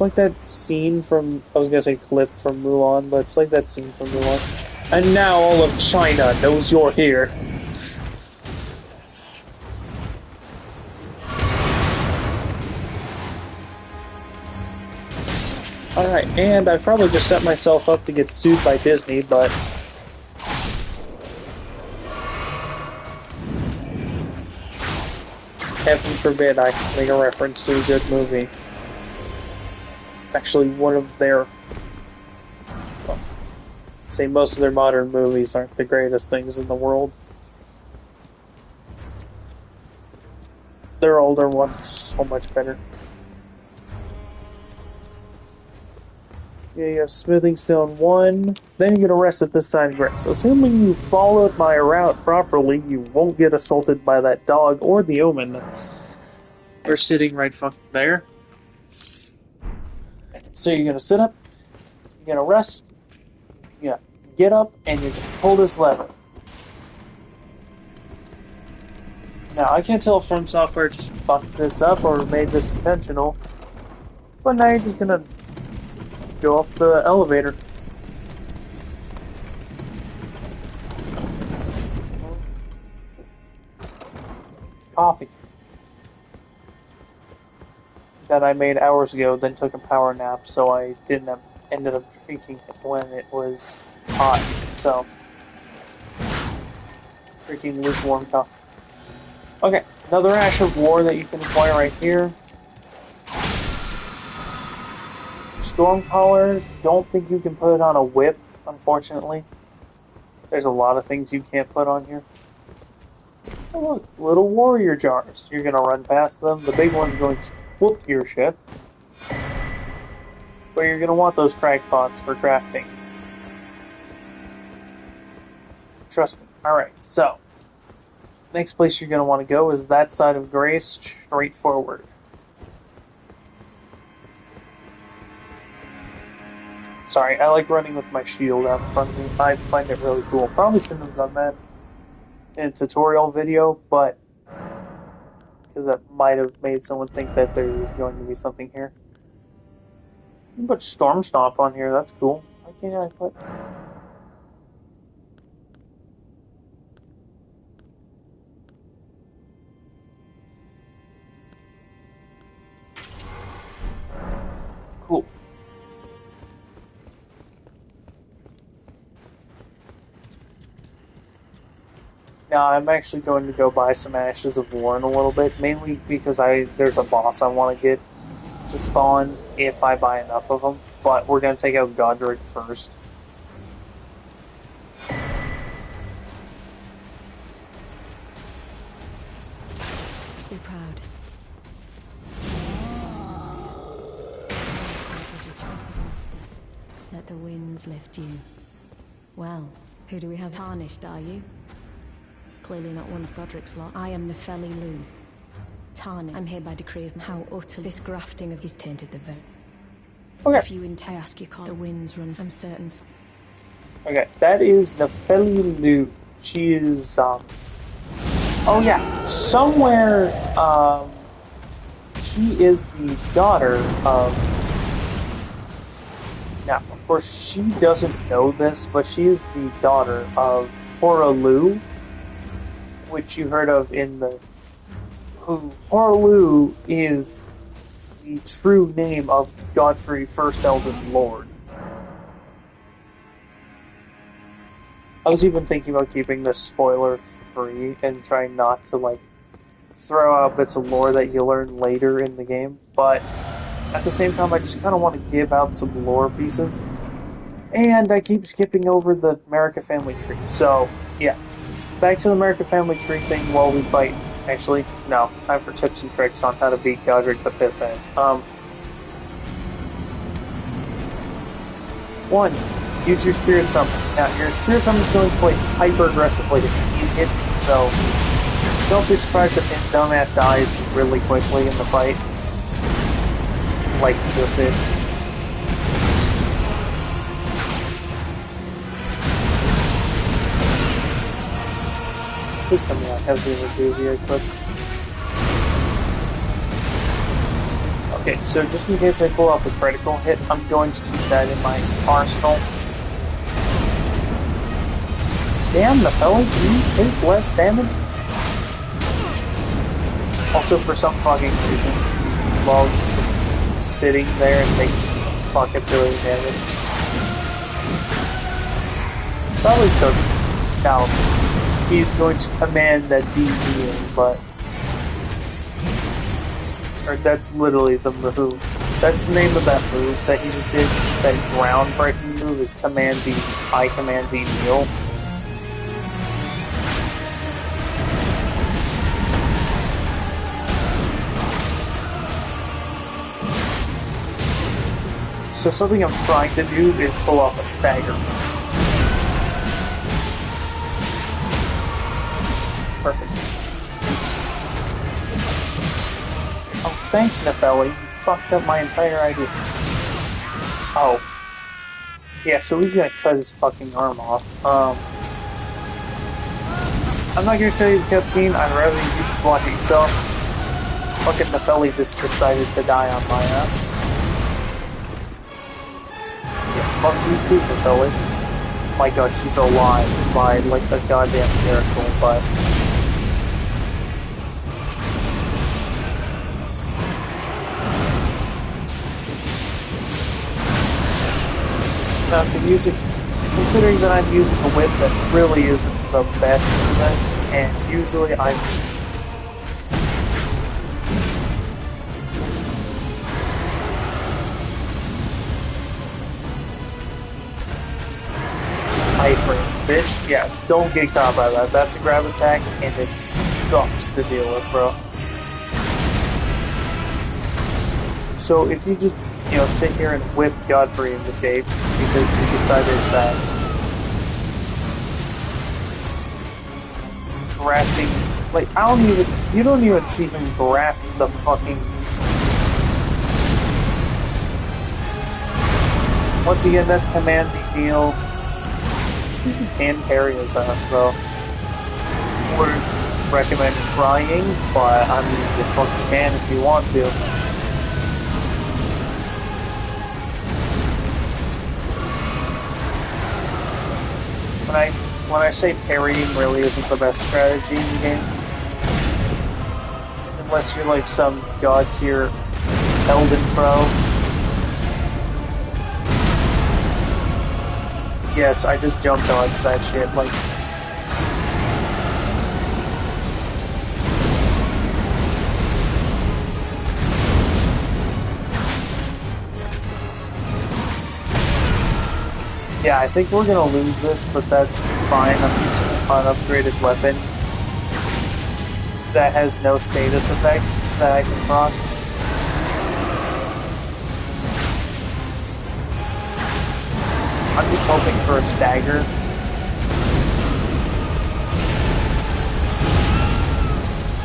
like that scene from, I was gonna say clip from Mulan, but it's like that scene from Mulan. And now all of China knows you're here. Alright, and I probably just set myself up to get sued by Disney, but... Heaven forbid I make a reference to a good movie. Actually, one of their... Well, say most of their modern movies aren't the greatest things in the world. Their older ones are so much better. Yeah, Smoothing Stone 1. Then you get arrested this side of Grace. Assuming you followed my route properly, you won't get assaulted by that dog or the omen. We're sitting right fucking there. So you're gonna sit up, you're gonna rest, you're gonna get up, and you're gonna pull this lever. Now, I can't tell if From Software just fucked this up or made this intentional, but now you're just gonna go up the elevator. Coffee. That I made hours ago, then took a power nap, so I ended up drinking it when it was hot. So, drinking lukewarm coffee. Okay, another Ash of War that you can acquire right here. Stormcaller, don't think you can put it on a whip, unfortunately. There's a lot of things you can't put on here. Oh look, little warrior jars. You're gonna run past them. The big one's going to whoop your ship. But you're gonna want those crackpots for crafting. Trust me. Alright, so. Next place you're gonna want to go is that side of Grace, straight forward. Sorry, I like running with my shield out in front of me. I find it really cool. Probably shouldn't have done that in a tutorial video, but because that might have made someone think that there was going to be something here. You can put Storm Stomp on here, that's cool. Why can't I put... Cool. Now, I'm actually going to go buy some Ashes of War in a little bit, mainly because there's a boss I want to get to spawn if I buy enough of them, but we're going to take out Godric first. Be proud. Let the winds lift you. Well, who do we have? Tarnished, are you? Clearly not one of Godric's lot. I am Nefeli Lu. Tarnished. I'm here by decree of how utterly this grafting of his tainted the vote. Okay. If you I ask you, call the winds run from certain. Okay, that is Nefeli Lu. She is, oh yeah, somewhere, she is the daughter of... Now, of course, she doesn't know this, but she is the daughter of Horalu, which you heard of in the... Horalu is the true name of Godfrey, First Elden Lord. I was even thinking about keeping this spoiler free and trying not to, like, throw out bits of lore that you learn later in the game, but at the same time, I just kind of want to give out some lore pieces. And I keep skipping over the America Family Tree. So, yeah. Back to the America Family Tree thing while we fight. Actually, no. Time for tips and tricks on how to beat Godric the Pisshead. 1. Use your Spirit Summon. Now, your Spirit Summon is going to play hyper-aggressively if you hit me, so don't be surprised if his dumbass dies really quickly in the fight. Like he just did. Please tell me I have the review here quick. Okay, so just in case I pull off a critical hit, I'm going to keep that in my arsenal. Damn, the fella, do you take less damage? Also, for some fucking reason, she loves just sitting there and taking fucking silly damage. Probably because now he's going to command that D heal, but or that's literally the move. That's the name of that move that he just did. That groundbreaking move is Command D. I Command D heal. So something I'm trying to do is pull off a stagger. Perfect. Oh, thanks, Nefelli. You fucked up my entire idea. Oh. Yeah, so he's gonna cut his fucking arm off. I'm not gonna show you the cutscene. I'd rather you just watch it yourself. Fucking Nefelli just decided to die on my ass. Fuck you too, Nefelli. My god, she's alive by, like, a goddamn miracle, but... Now, the music, considering that I'm using a whip that really isn't the best in this, and usually I'm... iframes, bitch. Yeah, don't get caught by that. That's a grab attack, and it sucks to deal with, bro. So if you just, you know, sit here and whip Godfrey into shape because you decided that grafting, like, you don't even see him graft the fucking... Once again, that's Command the Heal. You can parry his ass, though. Would recommend trying, but I mean, you fucking can if you want to. When I say parrying really isn't the best strategy in the game, unless you're like some god tier Elden Pro. Yes, I just jump dodged that shit, like... Yeah, I think we're gonna lose this, but that's fine. I'm using an upgraded weapon that has no status effects that I can proc. I'm just hoping for a stagger.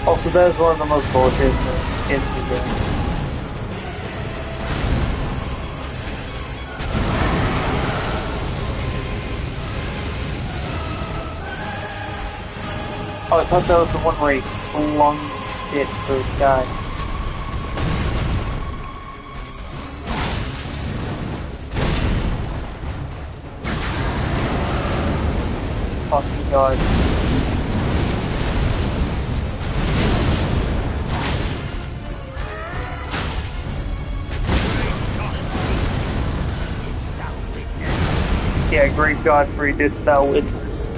Also, that is one of the most bullshit moves in the game. Oh, I thought that was the one where he flung shit to the sky. Fucking god. great Godfrey, didst thou witness?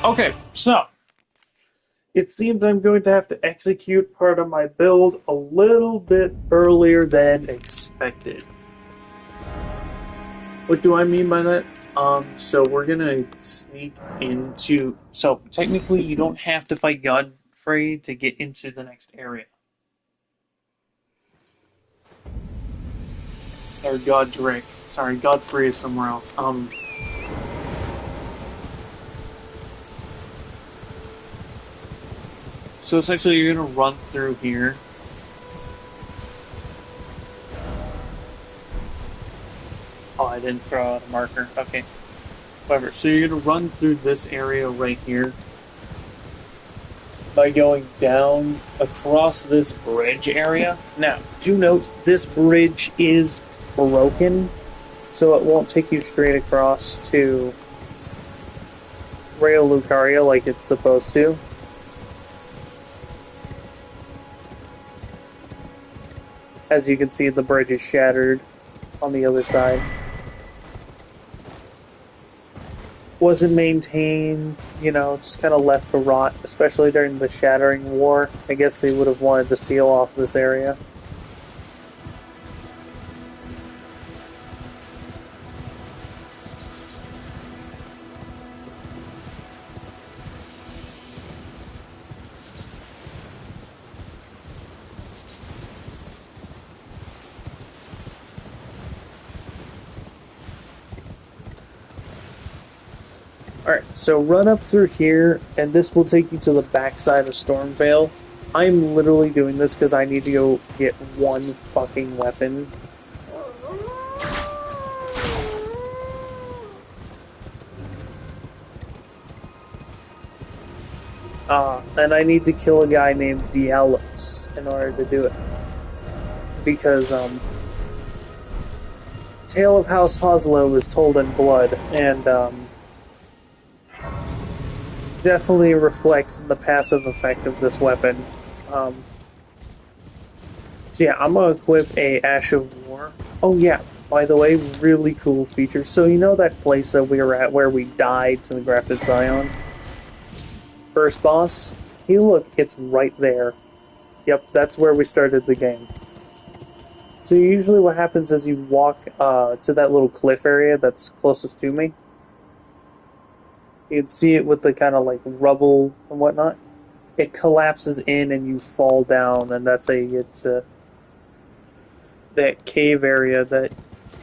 Okay, so it seems I'm going to have to execute part of my build a little bit earlier than expected. What do I mean by that? So we're gonna sneak into. So technically, you don't have to fight Godfrey to get into the next area. Or Godric. Sorry, Godfrey is somewhere else. So essentially, you're gonna run through here. Oh, I didn't throw out a marker. Okay. Whatever. So you're gonna run through this area right here by going down across this bridge area. Now, do note this bridge is broken, so it won't take you straight across to Rail Lucaria like it's supposed to. As you can see, the bridge is shattered on the other side. Wasn't maintained, just kind of left to rot, especially during the Shattering War. I guess they would have wanted to seal off this area. Alright, so run up through here, and this will take you to the backside of Stormvale. I'm literally doing this because I need to go get one fucking weapon. And I need to kill a guy named Dialos in order to do it. Because, Tale of House Hoslow was told in blood, and, definitely reflects the passive effect of this weapon. So yeah, I'm gonna equip a Ash of War. Oh yeah, by the way, really cool feature. So you know that place that we were at where we died to the Grafted Scion? First boss? Hey look, it's right there. Yep, that's where we started the game. So usually what happens is you walk to that little cliff area that's closest to me. You can see it with the kind of like rubble and whatnot. It collapses in and you fall down, and that's how you get to that cave area that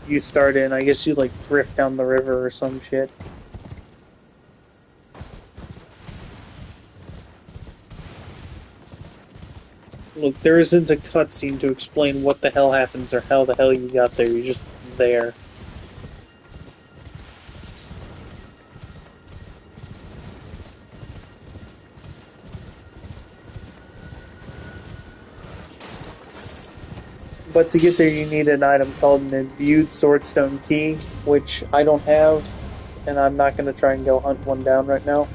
you start in. I guess you like drift down the river or some shit. Look, there isn't a cutscene to explain what the hell happens or how the hell you got there. You're just there. But to get there, you need an item called an Imbued Swordstone Key, which I don't have, and I'm not going to try and go hunt one down right now.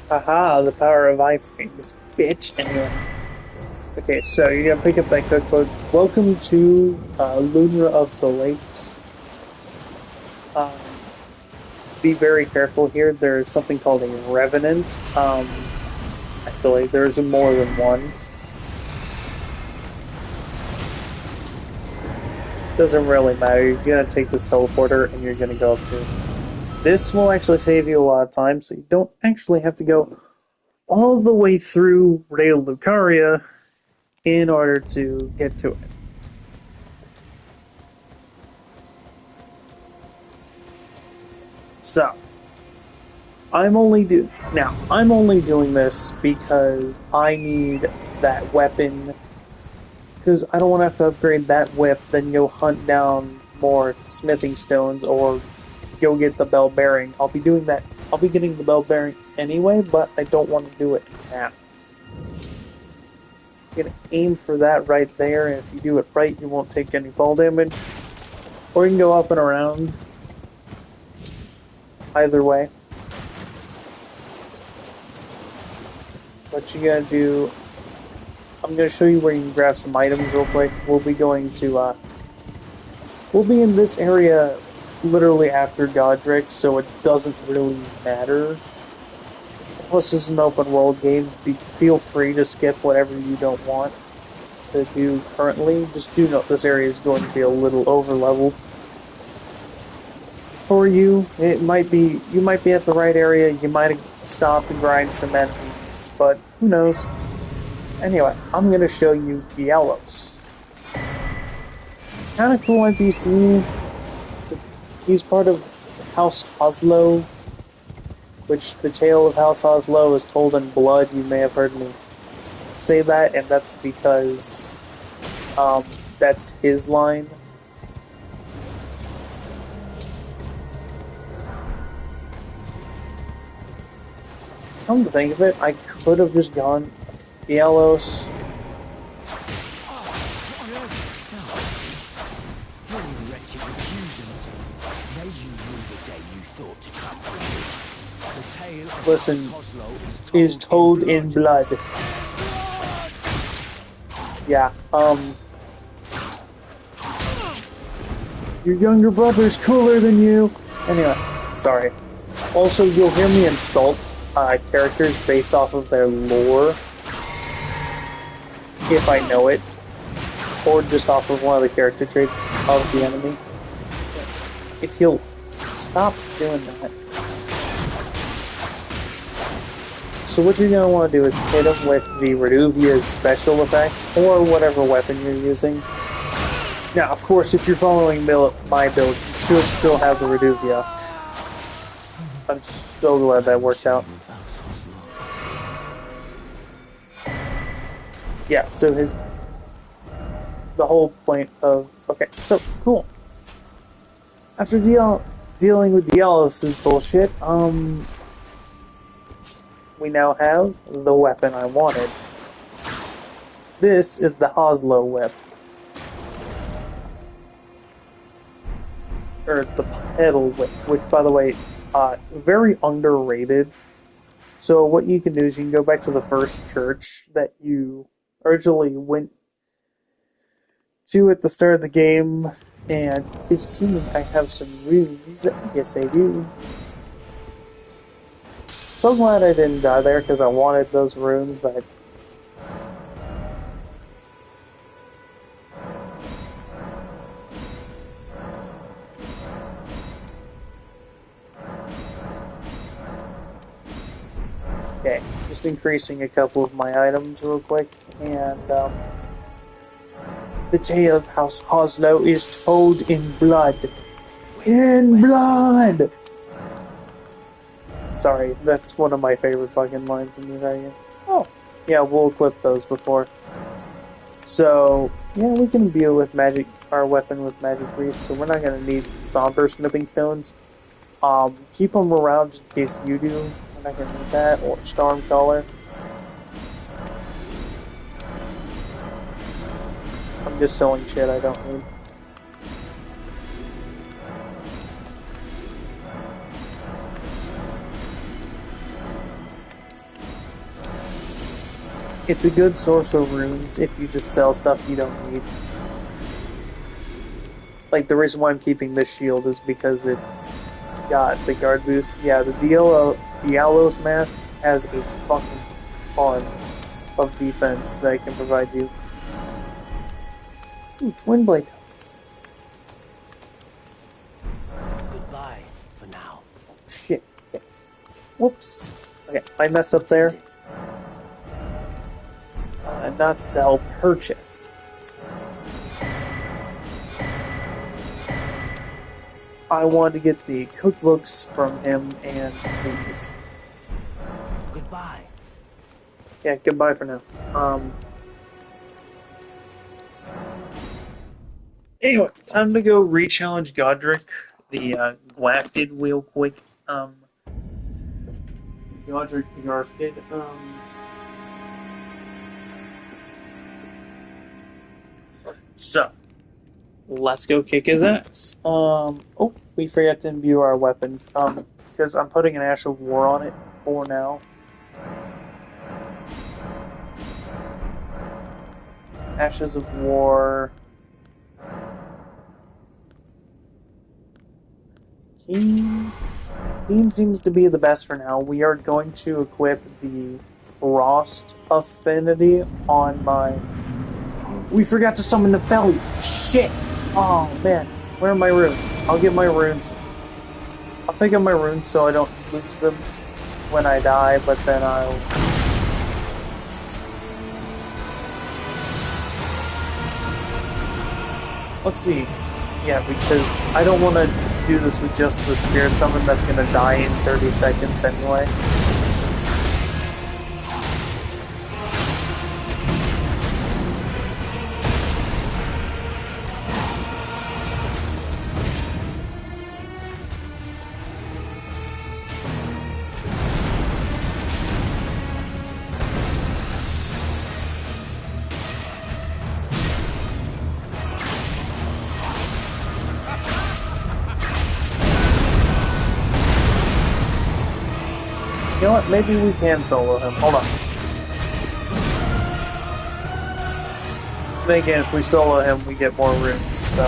Haha, the power of iframes, bitch. Anyway. Okay, so you're gonna pick up that cookbook. Welcome to Lunra of the Lakes. Be very careful here. There's something called a Revenant. Actually, there's more than one. Doesn't really matter. You're gonna take this teleporter and you're gonna go up here. This will actually save you a lot of time, so you don't actually have to go all the way through Rail Lucaria in order to get to it. So, I'm only doing this because I need that weapon, because I don't want to have to upgrade that whip, then go hunt down more smithing stones or go get the bell bearing. I'll be doing that. I'll be getting the bell bearing anyway, but I don't want to do it now. You're gonna aim for that right there, and if you do it right, you won't take any fall damage. Or you can go up and around. Either way. What you gotta do, I'm gonna show you where you can grab some items real quick. We'll be in this area literally after Godric, so it doesn't really matter. Plus, this is an open world game. Feel free to skip whatever you don't want to do currently. Just do note this area is going to be a little over leveled. For you, you might be at the right area. You might stop and grind some enemies, but who knows? Anyway, I'm gonna show you Dialos. Kind of cool NPC. He's part of House Oslo, which the tale of House Oslo is told in blood. You may have heard me say that, and that's because that's his line. Come to think of it, I could have just gone Dialos. Listen, is told in blood. Yeah, your younger brother's cooler than you. Anyway, sorry. Also, you'll hear me insult characters based off of their lore, if I know it, or just off of one of the character traits of the enemy. If you'll stop doing that. So what you're going to want to do is hit him with the Reduvia's special effect, or whatever weapon you're using. Now, of course, if you're following my build, you should still have the Reduvia. I'm so glad that worked out. Yeah, so the whole point of... Okay, so, cool. After dealing with Dialos' bullshit, we now have the weapon I wanted. This is the Oslo whip. Or the pedal whip, which, by the way, very underrated. So what you can do is you can go back to the first church that you originally went to at the start of the game, and assuming I have some runes, yes I do. So glad I didn't die there, because I wanted those runes. Okay, just increasing a couple of my items real quick, and the tale of House Oslo is told in blood. In blood! Sorry, that's one of my favorite fucking lines in the entire game. Oh, yeah, we'll equip those before. So, yeah, we can deal with our weapon with magic grease, so we're not gonna need somber smithing stones. Keep them around just in case you do. We're not gonna need that, or storm collar. I'm just selling shit I don't need. It's a good source of runes if you just sell stuff you don't need. Like, the reason why I'm keeping this shield is because it's got the guard boost. Yeah, the Dialos mask has a fucking ton of defense that it can provide you. Ooh, twin blade. Goodbye for now. Shit. Okay. Whoops. Okay, I messed up there. Not sell, purchase. I want to get the cookbooks from him and these. Goodbye. Yeah, goodbye for now. Anyway, time to go re-challenge Godric, the Grafted, real quick. Godric the Grafted. So, let's go kick his ass. Oh, we forgot to imbue our weapon. Because I'm putting an Ash of War on it for now. Ashes of War. Keen seems to be the best for now. We are going to equip the Frost affinity on my... We forgot to summon the Felly! Shit! Oh, man. Where are my runes? I'll get my runes. I'll pick up my runes so I don't lose them when I die, but then I'll... Let's see. Yeah, because I don't want to do this with just the Spirit Summon that's going to die in 30 seconds anyway. You know what? Maybe we can solo him. Hold on. Then again, if we solo him, we get more runes, so...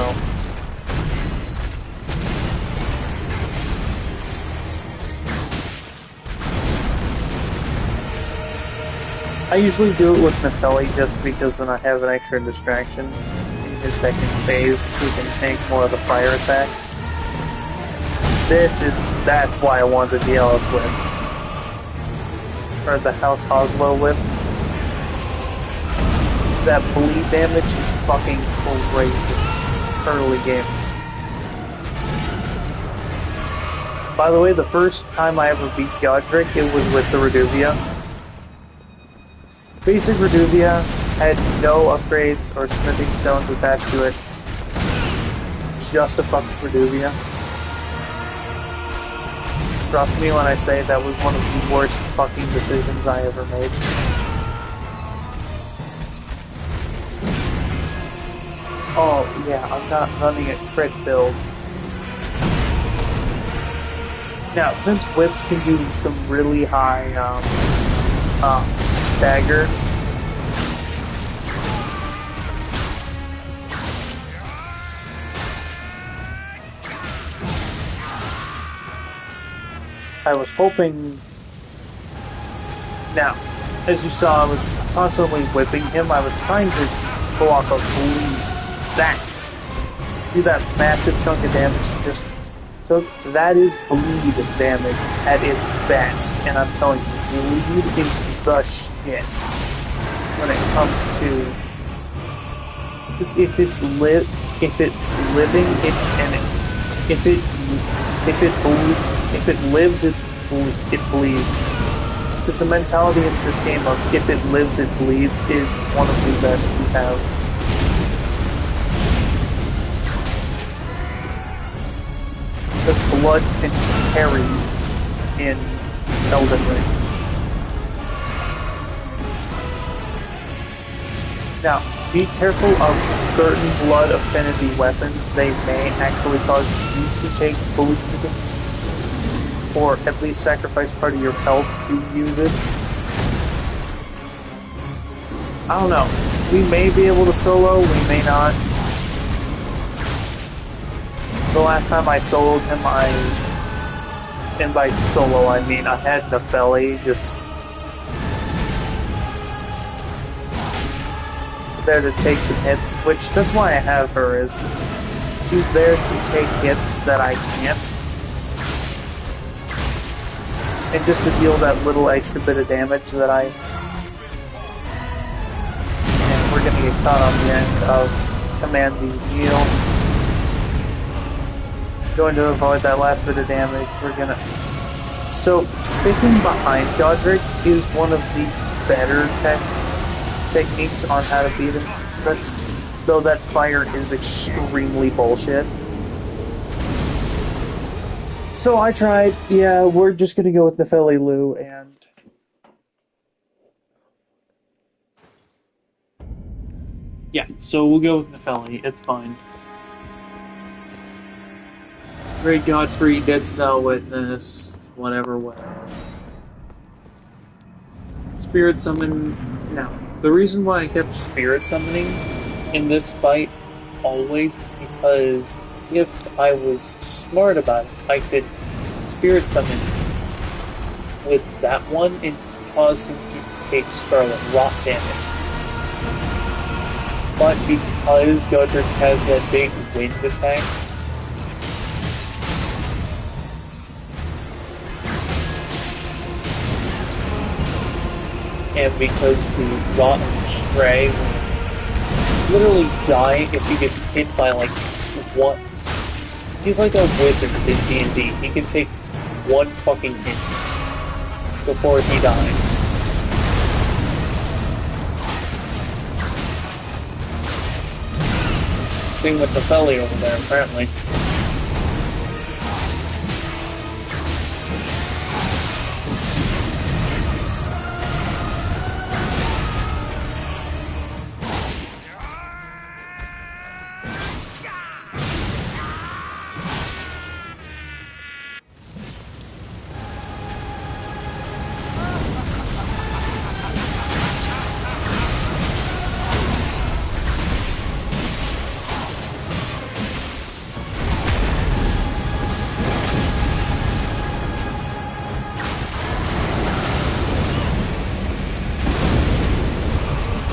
I usually do it with Nepheli just because then I have an extra distraction. In his second phase, we can tank more of the fire attacks. That's why I wanted the Ellis Whip. Or the House Oslo Whip. That bleed damage is fucking crazy. Early game. By the way, the first time I ever beat Godric, it was with the Reduvia. Basic Reduvia had no upgrades or smithing stones attached to it. Just a fucking Reduvia. Trust me when I say that was one of the worst fucking decisions I ever made. Oh, yeah, I'm not running a crit build. Now, since whips can do some really high, stagger, I was hoping... Now, as you saw, I was constantly whipping him. I was trying to pull off a bleed. That. You see that massive chunk of damage he just took? That is bleed damage at its best. And I'm telling you, bleed is the shit when it comes to... Because if it's living, if it lives, it bleeds. Because the mentality in this game of if it lives, it bleeds is one of the best we have. Because blood can carry in Elden Ring. Now, be careful of certain blood affinity weapons. They may actually cause you to take bleed, or at least sacrifice part of your health to use it. I don't know. We may be able to solo, we may not. The last time I soloed him, and by solo I mean I had Nepheli just there to take some hits, which that's why I have her, is she's there to take hits that I can't. And just to deal that little extra bit of damage that I get caught on the end of Command D. Going to avoid that last bit of damage, we're gonna... So, sticking behind Godric is one of the better techniques on how to beat him. Though that fire is extremely bullshit. So I tried, yeah, we're just gonna go with Nefeli Lu, and... Yeah, so we'll go with Nefeli, it's fine. Great Godfrey, Dead Style Witness, whatever. Spirit Summon... Now, the reason why I kept Spirit Summoning in this fight always is because if I was smart about it, I could Spirit Summon with that one and cause him to take Scarlet Rot damage. But because Godric has that big wind attack, and because the Rot and Stray will literally die if he gets hit by like one. He's like a wizard in D&D. He can take one fucking hit before he dies. Same with the Nefeli over there, apparently.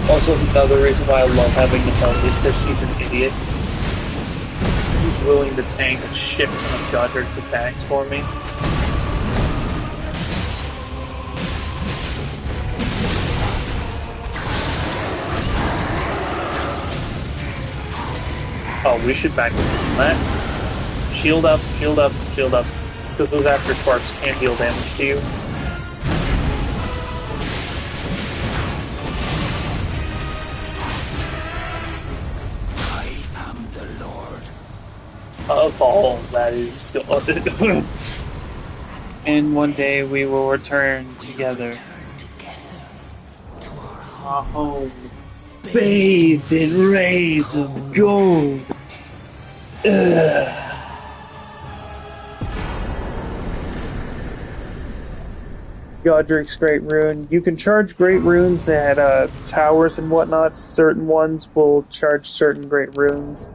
Also, another reason why I love having Nefeli is because she's an idiot. She's willing to tank a shit ton of Godric's attacks for me. Oh, we should back away from that. Shield up, shield up, shield up. Because those After Sparks can't deal damage to you. Of all that is good. And one day we will return together. Our home, bathed in rays of gold. Godric's Great Rune. You can charge Great Runes at towers and whatnot. Certain ones will charge certain Great Runes.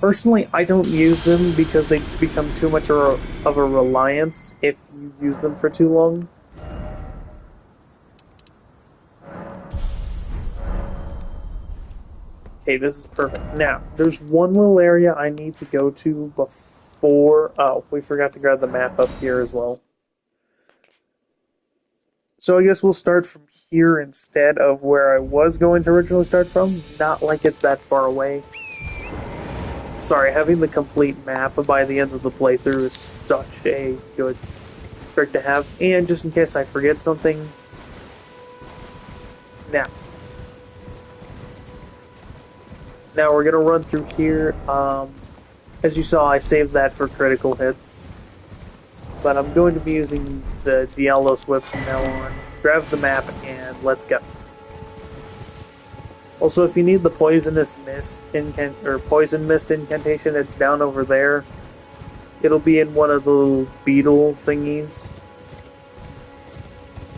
Personally, I don't use them because they become too much of a reliance if you use them for too long. Okay, this is perfect. Now, there's one little area I need to go to before... Oh, we forgot to grab the map up here as well. So I guess we'll start from here instead of where I was going to originally start from. Not like it's that far away. Sorry, having the complete map by the end of the playthrough is such a good trick to have. And just in case I forget something... Now we're going to run through here. As you saw, I saved that for critical hits. But I'm going to be using the Diablo's Whip from now on. Grab the map and let's go. Also, if you need the Poisonous Mist Poison Mist incantation, it's down over there. It'll be in one of the little beetle thingies.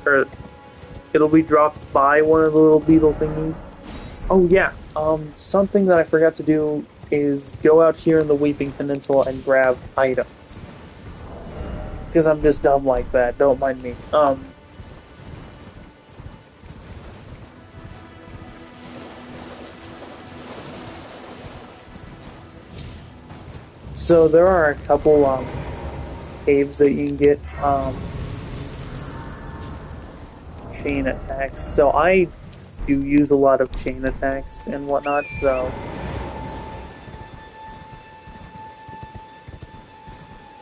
Or it'll be dropped by one of the little beetle thingies. Oh yeah, something that I forgot to do is go out here in the Weeping Peninsula and grab items. Because I'm just dumb like that, don't mind me. So there are a couple caves that you can get. chain attacks, so I do use a lot of chain attacks and whatnot, so...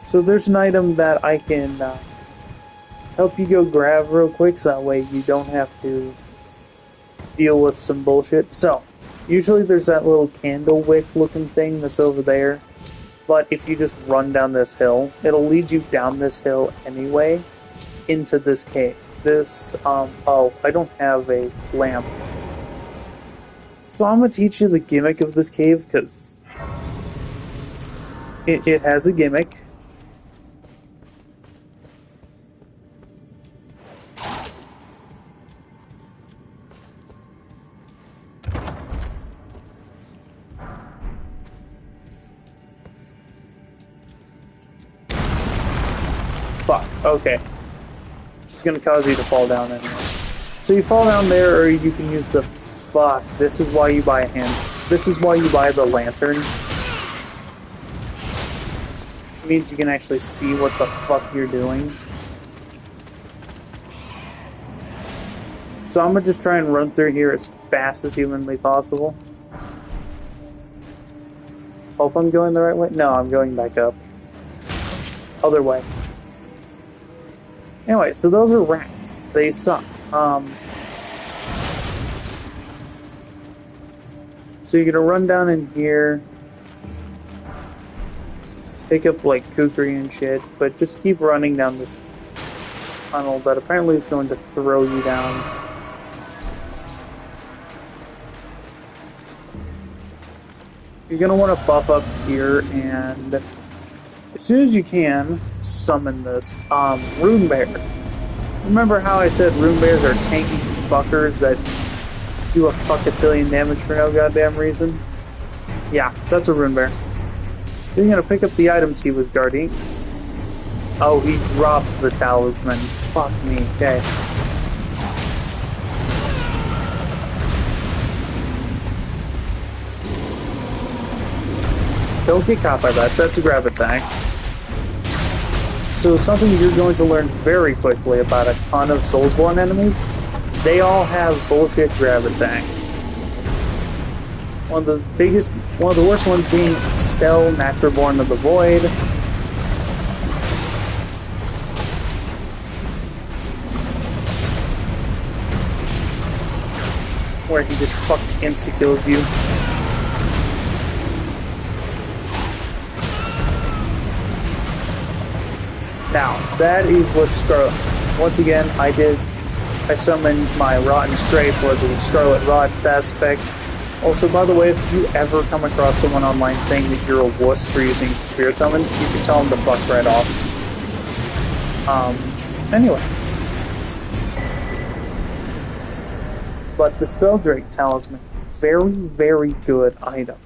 So there's an item that I can help you go grab real quick, so that way you don't have to deal with some bullshit. So, usually there's that little candle wick looking thing that's over there, but if you just run down this hill, it'll lead you down this hill anyway into this cave. This, oh, I don't have a lamp. So I'm gonna teach you the gimmick of this cave, because it has a gimmick. Fuck, okay. She's gonna cause you to fall down anyway. So you fall down there, or you can use the... Fuck, this is why you buy a hand... This is why you buy the lantern. It means you can actually see what the fuck you're doing. So I'm gonna just try and run through here as fast as humanly possible. Hope I'm going the right way? No, I'm going back up. Other way. Anyway, so those are rats. They suck. So you're gonna run down in here, pick up like kukri and shit, but just keep running down this tunnel that apparently is going to throw you down. You're gonna want to buff up here, and as soon as you can, summon this rune bear. Remember how I said rune bears are tanky fuckers that do a fuckatillion damage for no goddamn reason? Yeah, that's a rune bear. You're gonna pick up the items he was guarding. Oh, he drops the talisman. Fuck me, okay. Don't get caught by that, that's a grab attack. So something you're going to learn very quickly about a ton of Soulsborne enemies, they all have bullshit grab attacks. One of the worst ones being Stel, Naturborn of the Void. Where he just fucking insta-kills you. Now, that is what Scarlet... Once again, I summoned my Rotten Stray for the Scarlet Rod stat effect. Also, by the way, if you ever come across someone online saying that you're a wuss for using Spirit Summons, you can tell them to fuck right off. Anyway. But the Spelldrake Talisman, very, very good item.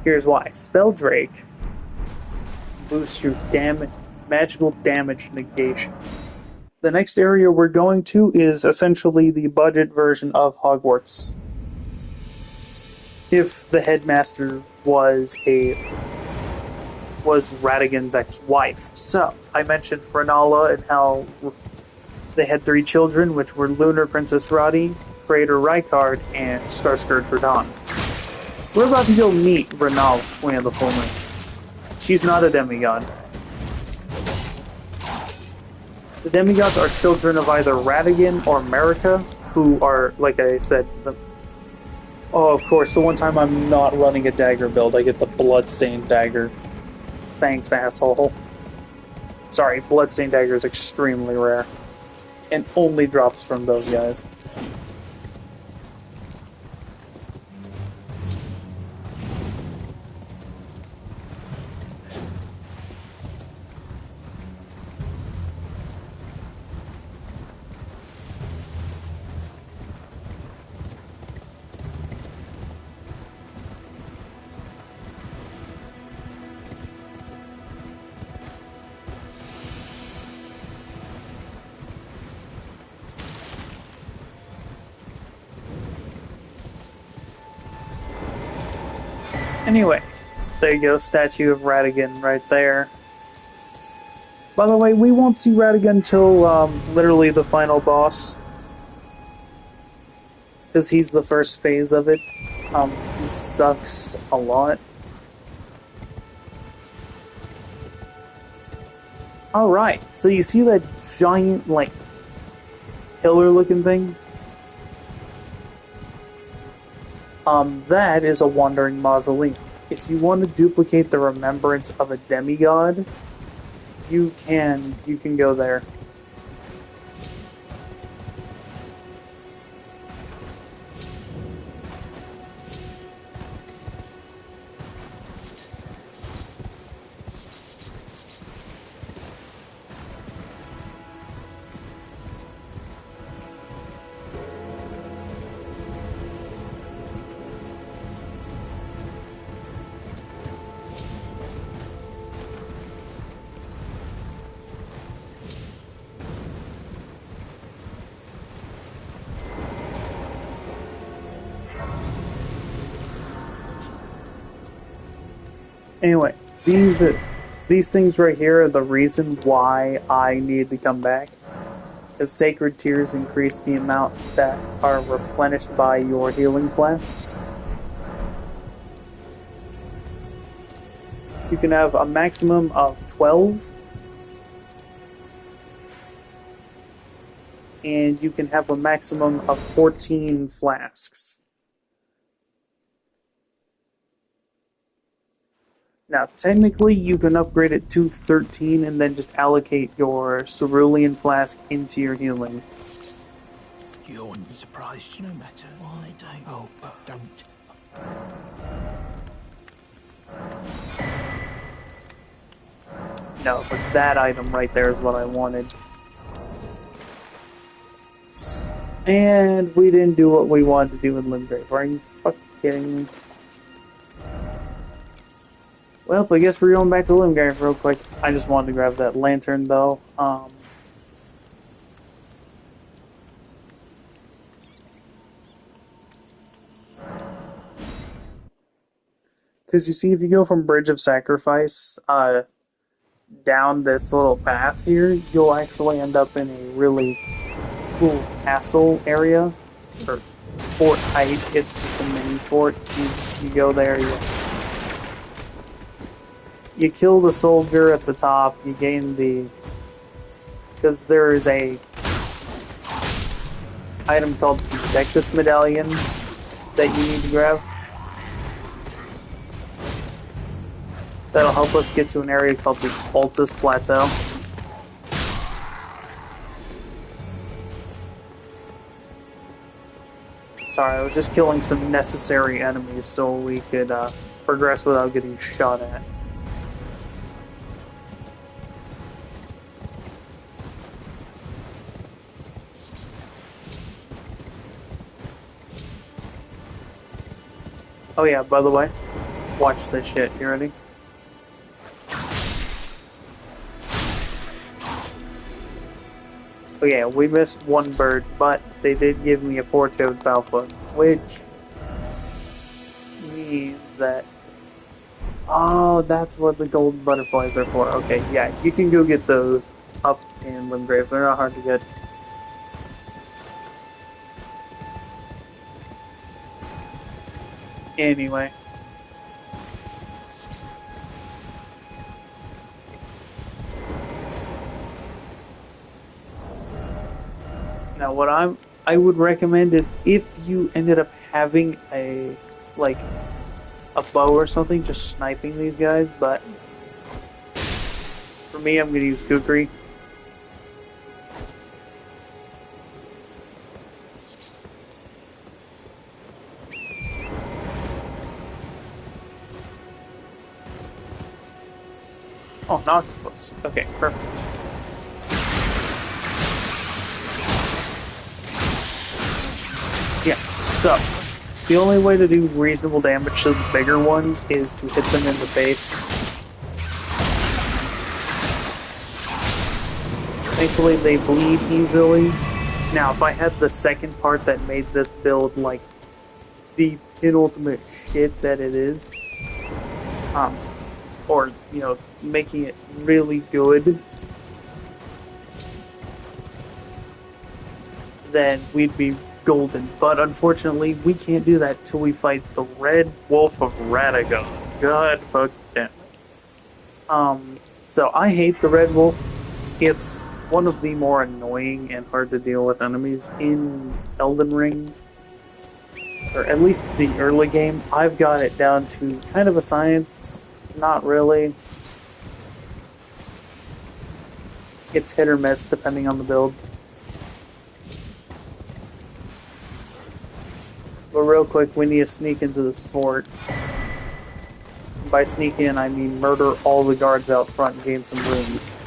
Here's why. Spelldrake boosts your magical damage negation. The next area we're going to is essentially the budget version of Hogwarts. If the headmaster was Radigan's ex-wife. So, I mentioned Renala and how they had 3 children, which were Lunar Princess Radi, Praetor Rykard, and Starscourge Radahn. We're about to go meet Renala, Queen of the Full Moon. She's not a demigod. The demigods are children of either Radigan or Marika, who are, like I said, oh, of course, the one time I'm not running a dagger build, I get the Bloodstained Dagger. Thanks, asshole. Sorry, Bloodstained Dagger is extremely rare. And only drops from those guys. Anyway, there you go, statue of Radigan right there. By the way, we won't see Radigan until literally the final boss, because he's the first phase of it. He sucks a lot. Alright, so you see that giant, like, pillar-looking thing? That is a wandering mausoleum. If you want to duplicate the remembrance of a demigod, you can go there. Anyway, these things right here are the reason why I need to come back. Because sacred tears increase the amount that are replenished by your healing flasks. You can have a maximum of 12. And you can have a maximum of 14 flasks. Now, technically, you can upgrade it to 13 and then just allocate your cerulean flask into your healing. You're surprised no matter why, don't. Oh, but don't. No, but that item right there is what I wanted. And we didn't do what we wanted to do in Limgrave. Are you fucking kidding me? Well, I guess we're going back to Limgrave real quick. I just wanted to grab that lantern, though. Because you see, if you go from Bridge of Sacrifice down this little path here, you'll actually end up in a really cool castle area. Or Fort Height. It's just a mini fort. You go there, you kill the soldier at the top, you gain the... Because there is a item called the Dectus Medallion that you need to grab. That'll help us get to an area called the Altus Plateau. Sorry, I was just killing some necessary enemies so we could progress without getting shot at. Oh yeah, by the way, watch this shit. You ready? Oh yeah, we missed one bird, but they did give me a four-toed falfa, which means that... Oh, that's what the golden butterflies are for. Okay, yeah, you can go get those up in Limgrave. They're not hard to get. Anyway. Now, what I would recommend is if you ended up having a bow or something, just sniping these guys. But for me, I'm going to use kukri. Oh, an octopus. Okay, perfect. Yeah, so the only way to do reasonable damage to the bigger ones is to hit them in the face. Thankfully, they bleed easily. Now, if I had the second part that made this build like the penultimate shit that it is, or, you know, making it really good, then we'd be golden. But unfortunately, we can't do that till we fight the Red Wolf of Radagon. God fuck damn it. So I hate the Red Wolf. It's one of the more annoying and hard to deal with enemies in Elden Ring, or at least the early game. I've got it down to kind of a science. Not really. It's hit or miss depending on the build. But real quick, we need to sneak into this fort. By sneak in, I mean murder all the guards out front and gain some runes.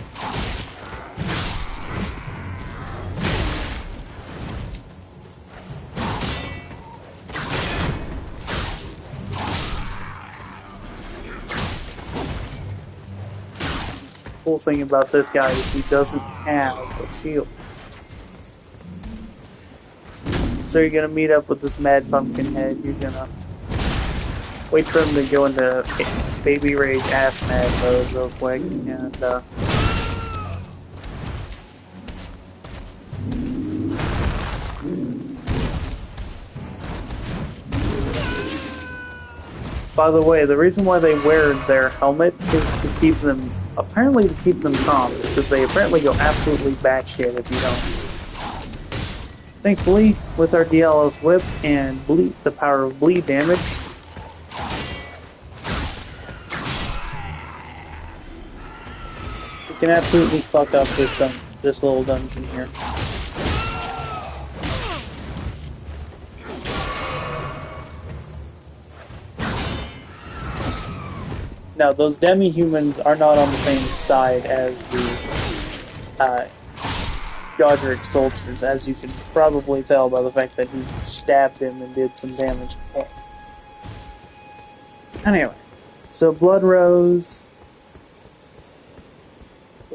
Cool thing about this guy is he doesn't have a shield. So you're gonna meet up with this mad pumpkin head. You're gonna wait for him to go into baby rage ass mad mode real quick, and by the way, the reason why they wear their helmet is to keep them, apparently to keep them calm, because they apparently go absolutely batshit if you don't. Thankfully, with our Diallo's Whip and bleed, the power of bleed damage, we can absolutely fuck up this little dungeon here. Now, those demi-humans are not on the same side as the Godric soldiers, as you can probably tell by the fact that he stabbed him and did some damage. Anyway, so Blood Rose.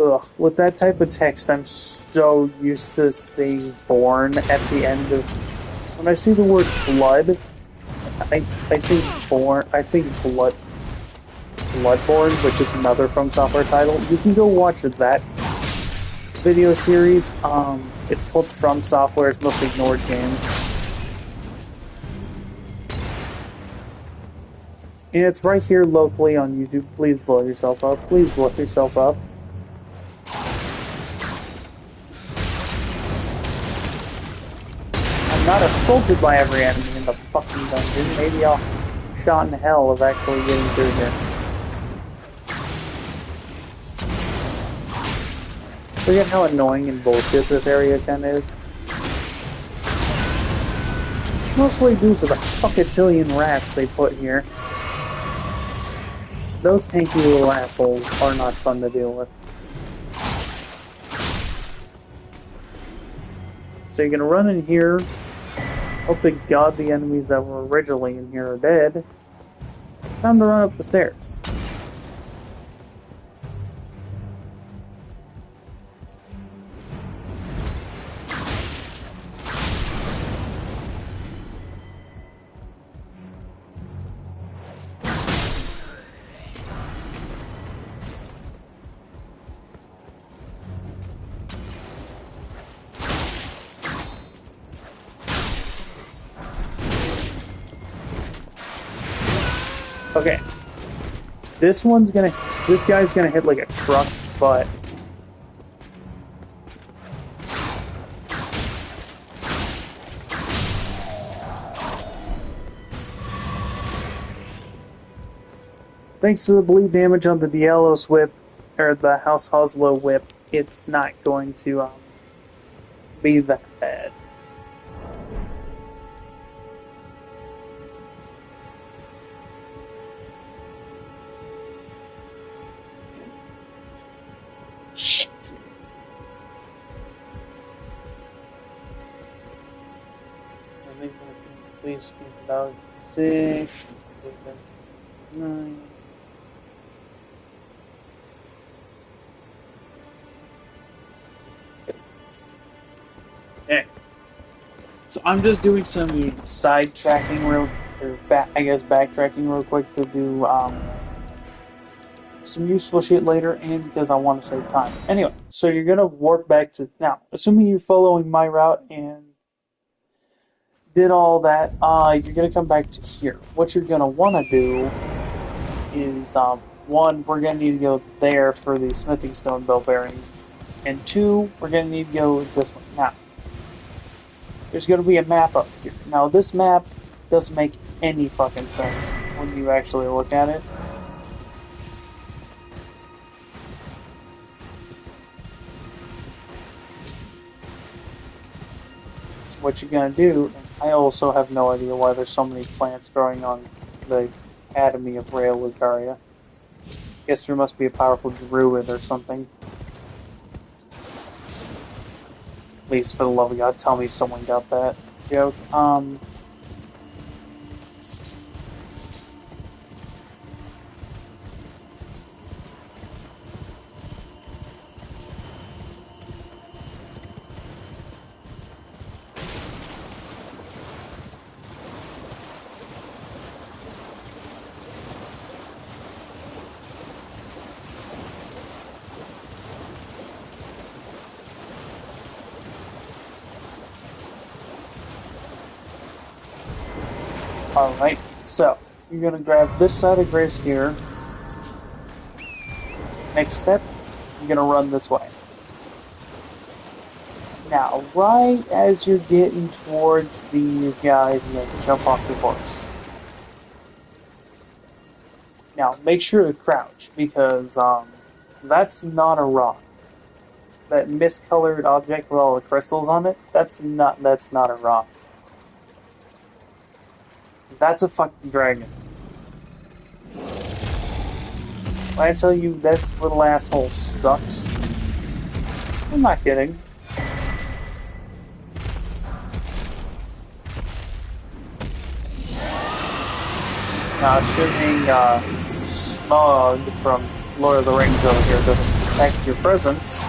Ugh, with that type of text, I'm so used to seeing Born at the end of... When I see the word blood, I think Born, I think Bloodborne, which is another From Software title. You can go watch that video series. It's called From Software's Most Ignored Game. And it's right here locally on YouTube. Please blow yourself up. Please blow yourself up. I'm not assaulted by every enemy in the fucking dungeon. Maybe I'll shot in hell of actually getting through here. Forget how annoying and bullshit this area kinda is. Mostly due to the fuckatillion rats they put here. Those tanky little assholes are not fun to deal with. So you're gonna run in here, hope to God the enemies that were originally in here are dead. Time to run up the stairs. Okay. This guy's gonna hit like a truck, but thanks to the bleed damage on the Diallo's whip, or the House Oslo whip, it's not going to be that bad. Shit. I think please 2006, 2009. Okay. So I'm just doing some side tracking backtracking real quick to do some useful shit later, and because I want to save time. Anyway, so you're gonna warp back to now. Assuming you're following my route and did all that, you're gonna come back to here. What you're gonna want to do is, one, we're gonna need to go there for the smithing stone bell bearing, and two, we're gonna need to go this way. Now, there's gonna be a map up here. Now, this map doesn't make any fucking sense when you actually look at it. What you're gonna do, and I also have no idea why there's so many plants growing on the Academy of Rail Lucaria. Guess there must be a powerful druid or something. Please, for the love of God, tell me someone got that joke. Alright, so you're gonna grab this side of Grace here. Next step, you're gonna run this way. Now, right as you're getting towards these guys, you're gonna jump off your horse. Now, make sure to crouch, because, that's not a rock. That miscolored object with all the crystals on it, that's not a rock. That's a fucking dragon. When I tell you this little asshole sucks, I'm not kidding. Now, assuming Smog from Lord of the Rings over here doesn't detect your presence,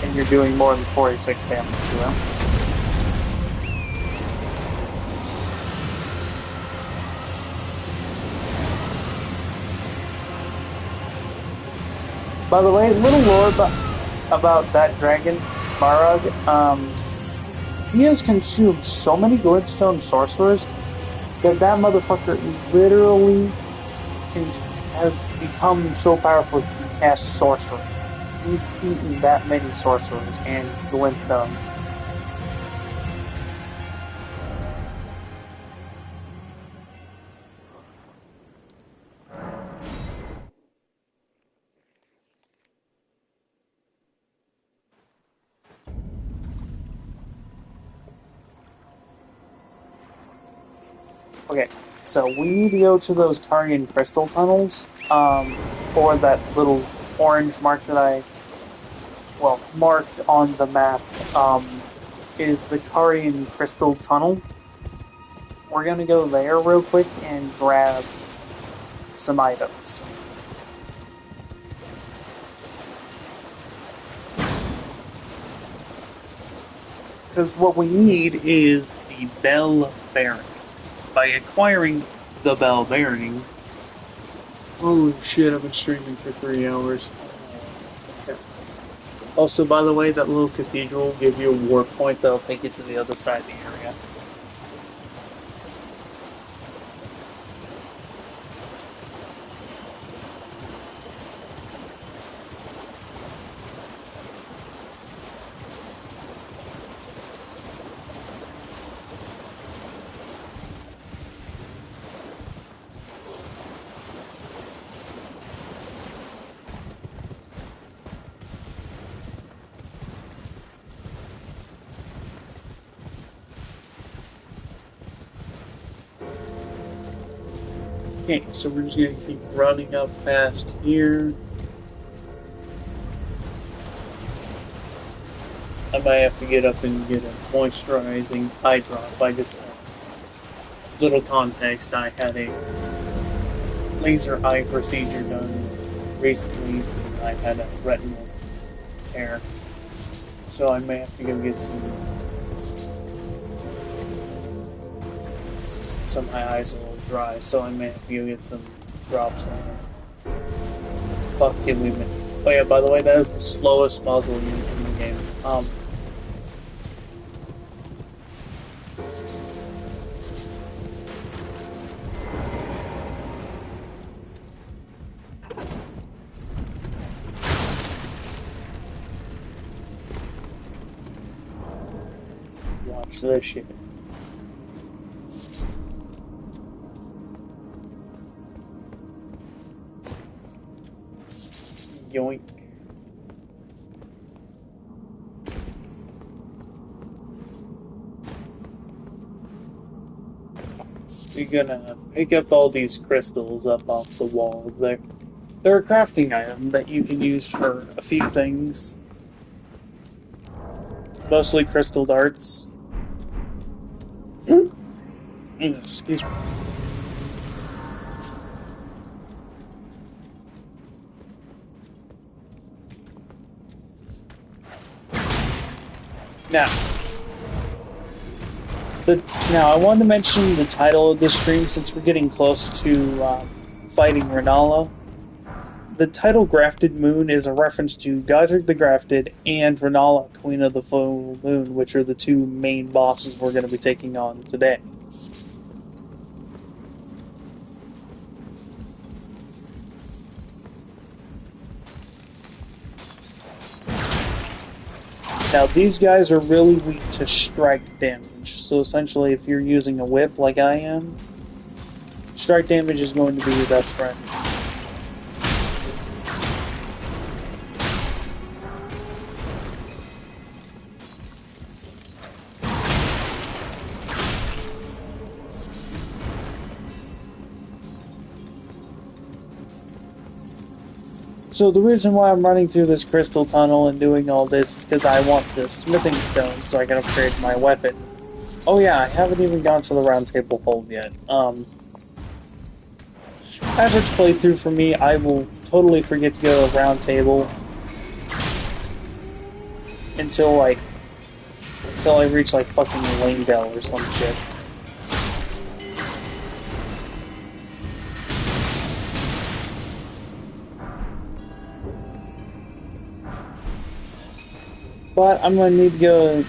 and you're doing more than 46 damage to him. By the way, little lore about that dragon, Smarag. He has consumed so many glintstone sorcerers that motherfucker literally has become so powerful he can cast sorceries. He's eaten that many sorcerers and glintstone. Okay, so we need to go to those Carian crystal tunnels, or that little orange mark that marked on the map, is the Carian crystal tunnel. We're gonna go there real quick and grab some items. Because what we need is the bell bearing. By acquiring the bell bearing... Holy shit, I've been streaming for 3 hours. Okay. Also, by the way, that little cathedral will give you a warp point that'll take you to the other side of the area. Okay, so we're just gonna keep running up past here. I might have to get up and get a moisturizing eye drop. I just little context, I had a laser eye procedure done recently. I had a retinal tear. So I may have to go get some my eyes a little dry, so I may have to go get some drops on it. Fuck did we miss? Oh yeah, by the way, that is the slowest mausoleum in the game. watch this shit. Yoink. So you're gonna pick up all these crystals up off the wall. They're a crafting item that you can use for a few things. Mostly crystal darts. Excuse me. Now I wanted to mention the title of this stream since we're getting close to fighting Renala. The title Grafted Moon is a reference to Godric the Grafted and Renala, Queen of the Full Moon, which are the two main bosses we're going to be taking on today. Now these guys are really weak to strike damage, so essentially if you're using a whip like I am, strike damage is going to be your best friend. So the reason why I'm running through this crystal tunnel and doing all this is because I want the smithing stone so I can upgrade my weapon. Oh yeah, I haven't even gone to the round table hold yet. Average playthrough for me, I will totally forget to go to the round table until I reach like fucking Lanedale or some shit. But I'm gonna need to go.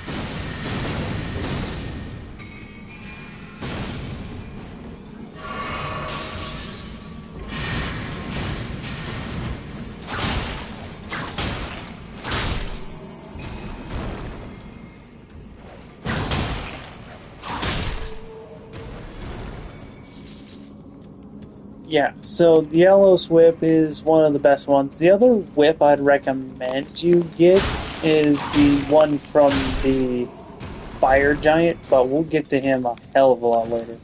Yeah, so the Yellow's whip is one of the best ones. The other whip I'd recommend you get is the one from the Fire Giant, but we'll get to him a hell of a lot later.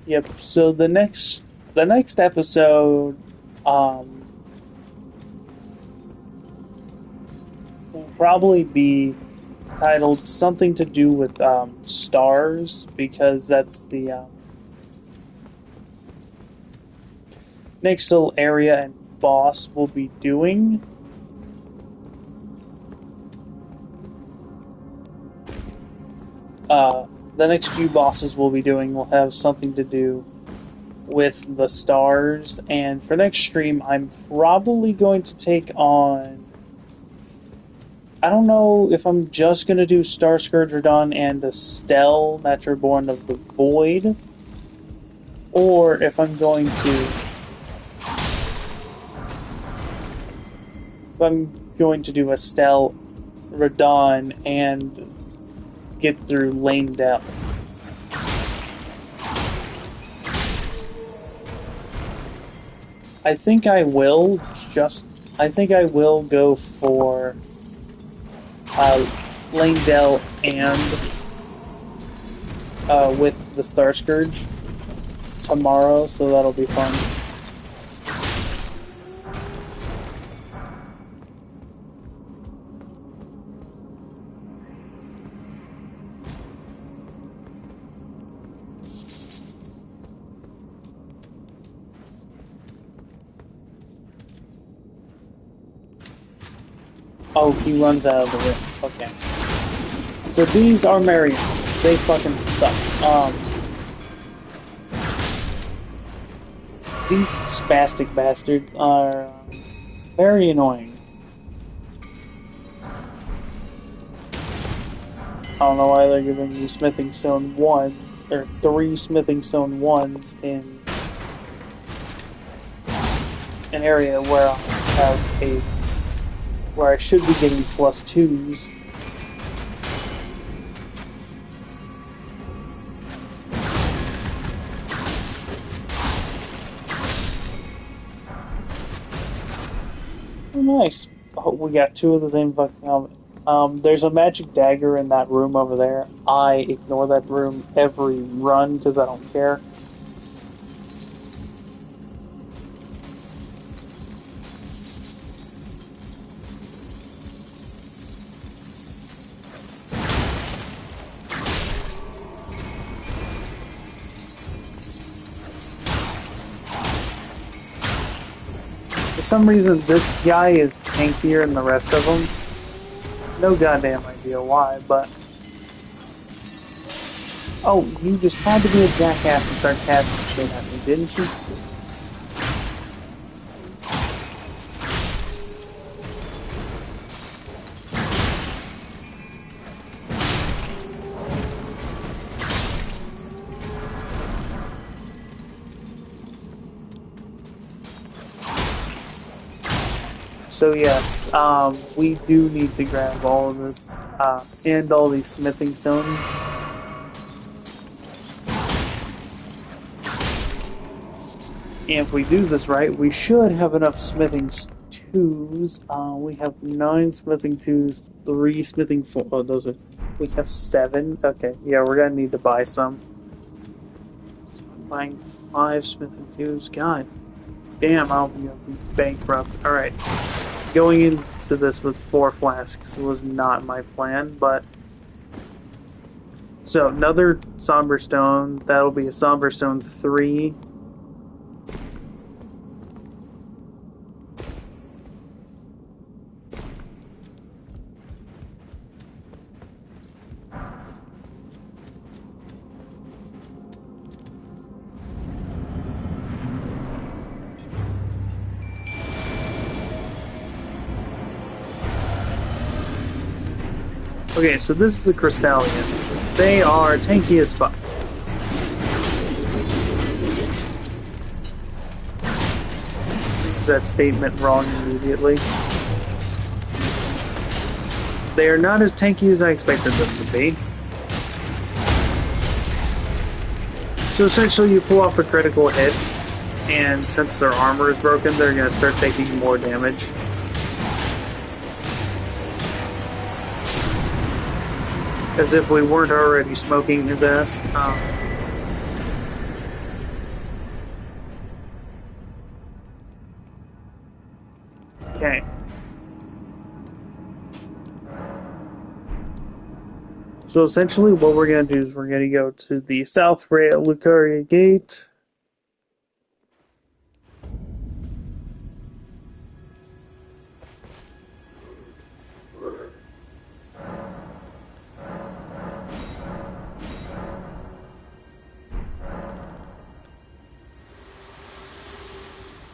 Yep, so the next episode will probably be titled something to do with stars, because that's the next little area and boss we'll be doing. The next few bosses we'll be doing will have something to do with the stars, and for next stream I'm probably going to take on, I don't know if I'm just going to do Star Scourge Radon and Estelle, Natural Born of the Void, or if I'm going to do Estelle, Radon, and get through Lanedale. I think I will go for Lanedale and with the Star Scourge tomorrow, so that'll be fun. Oh, he runs out of the room. Okay. So these are Marians. They fucking suck. These spastic bastards are very annoying. I don't know why they're giving me smithing stone 1 or 3 smithing stone 1s in an area where I have where I should be getting plus 2s. Oh, nice. Oh, we got 2 of the same fucking helmet. There's a magic dagger in that room over there. I ignore that room every run because I don't care. For some reason, this guy is tankier than the rest of them. No goddamn idea why, but... Oh, you just had to be a jackass and start casting shit at me, didn't you? So yes, we do need to grab all of this, and all these smithing stones. And if we do this right, we should have enough smithing 2s. We have 9 smithing 2s, 3 smithing 4. Oh, those are... We have 7. Okay, yeah, we're gonna need to buy some. Buying 5 smithing 2s. God damn, I'll be bankrupt. Alright. Going into this with 4 flasks was not my plan, but... So, another Somber Stone. That'll be a Somber Stone 3. Okay, so this is a Crystallian. They are tanky as fuck. Use that statement wrong immediately. They are not as tanky as I expected them to be. So essentially you pull off a critical hit, and since their armor is broken, they're going to start taking more damage. As if we weren't already smoking his ass. Okay. So essentially what we're going to do is we're going to go to the South Rail Lucaria Gate.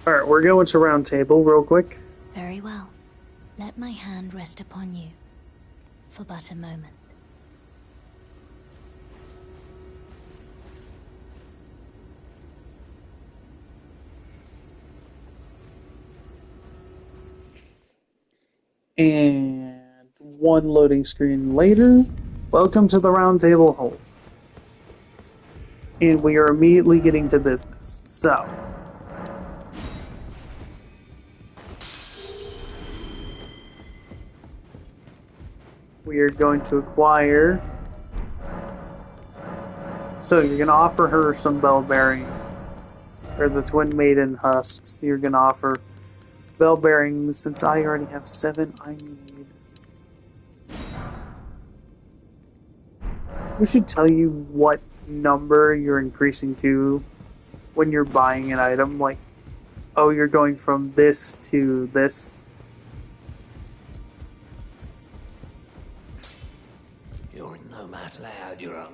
Alright, we're going to Round Table real quick. Very well. Let my hand rest upon you for but a moment. And one loading screen later, welcome to the Round Table Hole. And we are immediately getting to business. So, we are going to acquire... So you're going to offer her some bell bearings, or the Twin Maiden husks. You're going to offer bell bearings. Since I already have 7, I need... We should tell you what number you're increasing to when you're buying an item. Like, oh, you're going from this to this. You're no match loud, you're up.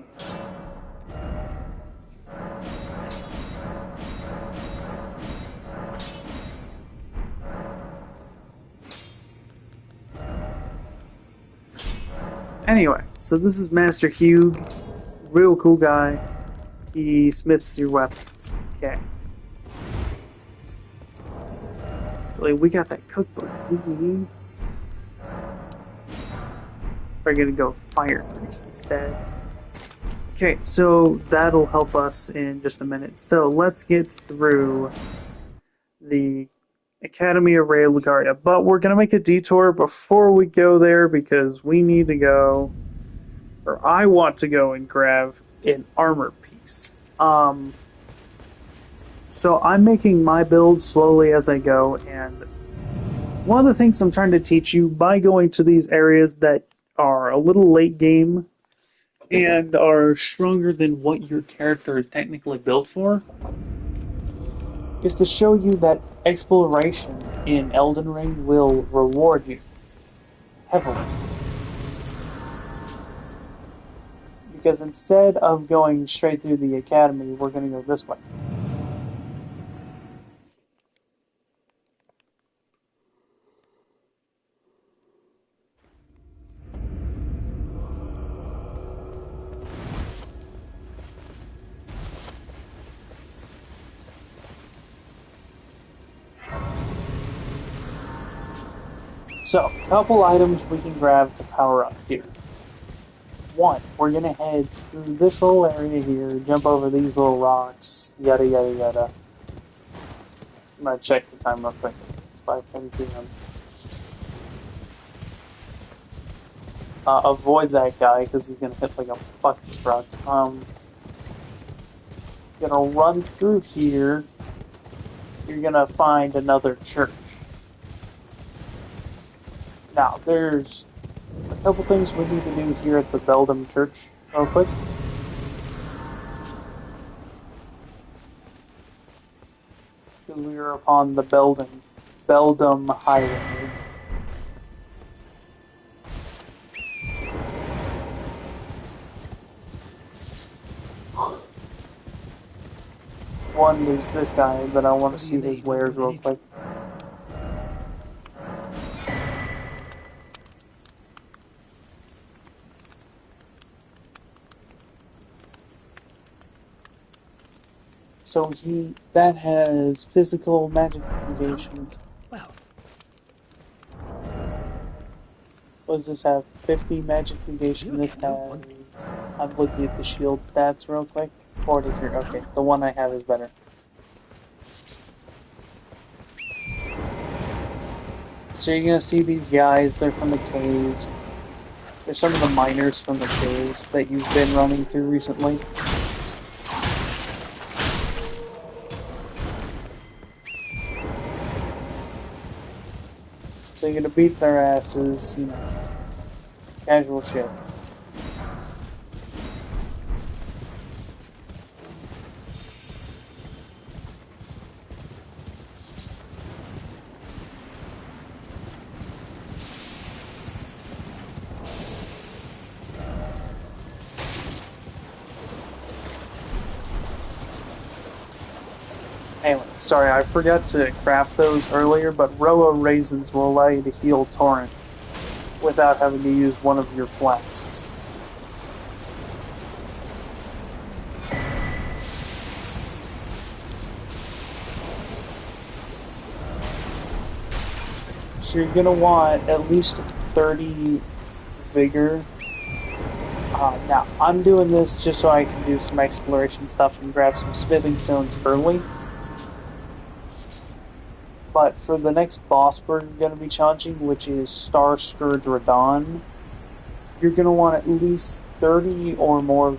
Anyway, so this is Master Hugh, real cool guy. He smiths your weapons. Okay. Actually, we got that cookbook. We're gonna go fire grease instead. Okay, so that'll help us in just a minute. So let's get through the Academy of Ray Lucaria. But we're gonna make a detour before we go there because we need to go, or I want to go and grab an armor piece. So I'm making my build slowly as I go, and one of the things I'm trying to teach you by going to these areas that are a little late game and are stronger than what your character is technically built for is to show you that exploration in Elden Ring will reward you heavily. Because instead of going straight through the academy, we're going to go this way. So, couple items we can grab to power up here. One, we're gonna head through this little area here, jump over these little rocks, yada yada yada. I'm gonna check the time real quick. It's 5:10 p.m. Avoid that guy because he's gonna hit like a fucking truck. Gonna run through here. You're gonna find another church. Now, there's a couple things we need to do here at the Beldam Church, real quick. Because we are upon the Beldam Highway. One, there's this guy, but I want to see his wares real quick. So that has physical magic negation. Well, What does this have? 50 magic negation. This has. I'm looking at the shield stats real quick. 43. Okay, the one I have is better. So you're gonna see these guys. They're from the caves. They're some of the miners from the caves that you've been running through recently. So you're gonna beat their asses, casual shit. Anyway, sorry, I forgot to craft those earlier, but Roa Raisins will allow you to heal Torrent without having to use one of your flasks. So you're gonna want at least 30 vigor. Now, I'm doing this just so I can do some exploration stuff and grab some smithing stones early. But for the next boss we're going to be challenging, which is Star Scourge Radon, you're going to want at least 30 or more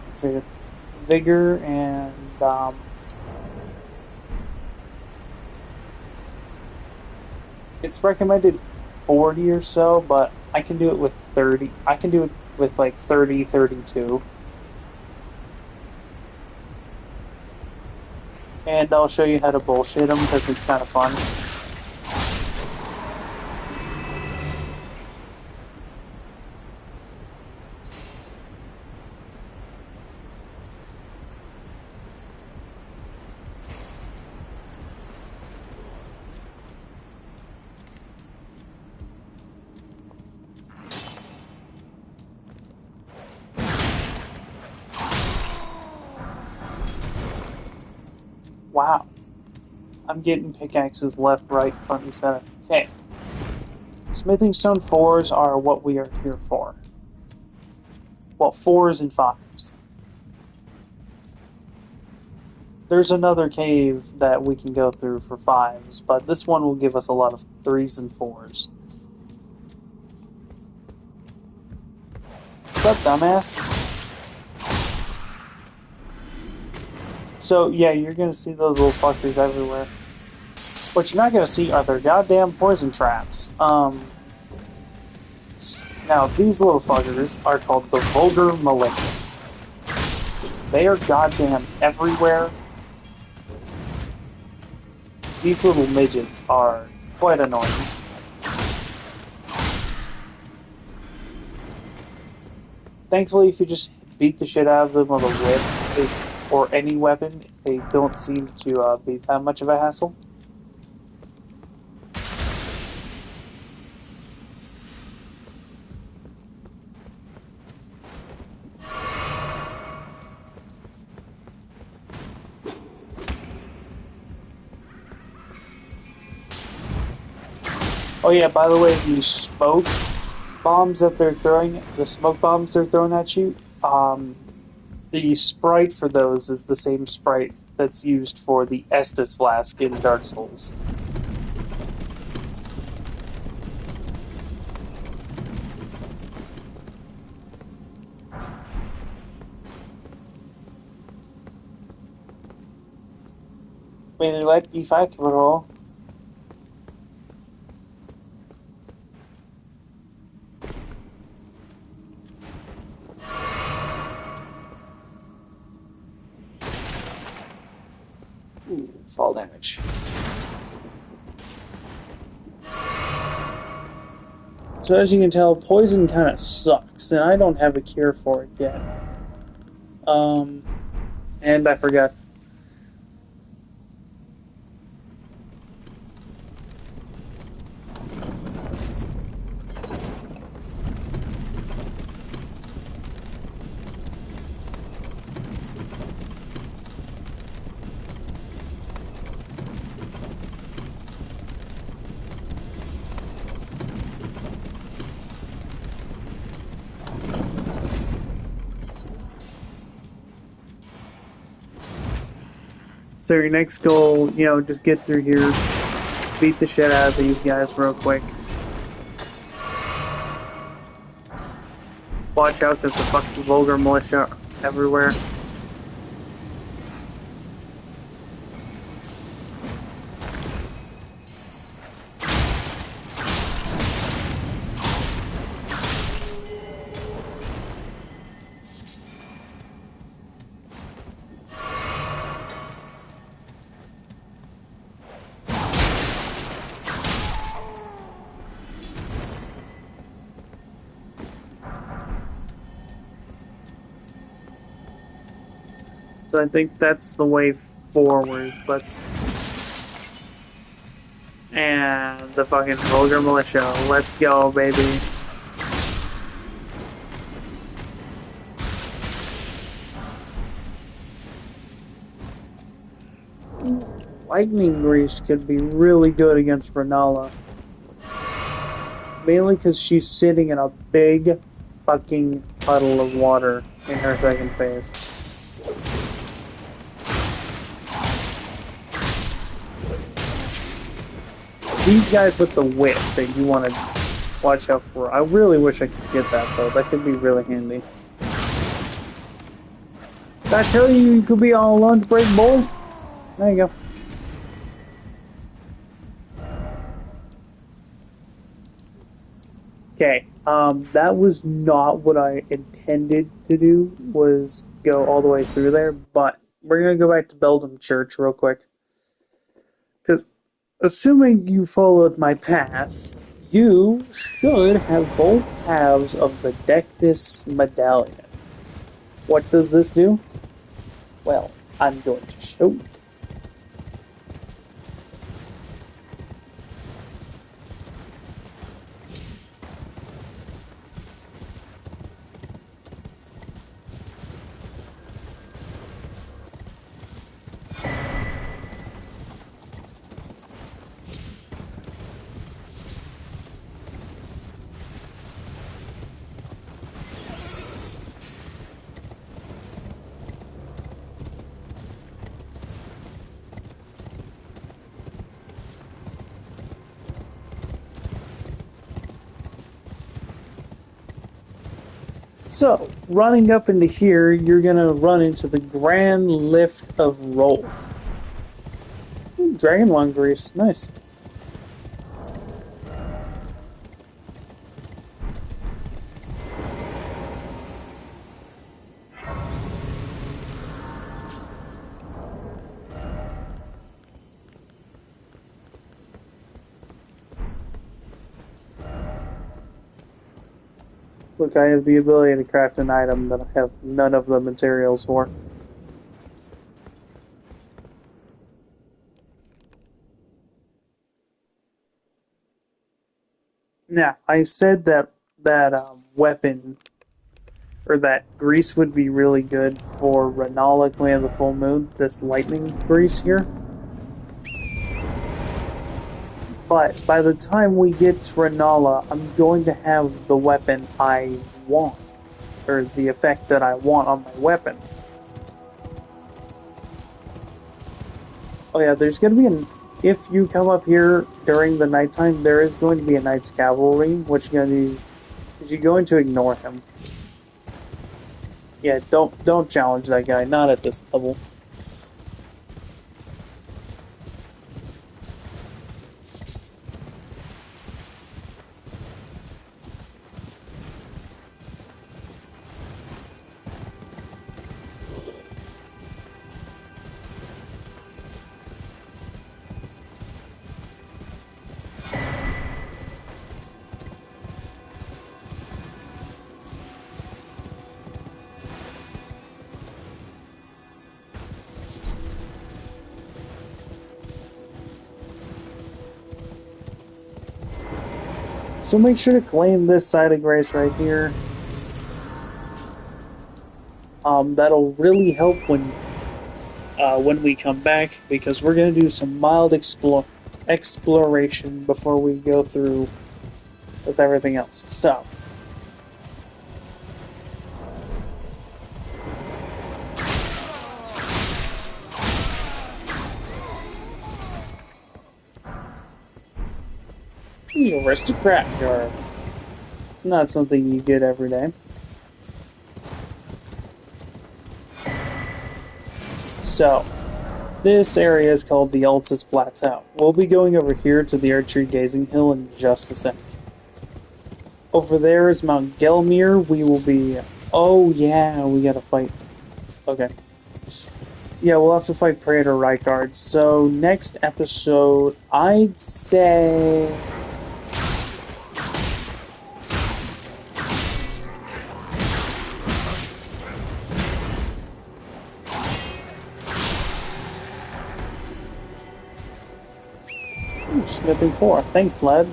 vigor, and it's recommended 40 or so, but I can do it with 30. I can do it with like 30, 32. And I'll show you how to bullshit them because it's kind of fun. Wow. I'm getting pickaxes left, right, front, and center. Okay. Smithing stone 4s are what we are here for. Well, 4s and 5s. There's another cave that we can go through for 5s, but this one will give us a lot of 3s and 4s. What's up, dumbass? So, yeah, you're gonna see those little fuckers everywhere. What you're not gonna see are their goddamn poison traps. Now, these little fuckers are called the Vulgar Militia. They are goddamn everywhere. These little midgets are quite annoying. Thankfully, if you just beat the shit out of them with a whip or any weapon, they don't seem to be that much of a hassle. Oh yeah, by the way, the smoke bombs that they're throwing, the smoke bombs they're throwing at you, the sprite for those is the same sprite that's used for the Estus flask in Dark Souls. May they let the fact roll. Ooh, fall damage. So as you can tell, poison kind of sucks, and I don't have a cure for it yet. And I forgot. So your next goal, just get through here, beat the shit out of these guys real quick. Watch out, there's the fucking Vulgar Militia everywhere. So I think that's the way forward. And the fucking Vulgar Militia. Let's go, baby. Lightning Grease could be really good against Renala. Mainly because she's sitting in a big fucking puddle of water in her second phase. These guys with the whip that you want to watch out for. I really wish I could get that, though. That could be really handy. Did I tell you you could be on a lunch break, boy? There you go. Okay, that was not what I intended to do, was go all the way through there, but we're going to go back to Beldam Church real quick. Because assuming you followed my path, you should have both halves of the Dectus Medallion. What does this do? Well, I'm going to show you. So, running up into here, you're gonna run into the Grand Lift of Roll. Ooh, Dragon Wine Grease, nice. Look, I have the ability to craft an item that I have none of the materials for. Now, I said that weapon or that grease would be really good for Renala, Queen of the Full Moon. This lightning grease here. But by the time we get to Renala, I'm going to have the weapon I want, or the effect that I want on my weapon. Oh yeah, there's going to be if you come up here during the nighttime, there is going to be a Knight's Cavalry, which you're going to ignore him. Yeah, don't challenge that guy, not at this level. So make sure to claim this side of grace right here. That'll really help when we come back, because we're going to do some mild exploration before we go through with everything else. So, the aristocrat garb. It's not something you get every day. So, this area is called the Altus Plateau. We'll be going over here to the Archery Gazing Hill in just a sec. Over there is Mount Gelmir. We will be... Oh yeah, we gotta fight. Okay. Yeah, we'll have to fight Praetor Rykard. So, next episode, I'd say... Snipping 4. Thanks, lad.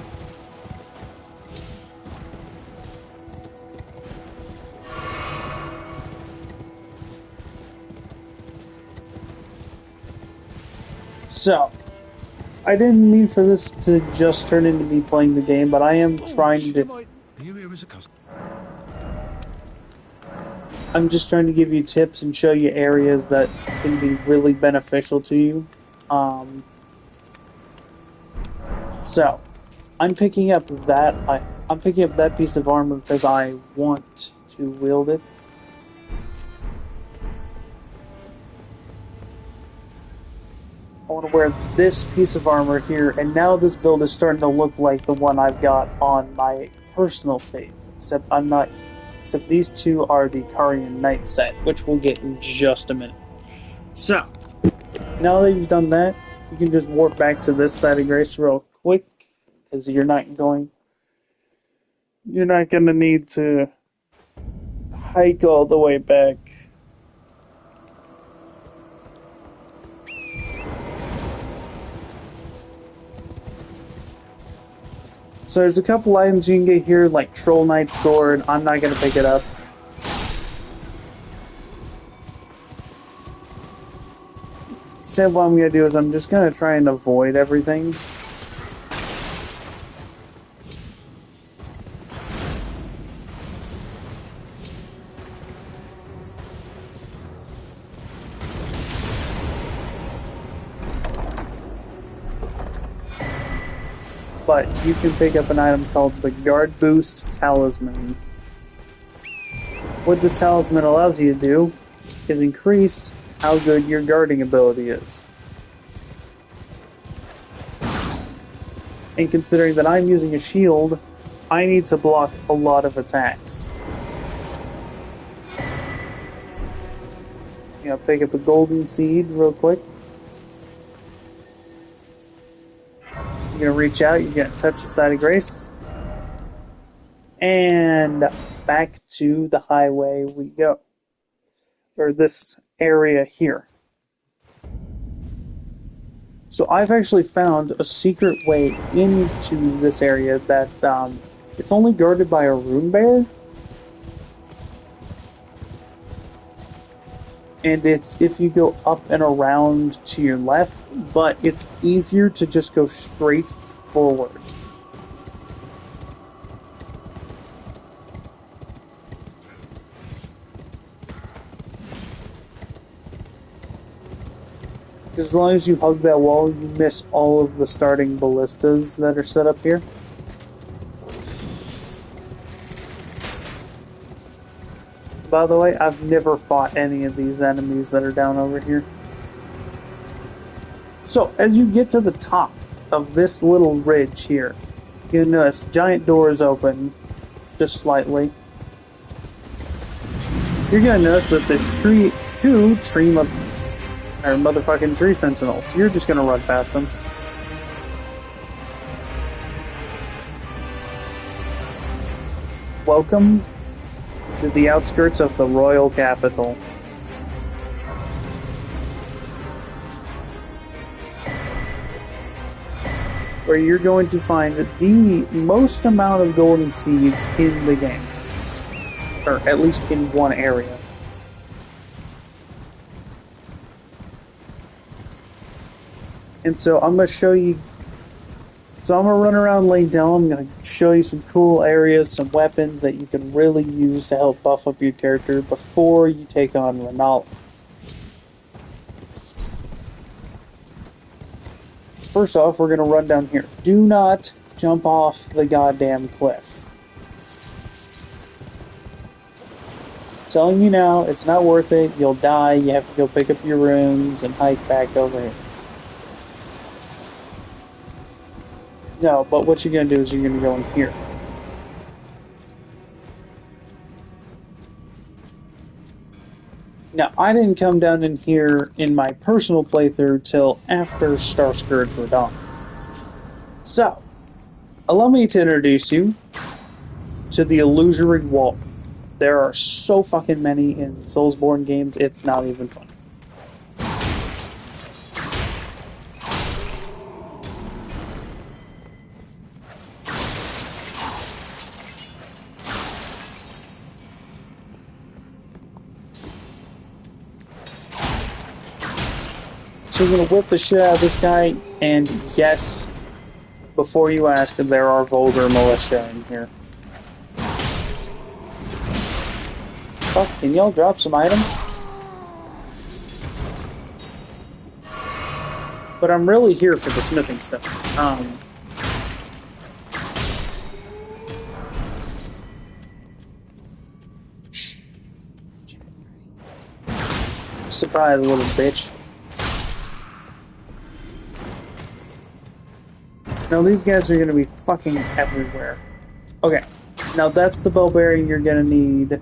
So, I didn't mean for this to just turn into me playing the game, but I am trying to... I'm just trying to give you tips and show you areas that can be really beneficial to you. So, I'm picking up that piece of armor because I want to wield it. I want to wear this piece of armor here, and now this build is starting to look like the one I've got on my personal save. Except these two are the Karian Knight set, which we'll get in just a minute. So, now that you've done that, you can just warp back to this side of Grace real quick, because you're not going to need to hike all the way back. So there's a couple items you can get here, like Troll Knight's Sword. I'm not going to pick it up. Instead, what I'm going to do is I'm just going to try and avoid everything. But you can pick up an item called the Guard Boost Talisman. What this talisman allows you to do is increase how good your guarding ability is. And considering that I'm using a shield, I need to block a lot of attacks. You know, pick up a golden seed real quick. You're going to reach out, you're going to touch the side of grace. And back to the highway we go. Or this area here. So I've actually found a secret way into this area that it's only guarded by a rune bear. And it's if you go up and around to your left, but it's easier to just go straight forward. As long as you hug that wall, you miss all of the starting ballistas that are set up here. By the way, I've never fought any of these enemies that are down over here. So, as you get to the top of this little ridge here, you notice giant doors open just slightly. You're gonna notice that there's motherfucking tree sentinels. You're just gonna run past them. Welcome to the outskirts of the royal capital. Where you're going to find the most amount of golden seeds in the game. Or at least in one area. And so I'm going to show you... So I'm going to run around Leyndell. I'm going to show you some cool areas, some weapons that you can really use to help buff up your character before you take on Renala. First off, we're going to run down here. Do not jump off the goddamn cliff. I'm telling you now, it's not worth it. You'll die. You have to go pick up your runes and hike back over here. No, but what you're going to do is you're going to go in here. Now, I didn't come down in here in my personal playthrough till after Star Scourge were done. So, allow me to introduce you to the Illusory Wall. There are so fucking many in Soulsborne games, it's not even funny. So we're going to whip the shit out of this guy, and yes, before you ask, there are vulgar militia in here. Fuck, can y'all drop some items? But I'm really here for the smithing stones. Shh. Surprise, little bitch. Now these guys are going to be fucking everywhere. Okay, now that's the bell bearing you're going to need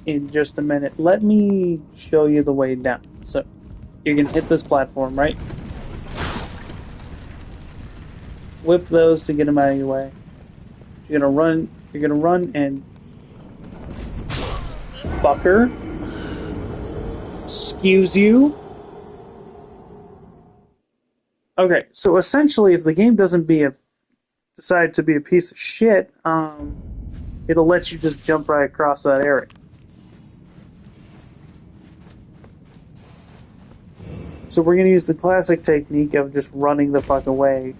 in just a minute. Let me show you the way down. So, you're going to hit this platform, right? Whip those to get them out of your way. You're going to run and... Fucker. Excuse you. Okay, so essentially, if the game doesn't decide to be a piece of shit, it'll let you just jump right across that area. So we're going to use the classic technique of just running the fuck away.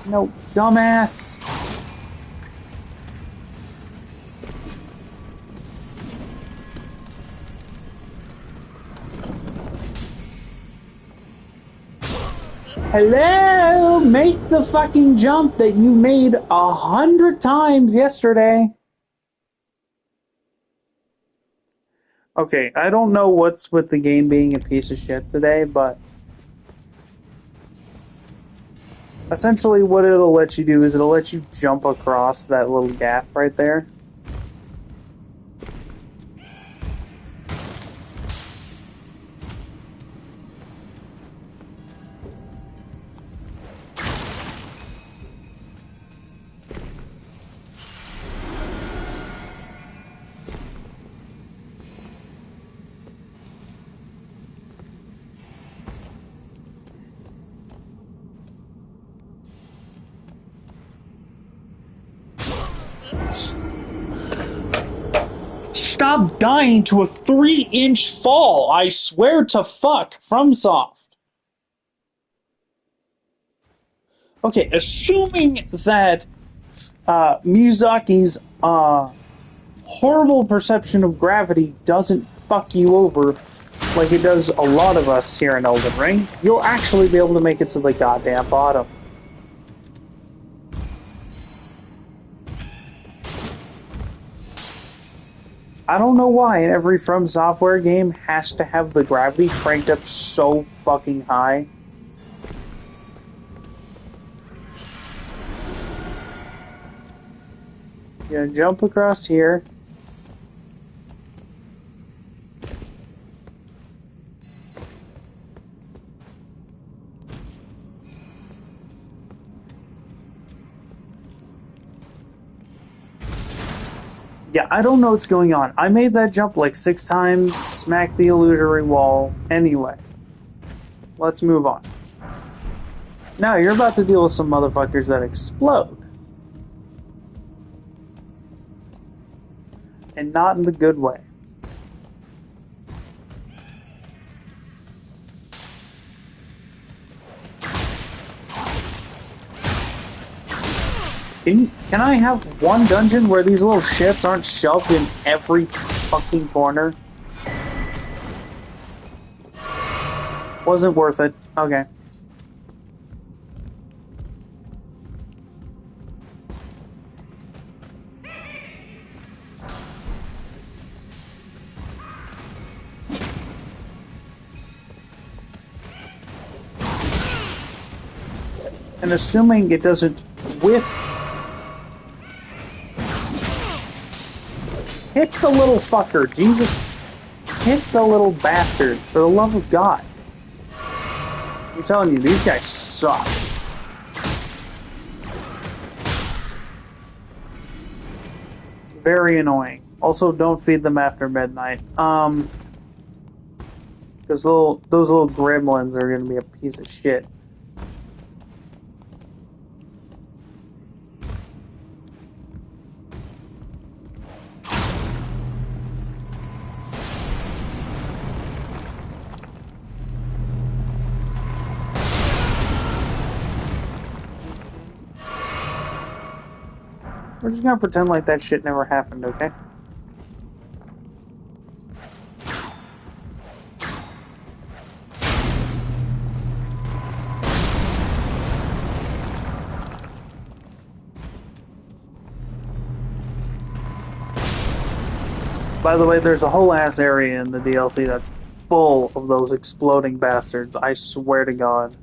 No, dumbass! Hello! Make the fucking jump that you made 100 times yesterday. Okay, I don't know what's with the game being a piece of shit today, but essentially what it'll let you do is it'll let you jump across that little gap right there. Stop dying to a 3-inch fall, I swear to fuck, FromSoft. Okay, assuming that Miyazaki's horrible perception of gravity doesn't fuck you over like it does a lot of us here in Elden Ring, you'll actually be able to make it to the goddamn bottom. I don't know why every From Software game has to have the gravity cranked up so fucking high. Yeah, jump across here. Yeah, I don't know what's going on. I made that jump like 6 times, smacked the illusory wall. Anyway, let's move on. Now, you're about to deal with some motherfuckers that explode. And not in the good way. Can I have one dungeon where these little shits aren't shoved in every fucking corner? Wasn't worth it. Okay. And assuming it doesn't whiff. Hit the little fucker, Jesus. Hit the little bastard, for the love of God. I'm telling you, these guys suck. Very annoying. Also, don't feed them after midnight. Because those little gremlins are going to be a piece of shit. We're just gonna pretend like that shit never happened, okay? By the way, there's a whole ass area in the DLC that's full of those exploding bastards, I swear to God.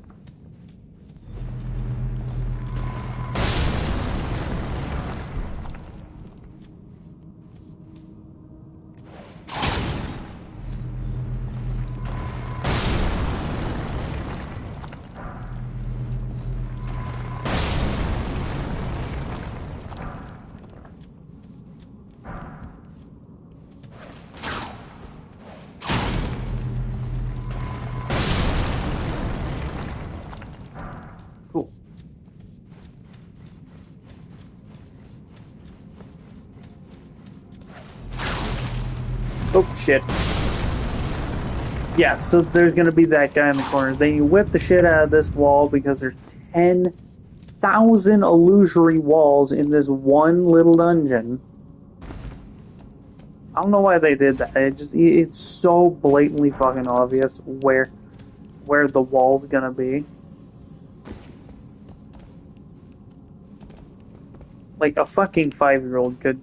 Oh, shit. Yeah, so there's gonna be that guy in the corner. Then you whip the shit out of this wall because there's 10,000 illusory walls in this one little dungeon. I don't know why they did that. It's so blatantly fucking obvious where the wall's gonna be. Like, a fucking 5-year-old could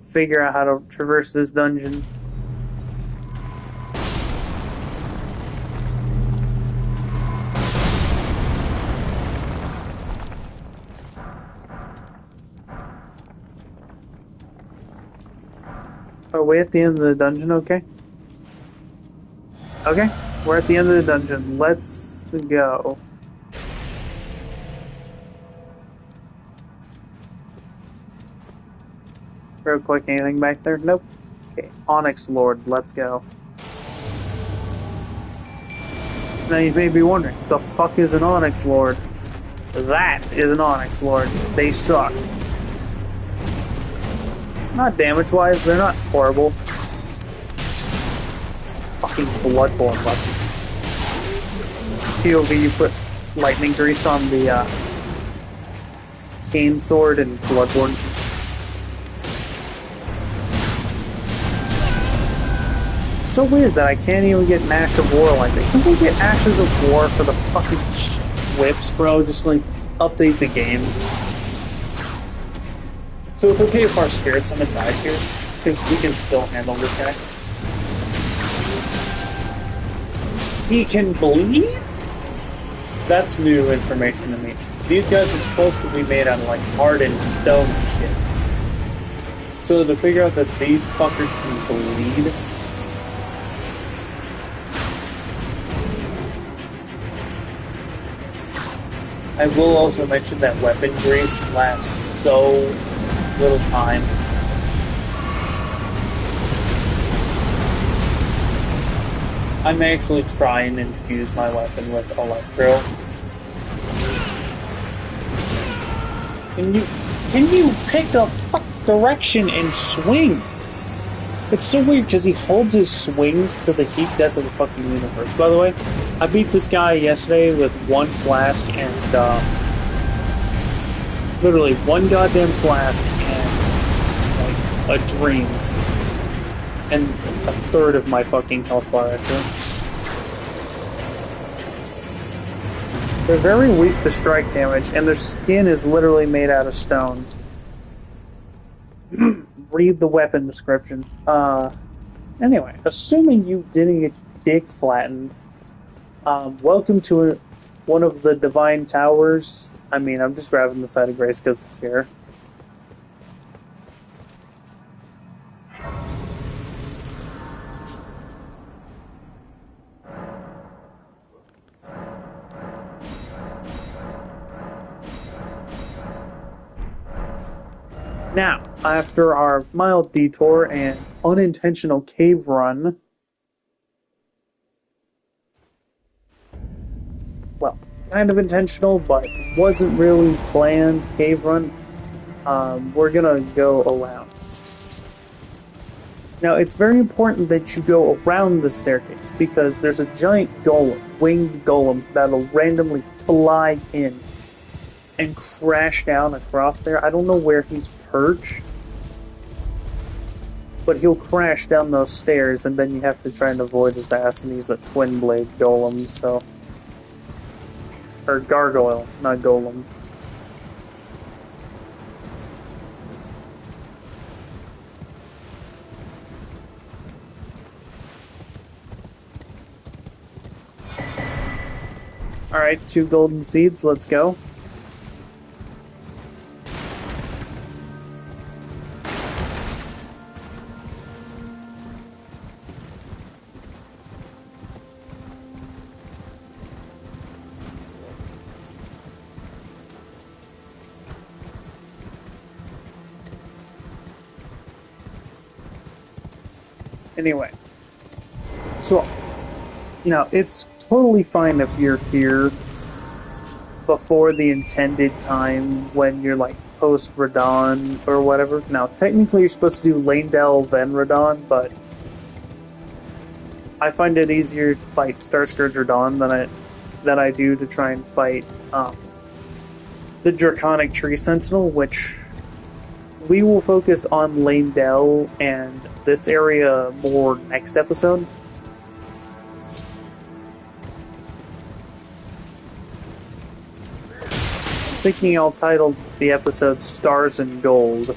figure out how to traverse this dungeon. Are we at the end of the dungeon, okay? Okay, we're at the end of the dungeon. Let's go. Real quick, anything back there? Nope. Okay, Onyx Lord, let's go. Now you may be wondering, the fuck is an Onyx Lord? That is an Onyx Lord. They suck. Not damage-wise, they're not horrible. Fucking Bloodborne weapon. POV, you put lightning grease on the cane sword and Bloodborne. So weird that I can't even get an Ash of War like that. Can we get Ashes of War for the fucking whips, bro? Just like update the game. So it's okay if our Spirit Summon dies here, because we can still handle this guy. He can bleed? That's new information to me. These guys are supposed to be made out of like hardened stone and shit. So to figure out that these fuckers can bleed. I will also mention that weapon grease lasts so little time. I may actually try and infuse my weapon with Electro. Can you pick the fuck direction and swing? It's so weird because he holds his swings to the heat death of the fucking universe. By the way, I beat this guy yesterday with one flask and literally one goddamn flask and like a dream. And a third of my fucking health bar, actually. They're very weak to strike damage, and their skin is literally made out of stone. Read the weapon description. Anyway, assuming you didn't get your dick flattened, welcome to one of the Divine Towers. I mean, I'm just grabbing the Side of Grace because it's here. Now, after our mild detour and unintentional cave run, well, kind of intentional, but wasn't really planned cave run, we're gonna go around. Now, it's very important that you go around the staircase, because there's a giant golem, winged golem, that'll randomly fly in and crash down across there. I don't know where he's perched, but he'll crash down those stairs, and then you have to try and avoid his ass, and he's a twin blade golem, so... Or gargoyle, not golem. Alright, 2 golden seeds, let's go. Anyway, so now it's totally fine if you're here before the intended time when you're like post Radon or whatever. Now, technically you're supposed to do Lanedell then Radon, but I find it easier to fight Starscourge Radon than I do to try and fight the Draconic Tree Sentinel, which we will focus on Lanedell and this area more next episode. thinking I'll title the episode Stars and Gold.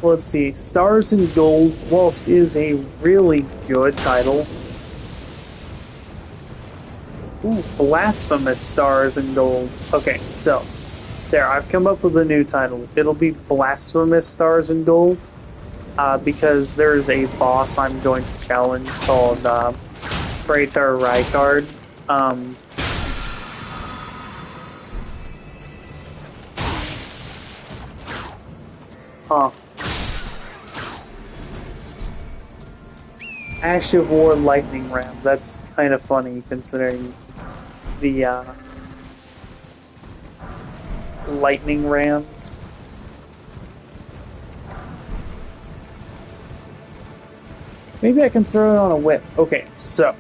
Let's see, Stars and Gold, whilst is a really good title. Ooh, Blasphemous Stars and Gold. Okay, so, there, I've come up with a new title. It'll be Blasphemous Stars and Gold, because there's a boss I'm going to challenge called, Praetor Rykard. Huh. Ash of War Lightning Ram. That's kind of funny considering the lightning rams. Maybe I can throw it on a whip. Okay, so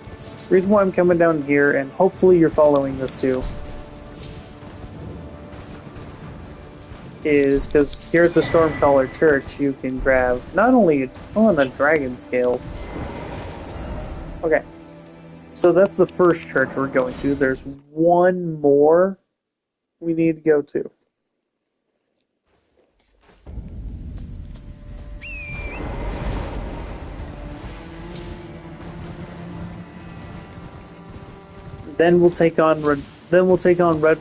reason why I'm coming down here, and hopefully you're following this too, is because here at the Stormcaller Church you can grab not only on the dragon scales. Okay, so that's the first church we're going to. There's one more we need to go to. Then we'll take on Red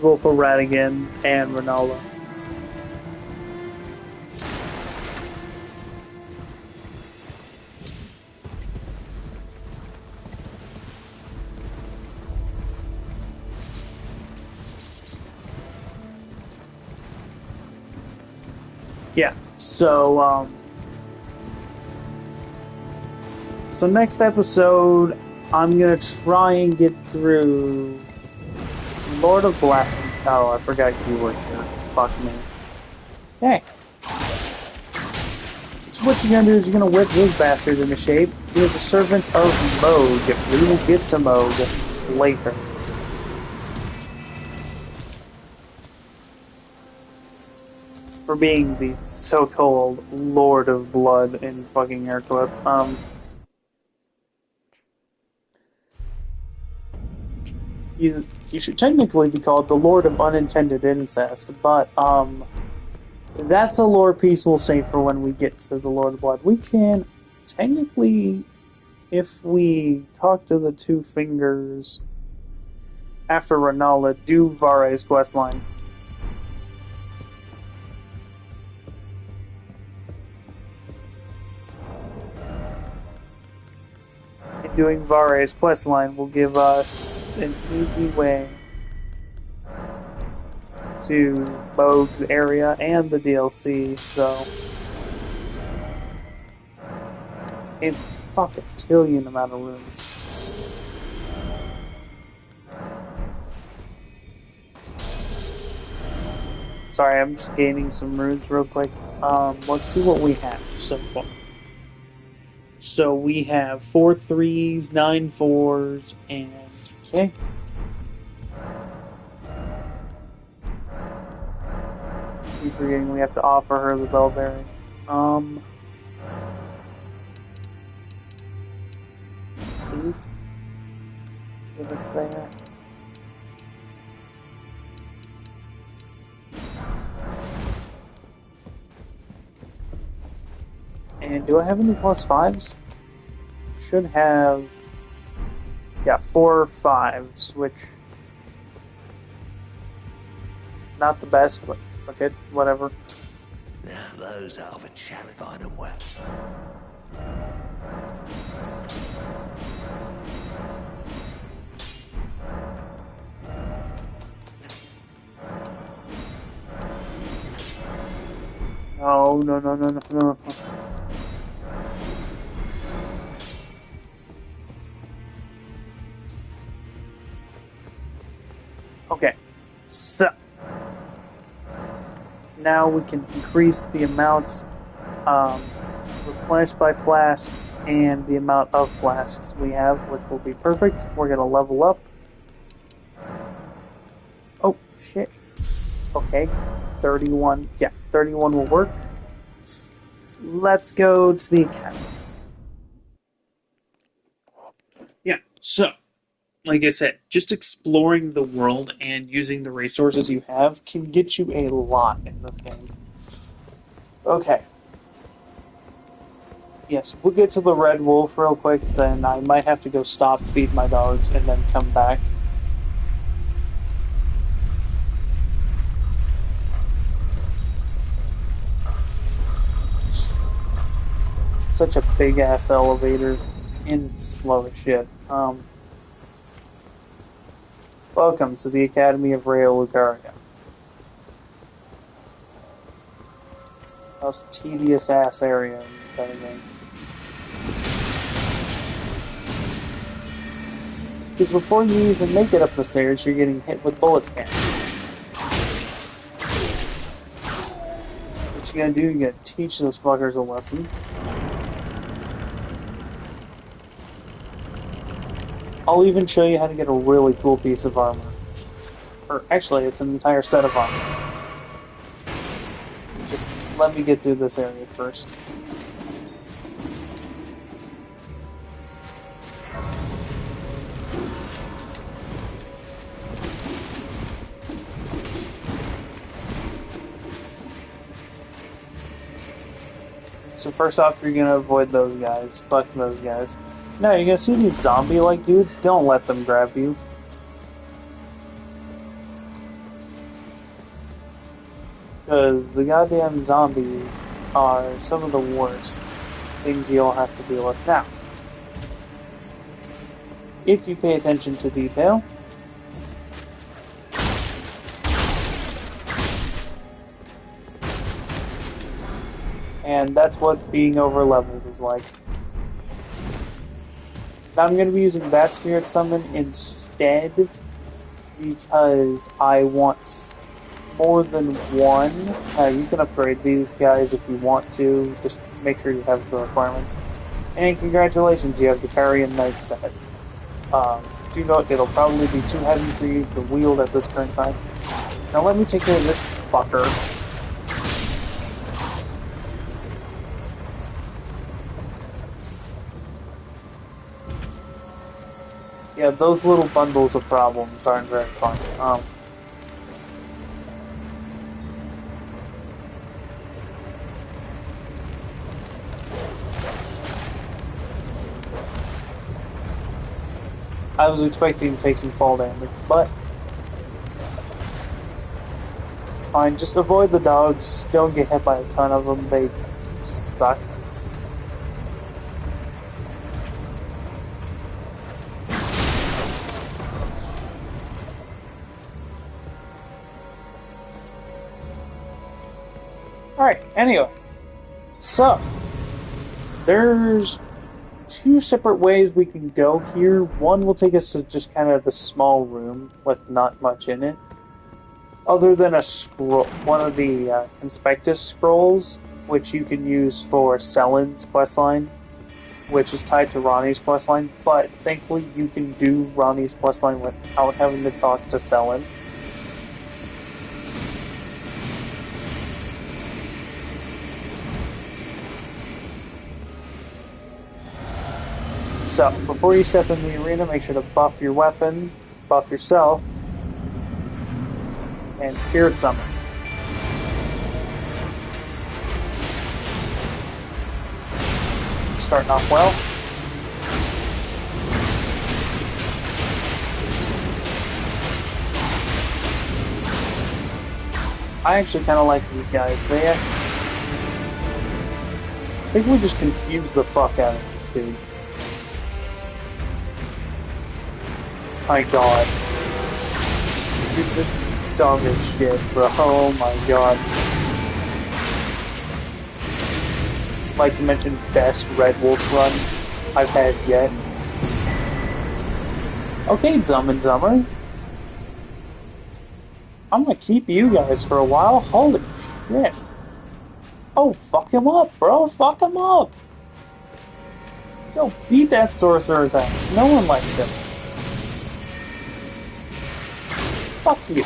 Wolf of Radigan and Renala. Yeah, so next episode, I'm gonna try and get through Lord of Blasphemy. Oh, I forgot you were here. Fuck me. Hey. So what you're gonna do is you're gonna whip this bastard into shape. He is a servant of Moog. We will get to Moog later. For being the so-called Lord of Blood in fucking air quotes. You should technically be called the Lord of Unintended Incest, but that's a lore piece we'll save for when we get to the Lord of Blood. We can technically, if we talk to the Two Fingers after Renala, do Vare's questline. And doing Vare's questline will give us an easy way to Moog's area and the DLC, so a fucking tillion amount of rooms. Sorry, I'm just gaining some runes real quick. Let's see what we have so far. So we have 4 3s, 9 4s, and okay. Keep forgetting we have to offer her the Bellberry. Eight. Give us there. And do I have any +5s? Should have. Yeah, 4 5s, which. Not the best, but okay, whatever. Now those are the chat if I them well. No. Okay, so now we can increase the amount replenished by flasks and the amount of flasks we have, which will be perfect. We're going to level up. Oh, shit. Okay, 31. Yeah, 31 will work. Let's go to the academy. Yeah, so, like I said, just exploring the world and using the resources you have can get you a lot in this game. Okay. Yes, we'll get to the Red Wolf real quick, then I might have to go stop, feed my dogs, and then come back. Such a big-ass elevator, and slow as shit. Welcome to the Academy of Rayo Lucaria. Most tedious-ass area in the entire game. Because before you even make it up the stairs, you're getting hit with bullets again. What you gotta do, you gotta teach those fuckers a lesson. I'll even show you how to get a really cool piece of armor. Or, actually, it's an entire set of armor. Just let me get through this area first. So first off, you're gonna avoid those guys. Fuck those guys. No, you're gonna see these zombie-like dudes? Don't let them grab you. Because the goddamn zombies are some of the worst things you'll have to deal with now. If you pay attention to detail, and that's what being over-leveled is like. Now I'm going to be using Bat Spirit Summon instead because I want more than one. You can upgrade these guys if you want to, just make sure you have the requirements. And congratulations, you have the Parry and Knight set. Do note it'll probably be too heavy for you to wield at this current time. Now let me take care of this fucker. Yeah, those little bundles of problems aren't very fun. I was expecting to take some fall damage, but it's fine. Just avoid the dogs. Don't get hit by a ton of them. They suck. Alright, anyway. So, there's two separate ways we can go here. One will take us to just kind of the small room with not much in it. Other than a scroll, one of the Conspectus scrolls, which you can use for Selen's questline, which is tied to Ronnie's questline, but thankfully you can do Ronnie's questline without having to talk to Selen. So, before you step in the arena, make sure to buff your weapon, buff yourself, and Spirit Summon. Starting off well. I actually kind of like these guys. I think we just confused the fuck out of this dude. My god. Dude, this is dumb as shit, bro. Oh my god. I'd like to mention best Red Wolf run I've had yet. Okay, Dumb and Dumber. I'm gonna keep you guys for a while. Holy shit. Oh, fuck him up, bro. Fuck him up. Yo, beat that sorcerer's ass. No one likes him. Fuck you.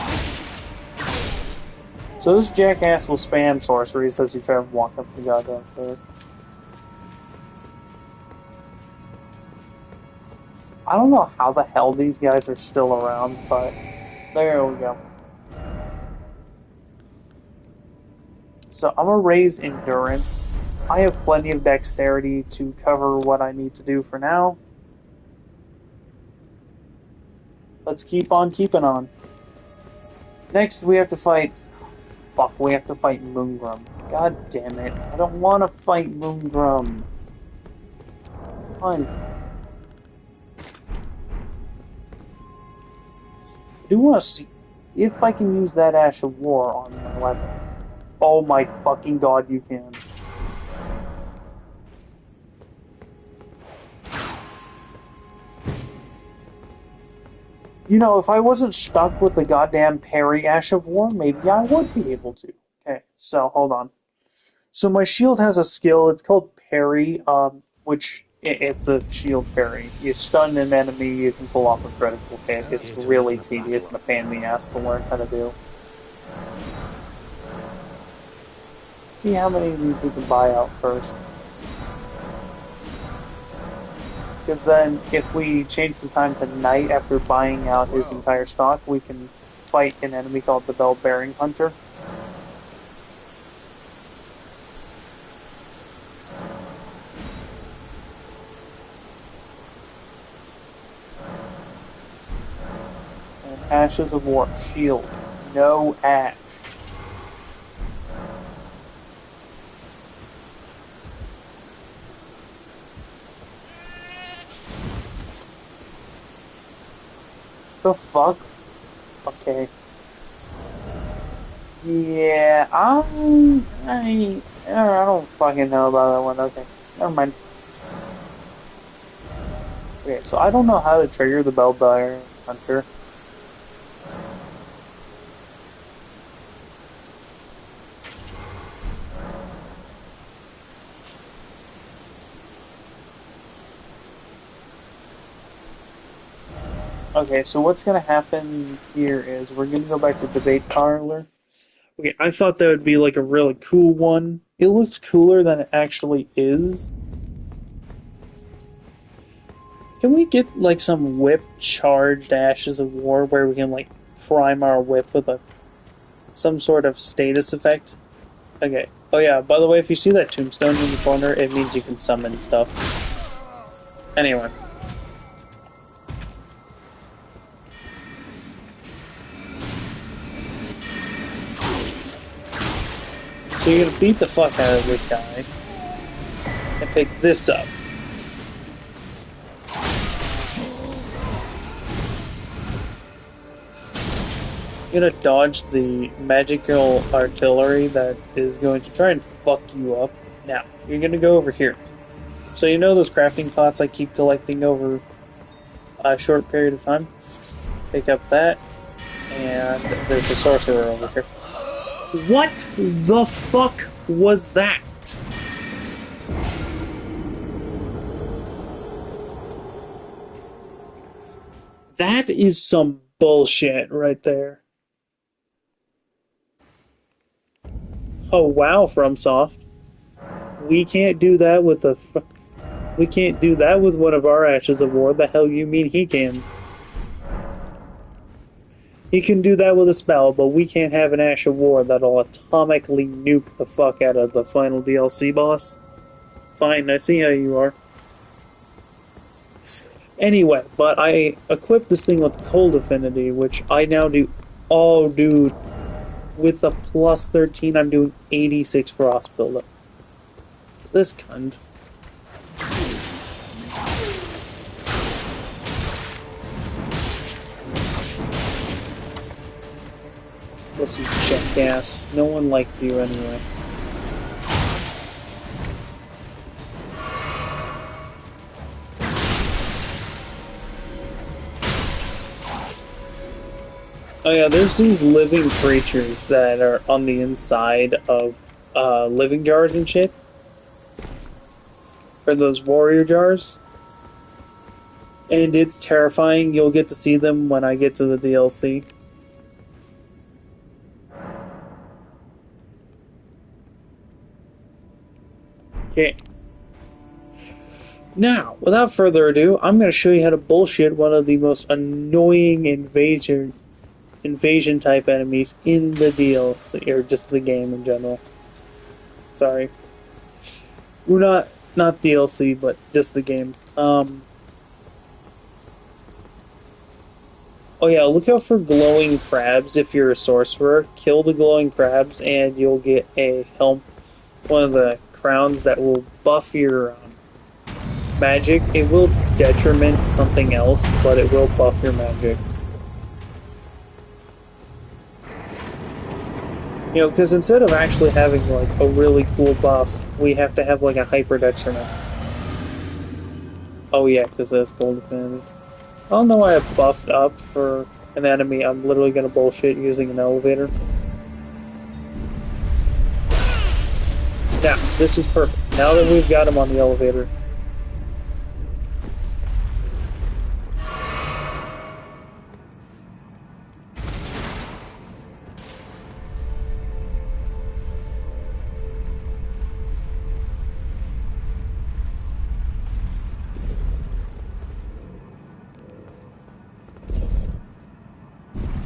So this jackass will spam sorceries as you try to walk up the goddamn stairs. I don't know how the hell these guys are still around, but there we go. So I'm gonna raise endurance. I have plenty of dexterity to cover what I need to do for now. Let's keep on keeping on. Next, we have to fight. Fuck, we have to fight Moongrum. God damn it. I don't want to fight Moongrum. Hunt. I do want to see if I can use that Ash of War on my weapon. Oh my fucking god, you can. You know, if I wasn't stuck with the goddamn parry Ash of War, maybe I would be able to. Okay, so hold on. So my shield has a skill, it's called parry, which it's a shield parry. You stun an enemy, you can pull off a critical hit. It's really tedious and a pain in the ass to learn how to do. See how many of these we can buy out first. Because then, if we change the time to night after buying out his entire stock, we can fight an enemy called the Bell-Bearing Hunter. And Ashes of War. Shield. No ash. The fuck? Okay. Yeah, I don't fucking know about that one. Okay, never mind. Okay, so I don't know how to trigger the Bell-Bearing Hunter. Okay, so what's gonna happen here is we're gonna go back to debate parlor. Okay, I thought that would be like a really cool one. It looks cooler than it actually is. Can we get like some whip charged Ashes of War where we can like prime our whip with some sort of status effect? Okay. Oh yeah, by the way, if you see that tombstone in the corner, it means you can summon stuff. Anyway. So you're gonna beat the fuck out of this guy and pick this up. You're gonna dodge the magical artillery that is going to try and fuck you up. Now, you're gonna go over here. So you know those crafting pots I keep collecting over a short period of time? Pick up that, and there's a sorcerer over here. What the fuck was that? That is some bullshit right there. Oh wow, FromSoft. We can't do that with we can't do that with one of our Ashes of War. The hell you mean he can? He can do that with a spell, but we can't have an Ash of War that'll atomically nuke the fuck out of the final DLC boss. Fine, I see how you are. Anyway, but I equipped this thing with Cold Affinity, which I now do. Oh, dude. With a plus 13, I'm doing 86 Frost buildup. So this cunt. Listen, jackass. No one liked you anyway. Oh yeah, there's these living creatures that are on the inside of living jars and shit. Or those warrior jars. And it's terrifying. You'll get to see them when I get to the DLC. Okay. Now, without further ado, I'm going to show you how to bullshit one of the most annoying invasion type enemies in the DLC, or just the game in general. Sorry. We're not DLC, but just the game. Oh yeah, look out for glowing crabs if you're a sorcerer. Kill the glowing crabs and you'll get a helm, one of the crowns that will buff your magic. It will detriment something else, but it will buff your magic. You know, because instead of actually having like a really cool buff, we have to have like a hyper detriment. Oh yeah, because that's gold affinity. I don't know why I buffed up for an enemy. I'm literally gonna bullshit using an elevator. Now, this is perfect. Now that we've got him on the elevator.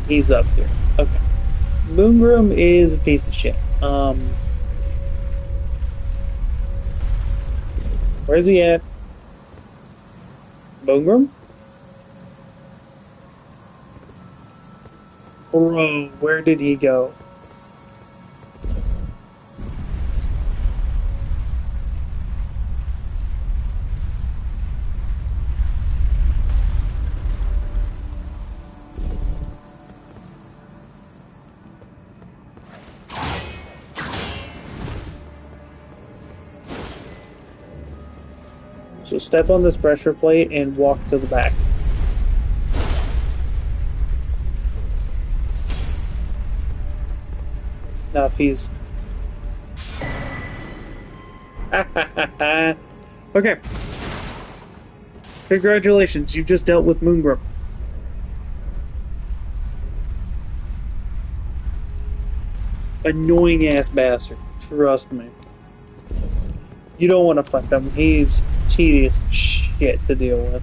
He's up here. Okay. Moongroom is a piece of shit. Where's he at? Moongroom? Bro, where did he go? So step on this pressure plate and walk to the back. Now if he's... Okay. Congratulations, you just dealt with Moongroom. Annoying ass bastard. Trust me. You don't want to fuck him. He's tedious shit to deal with.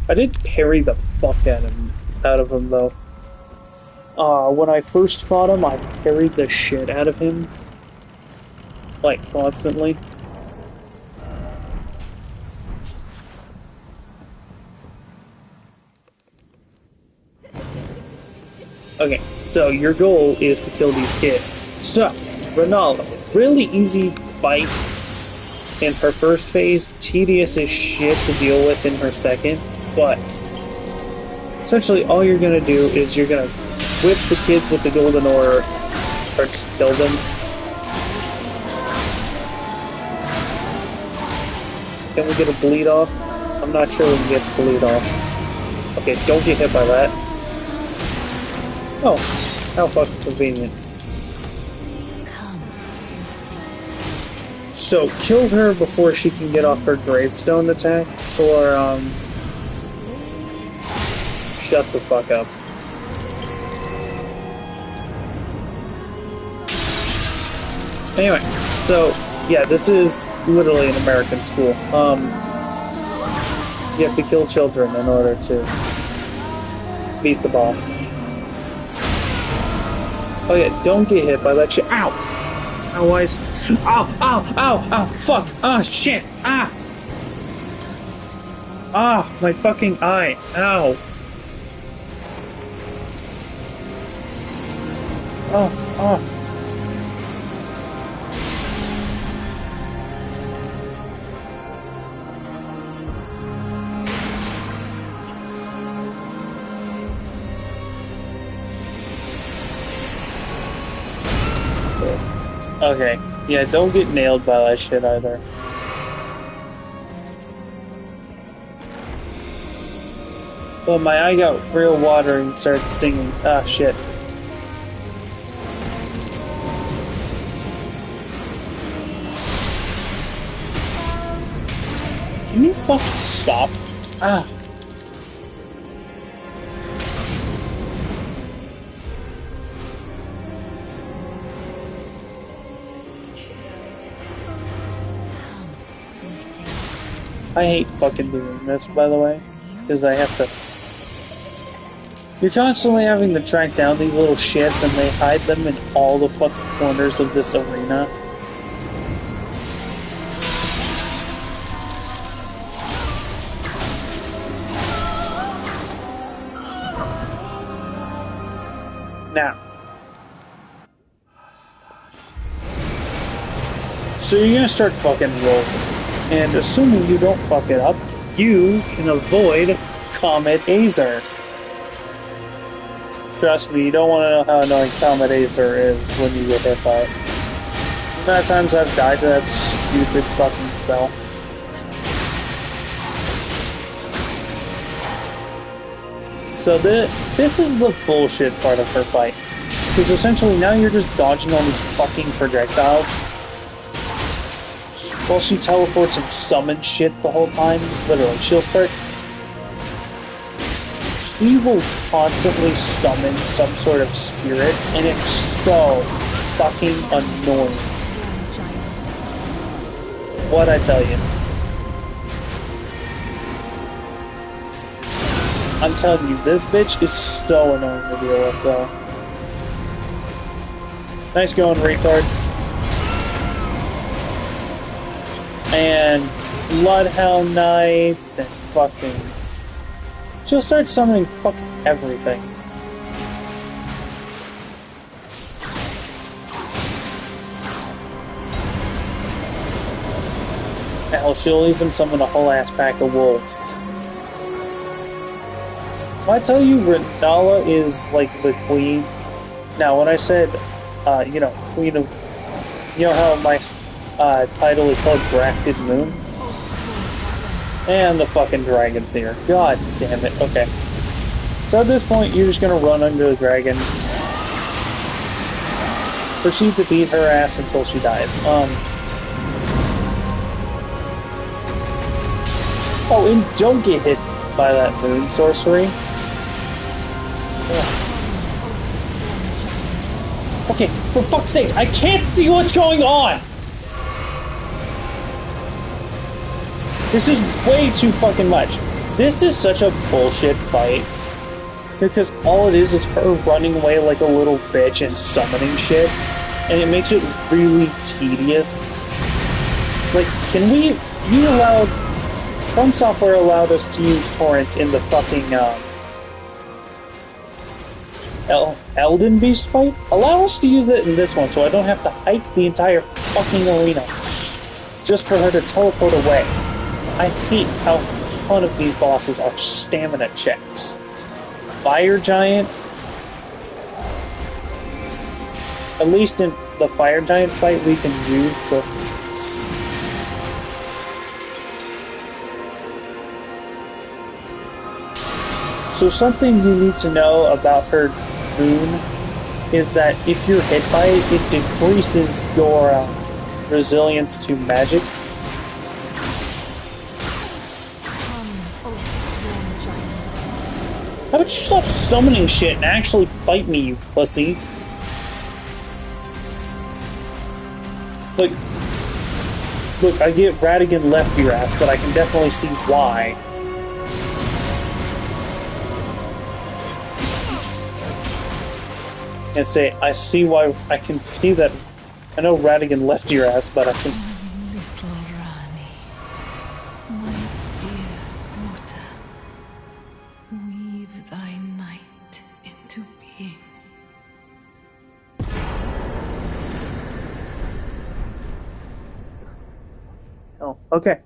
I did parry the fuck out of him though. When I first fought him, I parried the shit out of him. Like, constantly. Okay, so your goal is to kill these kids. So, Ronaldo, really easy fight in her first phase, tedious as shit to deal with in her second, but essentially all you're gonna do is you're gonna whip the kids with the golden ore, or just kill them. Can we get a bleed off? I'm not sure we can get the bleed off. Okay, don't get hit by that. Oh, how fucking convenient. So, kill her before she can get off her gravestone attack, or, shut the fuck up. Anyway, so, yeah, this is literally an American school. You have to kill children in order to beat the boss. Oh yeah, don't get hit by that shit. Ow! Ow, eyes. Ow, ow, ow, ow, fuck! Ah, shit! Ah! Ah, my fucking eye. Ow! Oh, oh. Okay. Yeah, don't get nailed by that shit either. Oh, my eye got real watery and started stinging. Ah, shit. Can you fucking stop? Ah. I hate fucking doing this, by the way, because I have to... You're constantly having to track down these little shits, and they hide them in all the fucking corners of this arena. Now. So you're gonna start fucking rolling. And assuming you don't fuck it up, you can avoid Comet Azer. Trust me, you don't want to know how annoying Comet Azer is when you get hit by it. The amount of times I've died to that stupid fucking spell. So this is the bullshit part of her fight. Because essentially now you're just dodging all these fucking projectiles. While she teleports and summons shit the whole time. Literally, she'll start... She will constantly summon some sort of spirit, and it's so fucking annoying. What'd I tell you? I'm telling you, this bitch is so annoying to deal with, though. Nice going, retard. And Bloodhound Knights and fucking... She'll start summoning fucking everything. Hell, she'll even summon a whole ass pack of wolves. When I tell you Renala is like the queen... Now, when I said, you know, queen of... You know how my title is called Grafted Moon? And the fucking dragon's here. God damn it. Okay. So at this point, you're just gonna run under the dragon. Proceed to beat her ass until she dies. Oh, and don't get hit by that moon sorcery. Ugh. Okay, for fuck's sake, I can't see what's going on! This is way too fucking much. This is such a bullshit fight. Because all it is her running away like a little bitch and summoning shit. And it makes it really tedious. Like, can we... You allowed... From Software allowed us to use Torrent in the fucking, Elden Beast fight? Allow us to use it in this one so I don't have to hike the entire fucking arena. Just for her to teleport away. I hate how a ton of these bosses are stamina checks. Fire Giant, at least in the Fire Giant fight we can use the... So something you need to know about her moon is that if you're hit by it, it decreases your resilience to magic. How about you stop summoning shit and actually fight me, you pussy? Look, I get Radigan left your ass, but I can definitely see why. And say, I see why, I can see that, I know Radigan left your ass, but I can... Little Rani, my dear daughter, weave thy night into being. Oh, okay.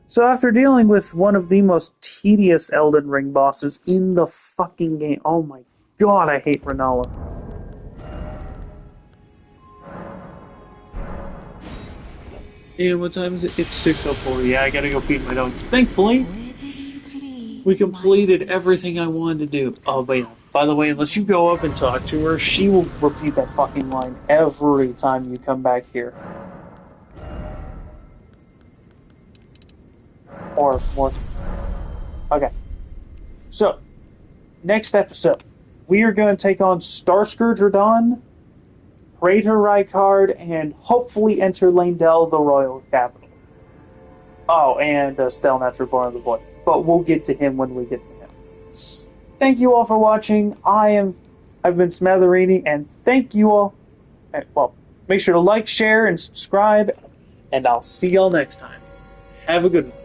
So after dealing with one of the most tedious Elden Ring bosses in the fucking game, oh my god, I hate Renala. And what time is it? It's 6:04. Yeah, I gotta go feed my dogs. Thankfully, We completed everything I wanted to do. Oh, but yeah. By the way, unless you go up and talk to her, she will repeat that fucking line every time you come back here. Or more. Okay. So, next episode, we are going to take on Starscourge Radon, Praetor Rykard, and hopefully enter Landell, the royal capital. Oh, and Stelnat's Reborn of the Void. But we'll get to him when we get to him. Thank you all for watching. I've been Smatherini, and thank you all. Well, make sure to like, share, and subscribe, and I'll see y'all next time. Have a good one.